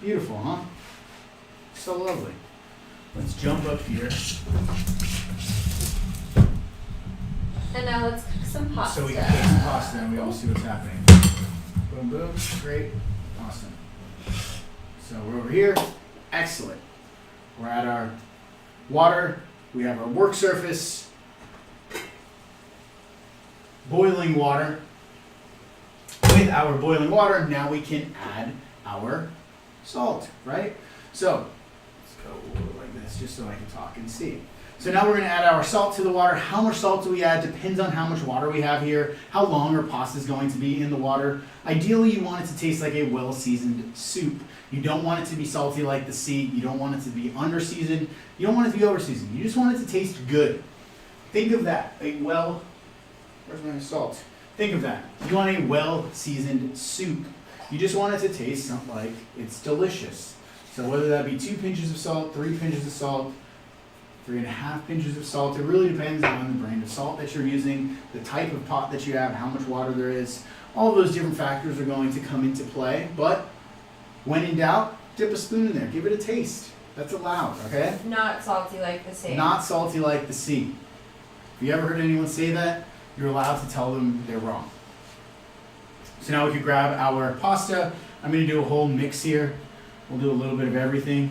Beautiful, huh? So lovely. Let's jump up here. And now let's cook some pasta. So we can cook some pasta and we all see what's happening. Boom, boom, great, awesome. So we're over here, excellent. We're at our water, we have our work surface, boiling water. With our boiling water, now we can add our salt, right? So, let's go like this just so I can talk and see. So now we're going to add our salt to the water. How much salt do we add depends on how much water we have here, how long our pasta is going to be in the water. Ideally, you want it to taste like a well-seasoned soup. You don't want it to be salty like the sea. You don't want it to be under-seasoned. You don't want it to be over-seasoned. You just want it to taste good. Think of that. Where's my salt? Think of that. You want a well-seasoned soup. You just want it to taste something like it's delicious. So whether that be 2 pinches of salt, 3 pinches of salt, 3.5 pinches of salt. It really depends on the brand of salt that you're using, the type of pot that you have, how much water there is. All of those different factors are going to come into play. But when in doubt, dip a spoon in there. Give it a taste. That's allowed, okay? Not salty like the sea. Not salty like the sea. If you ever heard anyone say that, you're allowed to tell them they're wrong. So now we can grab our pasta. I'm going to do a whole mix here. We'll do a little bit of everything.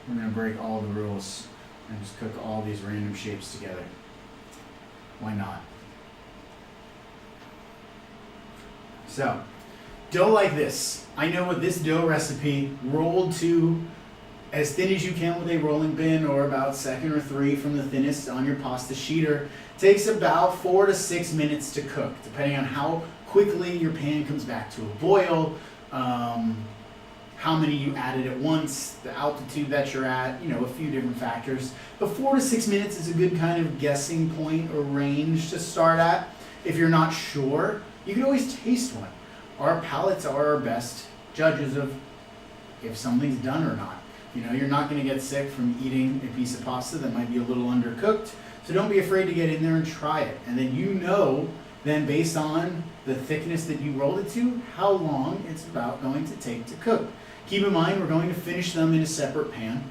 We're going to break all the rules and just cook all these random shapes together. Why not? So, dough like this. I know with this dough recipe, rolled to as thin as you can with a rolling pin, or about 2 or 3 from the thinnest on your pasta sheeter. Takes about 4 to 6 minutes to cook, depending on how quickly your pan comes back to a boil, how many you added at once, the altitude that you're at, a few different factors. But 4 to 6 minutes is a good kind of guessing point or range to start at. If you're not sure, you can always taste one. Our palates are our best judges of if something's done or not. You're not going to get sick from eating a piece of pasta that might be a little undercooked. So don't be afraid to get in there and try it. And then then based on the thickness that you rolled it to, how long it's about going to take to cook. Keep in mind, we're going to finish them in a separate pan.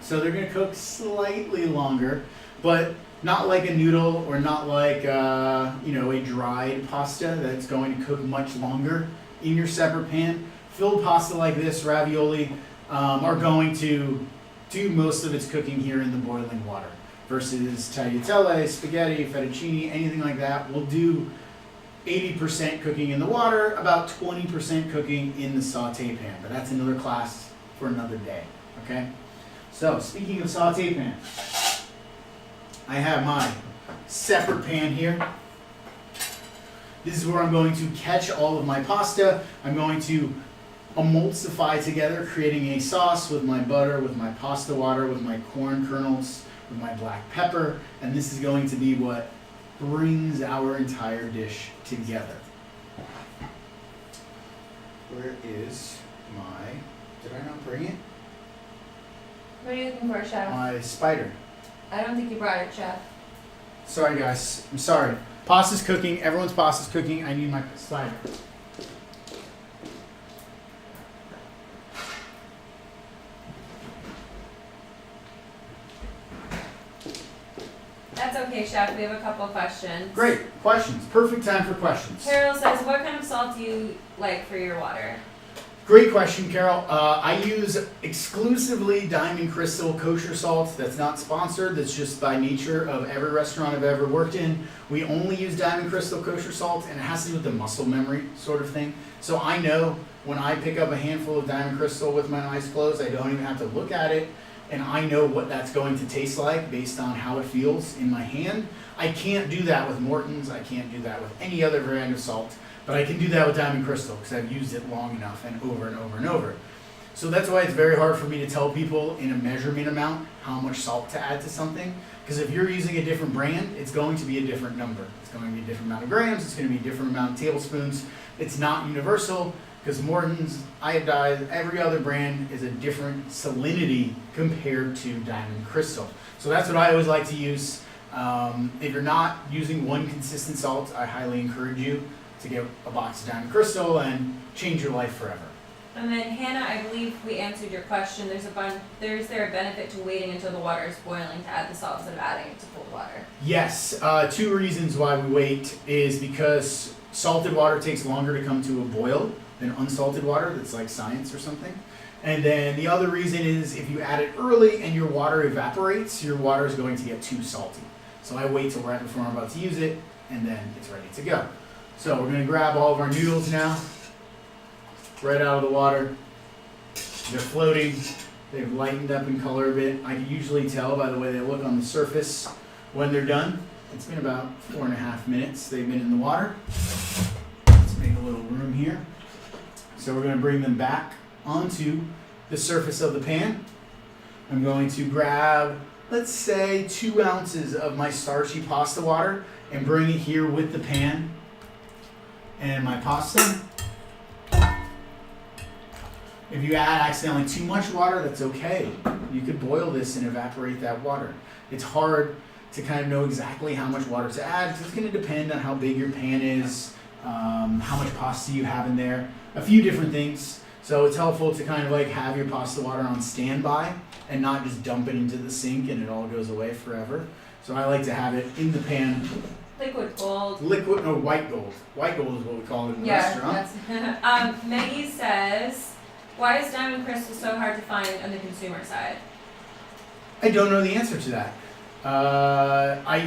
So they're going to cook slightly longer, but not like a noodle or not like a dried pasta that's going to cook much longer in your separate pan. Filled pasta like this, ravioli, are going to do most of its cooking here in the boiling water. Versus tagliatelle, spaghetti, fettuccine, anything like that will do 80% cooking in the water, about 20% cooking in the saute pan. But that's another class for another day, okay? So, speaking of saute pan, I have my separate pan here. This is where I'm going to catch all of my pasta. I'm going to emulsify together, creating a sauce with my butter, with my pasta water, with my corn kernels, with my black pepper, and this is going to be what brings our entire dish together. Where is did I not bring it? What are you looking for, Chef? My spider. I don't think you brought it, Chef. Sorry guys, I'm sorry. Pasta's cooking, everyone's pasta's cooking, I need my spider. That's okay, Chef. We have a couple questions. Great, questions. Perfect time for questions. Carol says, what kind of salt do you like for your water? Great question, Carol. I use exclusively Diamond Crystal kosher salt. That's not sponsored. That's just by nature of every restaurant I've ever worked in. We only use Diamond Crystal kosher salt, and it has to do with the muscle memory sort of thing. So I know when I pick up a handful of Diamond Crystal with my eyes closed, I don't even have to look at it, and I know what that's going to taste like based on how it feels in my hand. I can't do that with Morton's. I can't do that with any other brand of salt. But I can do that with Diamond Crystal because I've used it long enough and over and over and over. So that's why it's very hard for me to tell people in a measurement amount how much salt to add to something. Because if you're using a different brand, it's going to be a different number. It's going to be a different amount of grams. It's going to be a different amount of tablespoons. It's not universal because Morton's, iodized, every other brand is a different salinity compared to Diamond Crystal. So that's what I always like to use. If you're not using one consistent salt, I highly encourage you to get a box of Diamond Crystal and change your life forever. And then Hannah, I believe we answered your question. Is there a benefit to waiting until the water is boiling to add the salt instead of adding it to cold water? Yes, 2 reasons why we wait is because salted water takes longer to come to a boil than unsalted water. That's like science or something. And then the other reason is if you add it early and your water evaporates, your water is going to get too salty. So I wait till right before I'm about to use it, and then it's ready to go. So we're going to grab all of our noodles now, right out of the water. They're floating. They've lightened up in color a bit. I can usually tell by the way they look on the surface when they're done. It's been about 4.5 minutes they've been in the water. Let's make a little room here. So we're going to bring them back onto the surface of the pan. I'm going to grab, let's say, 2 ounces of my starchy pasta water and bring it here with the pan and my pasta. If you add accidentally too much water, that's okay. You could boil this and evaporate that water. It's hard to kind of know exactly how much water to add because it's going to depend on how big your pan is, how much pasta you have in there, a few different things. So it's helpful to kind of like have your pasta water on standby and not just dump it into the sink and it all goes away forever. So I like to have it in the pan. Liquid gold. White gold. White gold is what we call it in the restaurant. That's Maggie says, why is Diamond Crystal so hard to find on the consumer side? I don't know the answer to that.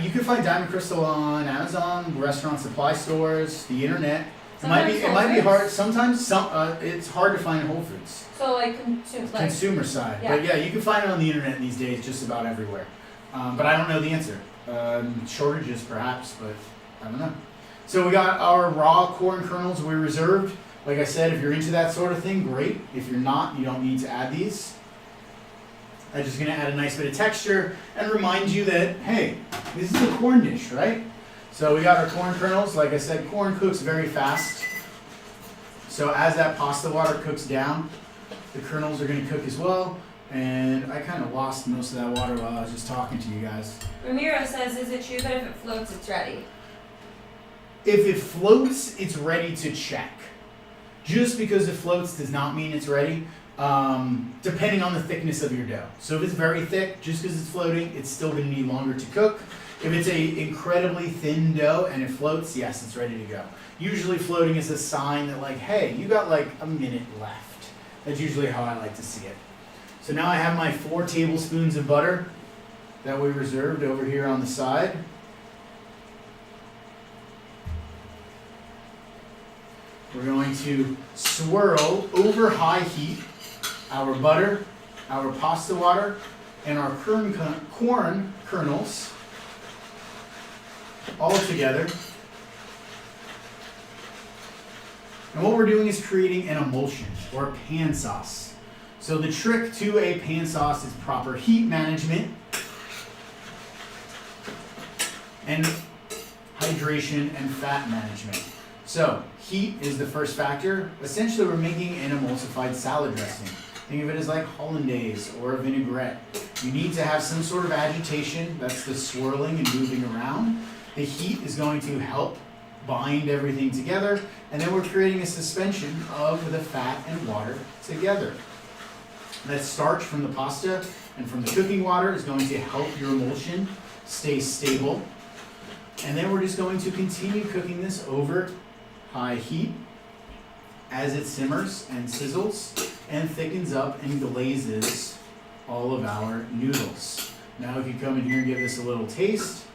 You can find Diamond Crystal on Amazon, restaurant supply stores, the internet. It might be hard. Sometimes it's hard to find in Whole Foods. So like consumer side. Yeah. But yeah, you can find it on the internet these days, just about everywhere. But I don't know the answer. Shortages perhaps, but I don't know. So we got our raw corn kernels we reserved. Like I said, if you're into that sort of thing, great. If you're not, you don't need to add these. I'm just going to add a nice bit of texture and remind you that, hey, this is a corn dish, right? So we got our corn kernels. Like I said, corn cooks very fast. So as that pasta water cooks down, the kernels are going to cook as well. And I kind of lost most of that water while I was just talking to you guys. Ramiro says, is it true that if it floats, it's ready? If it floats, it's ready to check. Just because it floats does not mean it's ready, depending on the thickness of your dough. So if it's very thick, just because it's floating, it's still going to need longer to cook. If it's a incredibly thin dough and it floats, yes, it's ready to go. Usually floating is a sign that like, hey, you got like a minute left. That's usually how I like to see it. So now I have my 4 tablespoons of butter that we reserved over here on the side. We're going to swirl over high heat our butter, our pasta water, and our corn kernels all together. And what we're doing is creating an emulsion or a pan sauce. So the trick to a pan sauce is proper heat management and hydration and fat management. So heat is the first factor. Essentially, we're making an emulsified salad dressing. Think of it as like hollandaise or a vinaigrette. You need to have some sort of agitation. That's the swirling and moving around. The heat is going to help bind everything together. And then we're creating a suspension of the fat and water together. That starch from the pasta and from the cooking water is going to help your emulsion stay stable. And then we're just going to continue cooking this over high heat as it simmers and sizzles and thickens up and glazes all of our noodles. Now we can come in here and give this a little taste.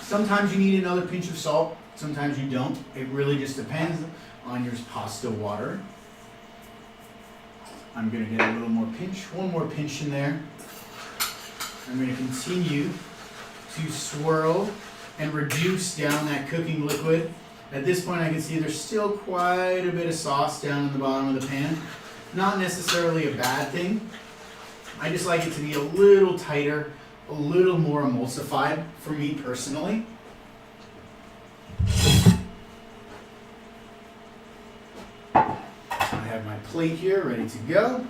Sometimes you need another pinch of salt, sometimes you don't. It really just depends on your pasta water. I'm gonna get a little more pinch, one more pinch in there. I'm gonna continue to swirl and reduce down that cooking liquid. At this point I can see there's still quite a bit of sauce down in the bottom of the pan. Not necessarily a bad thing. I just like it to be a little tighter, a little more emulsified for me personally. I have my plate here ready to go.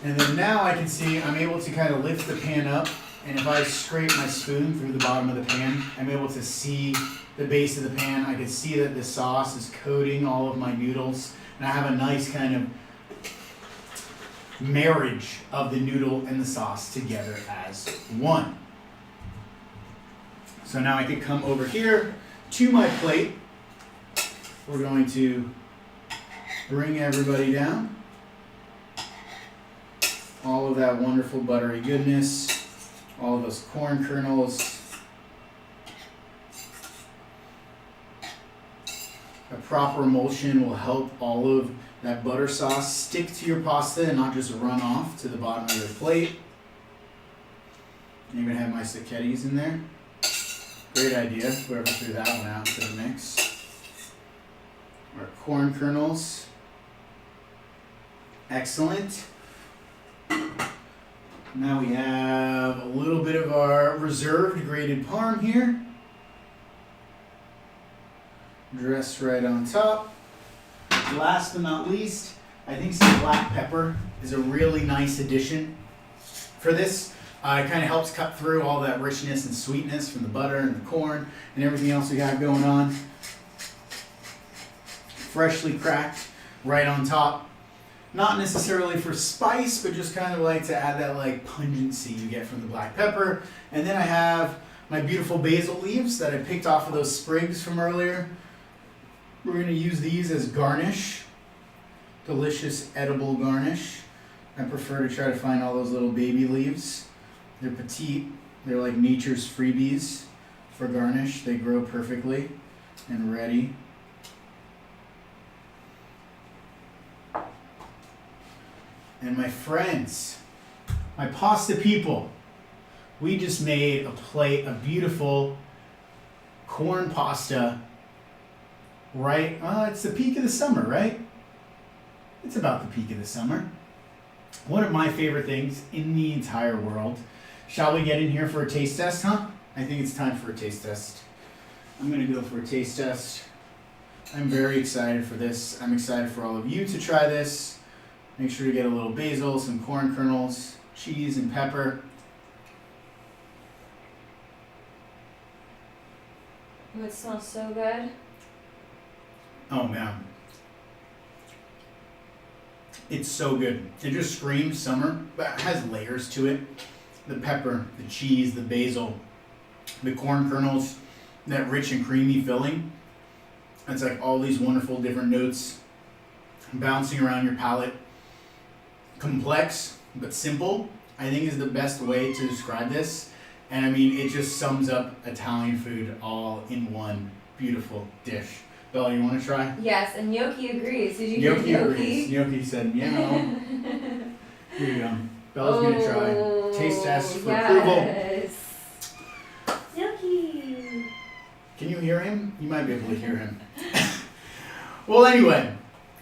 And then now I can see I'm able to kind of lift the pan up, and if I scrape my spoon through the bottom of the pan, I'm able to see the base of the pan. I can see that the sauce is coating all of my noodles, and I have a nice kind of marriage of the noodle and the sauce together as one. So now I can come over here to my plate. We're going to bring everybody down. All of that wonderful buttery goodness, all of those corn kernels. A proper emulsion will help all of that butter sauce stick to your pasta and not just run off to the bottom of your plate. I'm gonna have my spaghettis in there. Great idea, whoever threw that one out to the mix. Our corn kernels. Excellent. Now we have a little bit of our reserved grated parm here. Dressed right on top. Last but not least, I think some black pepper is a really nice addition for this. It kind of helps cut through all that richness and sweetness from the butter and the corn and everything else we got going on. Freshly cracked right on top. Not necessarily for spice, but just kind of like to add that like pungency you get from the black pepper. And then I have my beautiful basil leaves that I picked off of those sprigs from earlier. We're going to use these as garnish. Delicious edible garnish. I prefer to try to find all those little baby leaves. They're petite. They're like nature's freebies for garnish. They grow perfectly and ready. And my friends, my pasta people, we just made a plate of beautiful corn pasta, right? It's the peak of the summer, right? It's about the peak of the summer. One of my favorite things in the entire world. Shall we get in here for a taste test, huh? I think it's time for a taste test. I'm gonna go for a taste test. I'm very excited for this. I'm excited for all of you to try this. Make sure to get a little basil, some corn kernels, cheese, and pepper. Oh, it smells so good. Oh man. It's so good. It just screams summer, but it has layers to it. The pepper, the cheese, the basil, the corn kernels, that rich and creamy filling. It's like all these wonderful different notes bouncing around your palate. Complex but simple, I think, is the best way to describe this. And I mean, it just sums up Italian food all in one beautiful dish. Bella, you want to try? Yes, and Gnocchi agrees. Did you hear Gnocchi agrees. Gnocchi said, yeah. Here you go. Bella's going to try. Taste test for approval. Yes. Gnocchi. Can you hear him? You might be able to hear him. Well, anyway,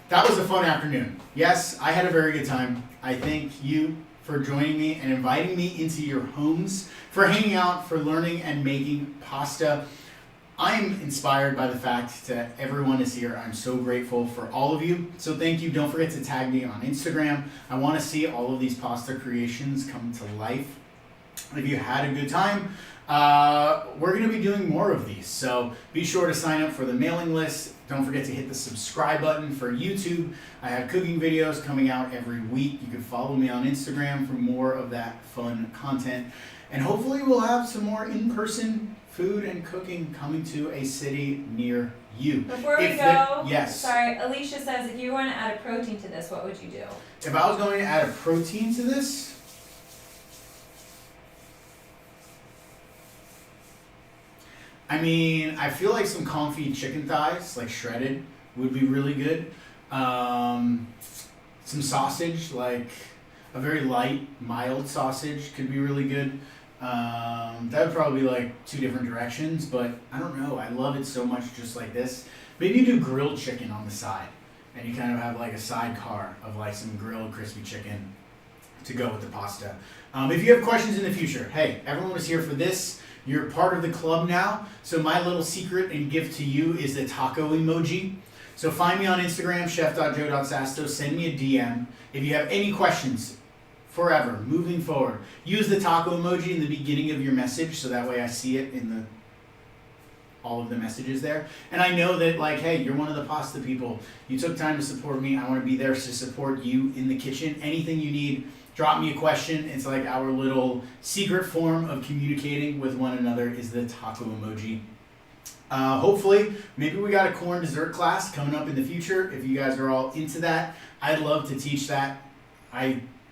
that was a fun afternoon. Yes, I had a very good time. I thank you for joining me and inviting me into your homes, for hanging out, for learning and making pasta. I'm inspired by the fact that everyone is here. I'm so grateful for all of you. So thank you. Don't forget to tag me on Instagram. I want to see all of these pasta creations come to life. If you had a good time, we're going to be doing more of these. So be sure to sign up for the mailing list. Don't forget to hit the subscribe button for YouTube. I have cooking videos coming out every week. You can follow me on Instagram for more of that fun content. And hopefully we'll have some more in-person food and cooking coming to a city near you. Before we go, yes. Sorry, Alicia says if you want to add a protein to this, what would you do? If I was going to add a protein to this, I mean, I feel like some confit chicken thighs, like shredded, would be really good. Some sausage, like a very light, mild sausage could be really good. That would probably be like 2 different directions, but I don't know. I love it so much just like this. Maybe you do grilled chicken on the side, and you kind of have like a sidecar of like some grilled crispy chicken to go with the pasta. If you have questions in the future, hey, everyone was here for this. You're part of the club now, so my little secret and gift to you is the taco emoji. So find me on Instagram, chef.joe.sasto, send me a DM. If you have any questions, forever, moving forward, use the taco emoji in the beginning of your message, so that way I see it in all of the messages there. And I know that, like, hey, you're one of the pasta people. You took time to support me. I want to be there to support you in the kitchen. Anything you need, drop me a question. It's like our little secret form of communicating with one another is the taco emoji. Hopefully, maybe we got a corn dessert class coming up in the future. If you guys are all into that, I'd love to teach that.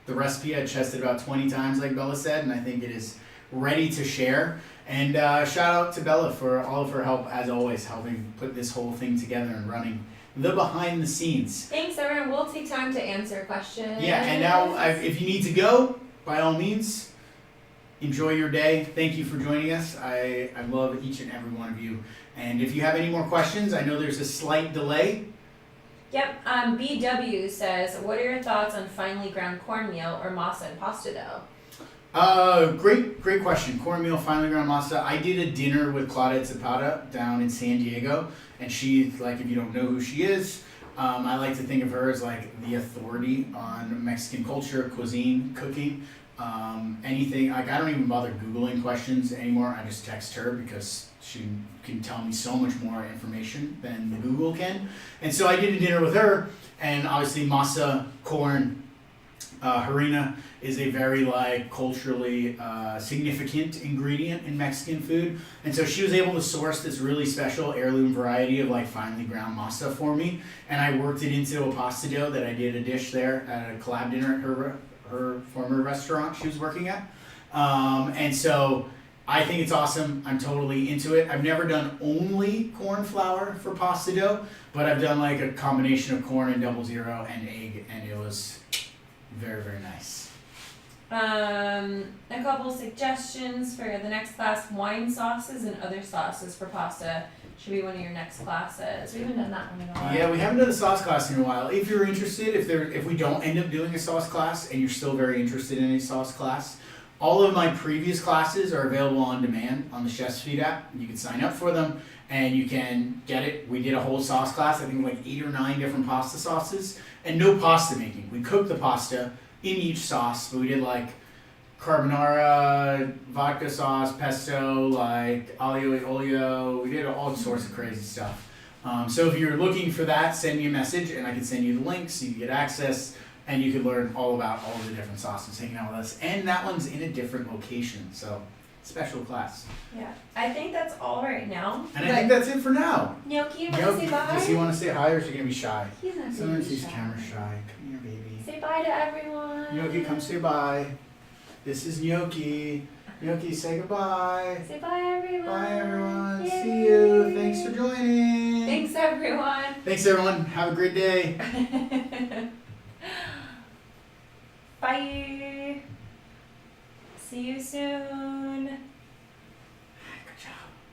The recipe I tested about 20 times, like Bella said, and I think it is ready to share. And shout out to Bella for all of her help, as always, helping put this whole thing together and running the behind the scenes. Thanks, everyone. We'll take time to answer questions. Yeah, and now if you need to go, by all means, enjoy your day. Thank you for joining us. I love each and every one of you. And if you have any more questions, I know there's a slight delay. Yep. BW says, what are your thoughts on finely ground cornmeal or masa and pasta dough? Great question. Cornmeal, finely ground masa. I did a dinner with Claudette Zapata down in San Diego, and she's like, if you don't know who she is, I like to think of her as like the authority on Mexican culture, cuisine, cooking, anything. Like, I don't even bother Googling questions anymore. I just text her because she can tell me so much more information than the Google can. And so I did a dinner with her, and obviously masa, corn, harina is a very like culturally significant ingredient in Mexican food, and so she was able to source this really special heirloom variety of like finely ground masa for me, and I worked it into a pasta dough that I did a dish there at a collab dinner at her former restaurant she was working at, and so I think it's awesome. I'm totally into it. I've never done only corn flour for pasta dough, but I've done like a combination of corn and 00 and egg, and it was very, very nice. A couple suggestions for the next class: wine sauces and other sauces for pasta should be one of your next classes. We haven't done that one in a while. Yeah, we haven't done a sauce class in a while. If you're interested, if we don't end up doing a sauce class and you're still very interested in a sauce class, all of my previous classes are available on demand on the Chef's Feed app. You can sign up for them and you can get it. We did a whole sauce class, I think like 8 or 9 different pasta sauces, and no pasta making. We cooked the pasta in each sauce, but we did like carbonara, vodka sauce, pesto, like aglio e olio. We did all sorts of crazy stuff. So if you're looking for that, send me a message and I can send you the link so you can get access and you can learn all about all of the different sauces hanging out with us. And that one's in a different location, so special class. Yeah, I think that's all right now. And I think that's it for now. Gnocchi, you want to say bye? Does he want to say hi or is he going to be shy? He's not Sometimes being he's shy. camera shy. Come here, baby. Say bye to everyone. Gnocchi, come say bye. This is Gnocchi. Gnocchi, say goodbye. Say bye, everyone. Bye, everyone. Yay. See you. Thanks for joining. Thanks, everyone. Thanks, everyone. Have a great day. Bye. See you soon.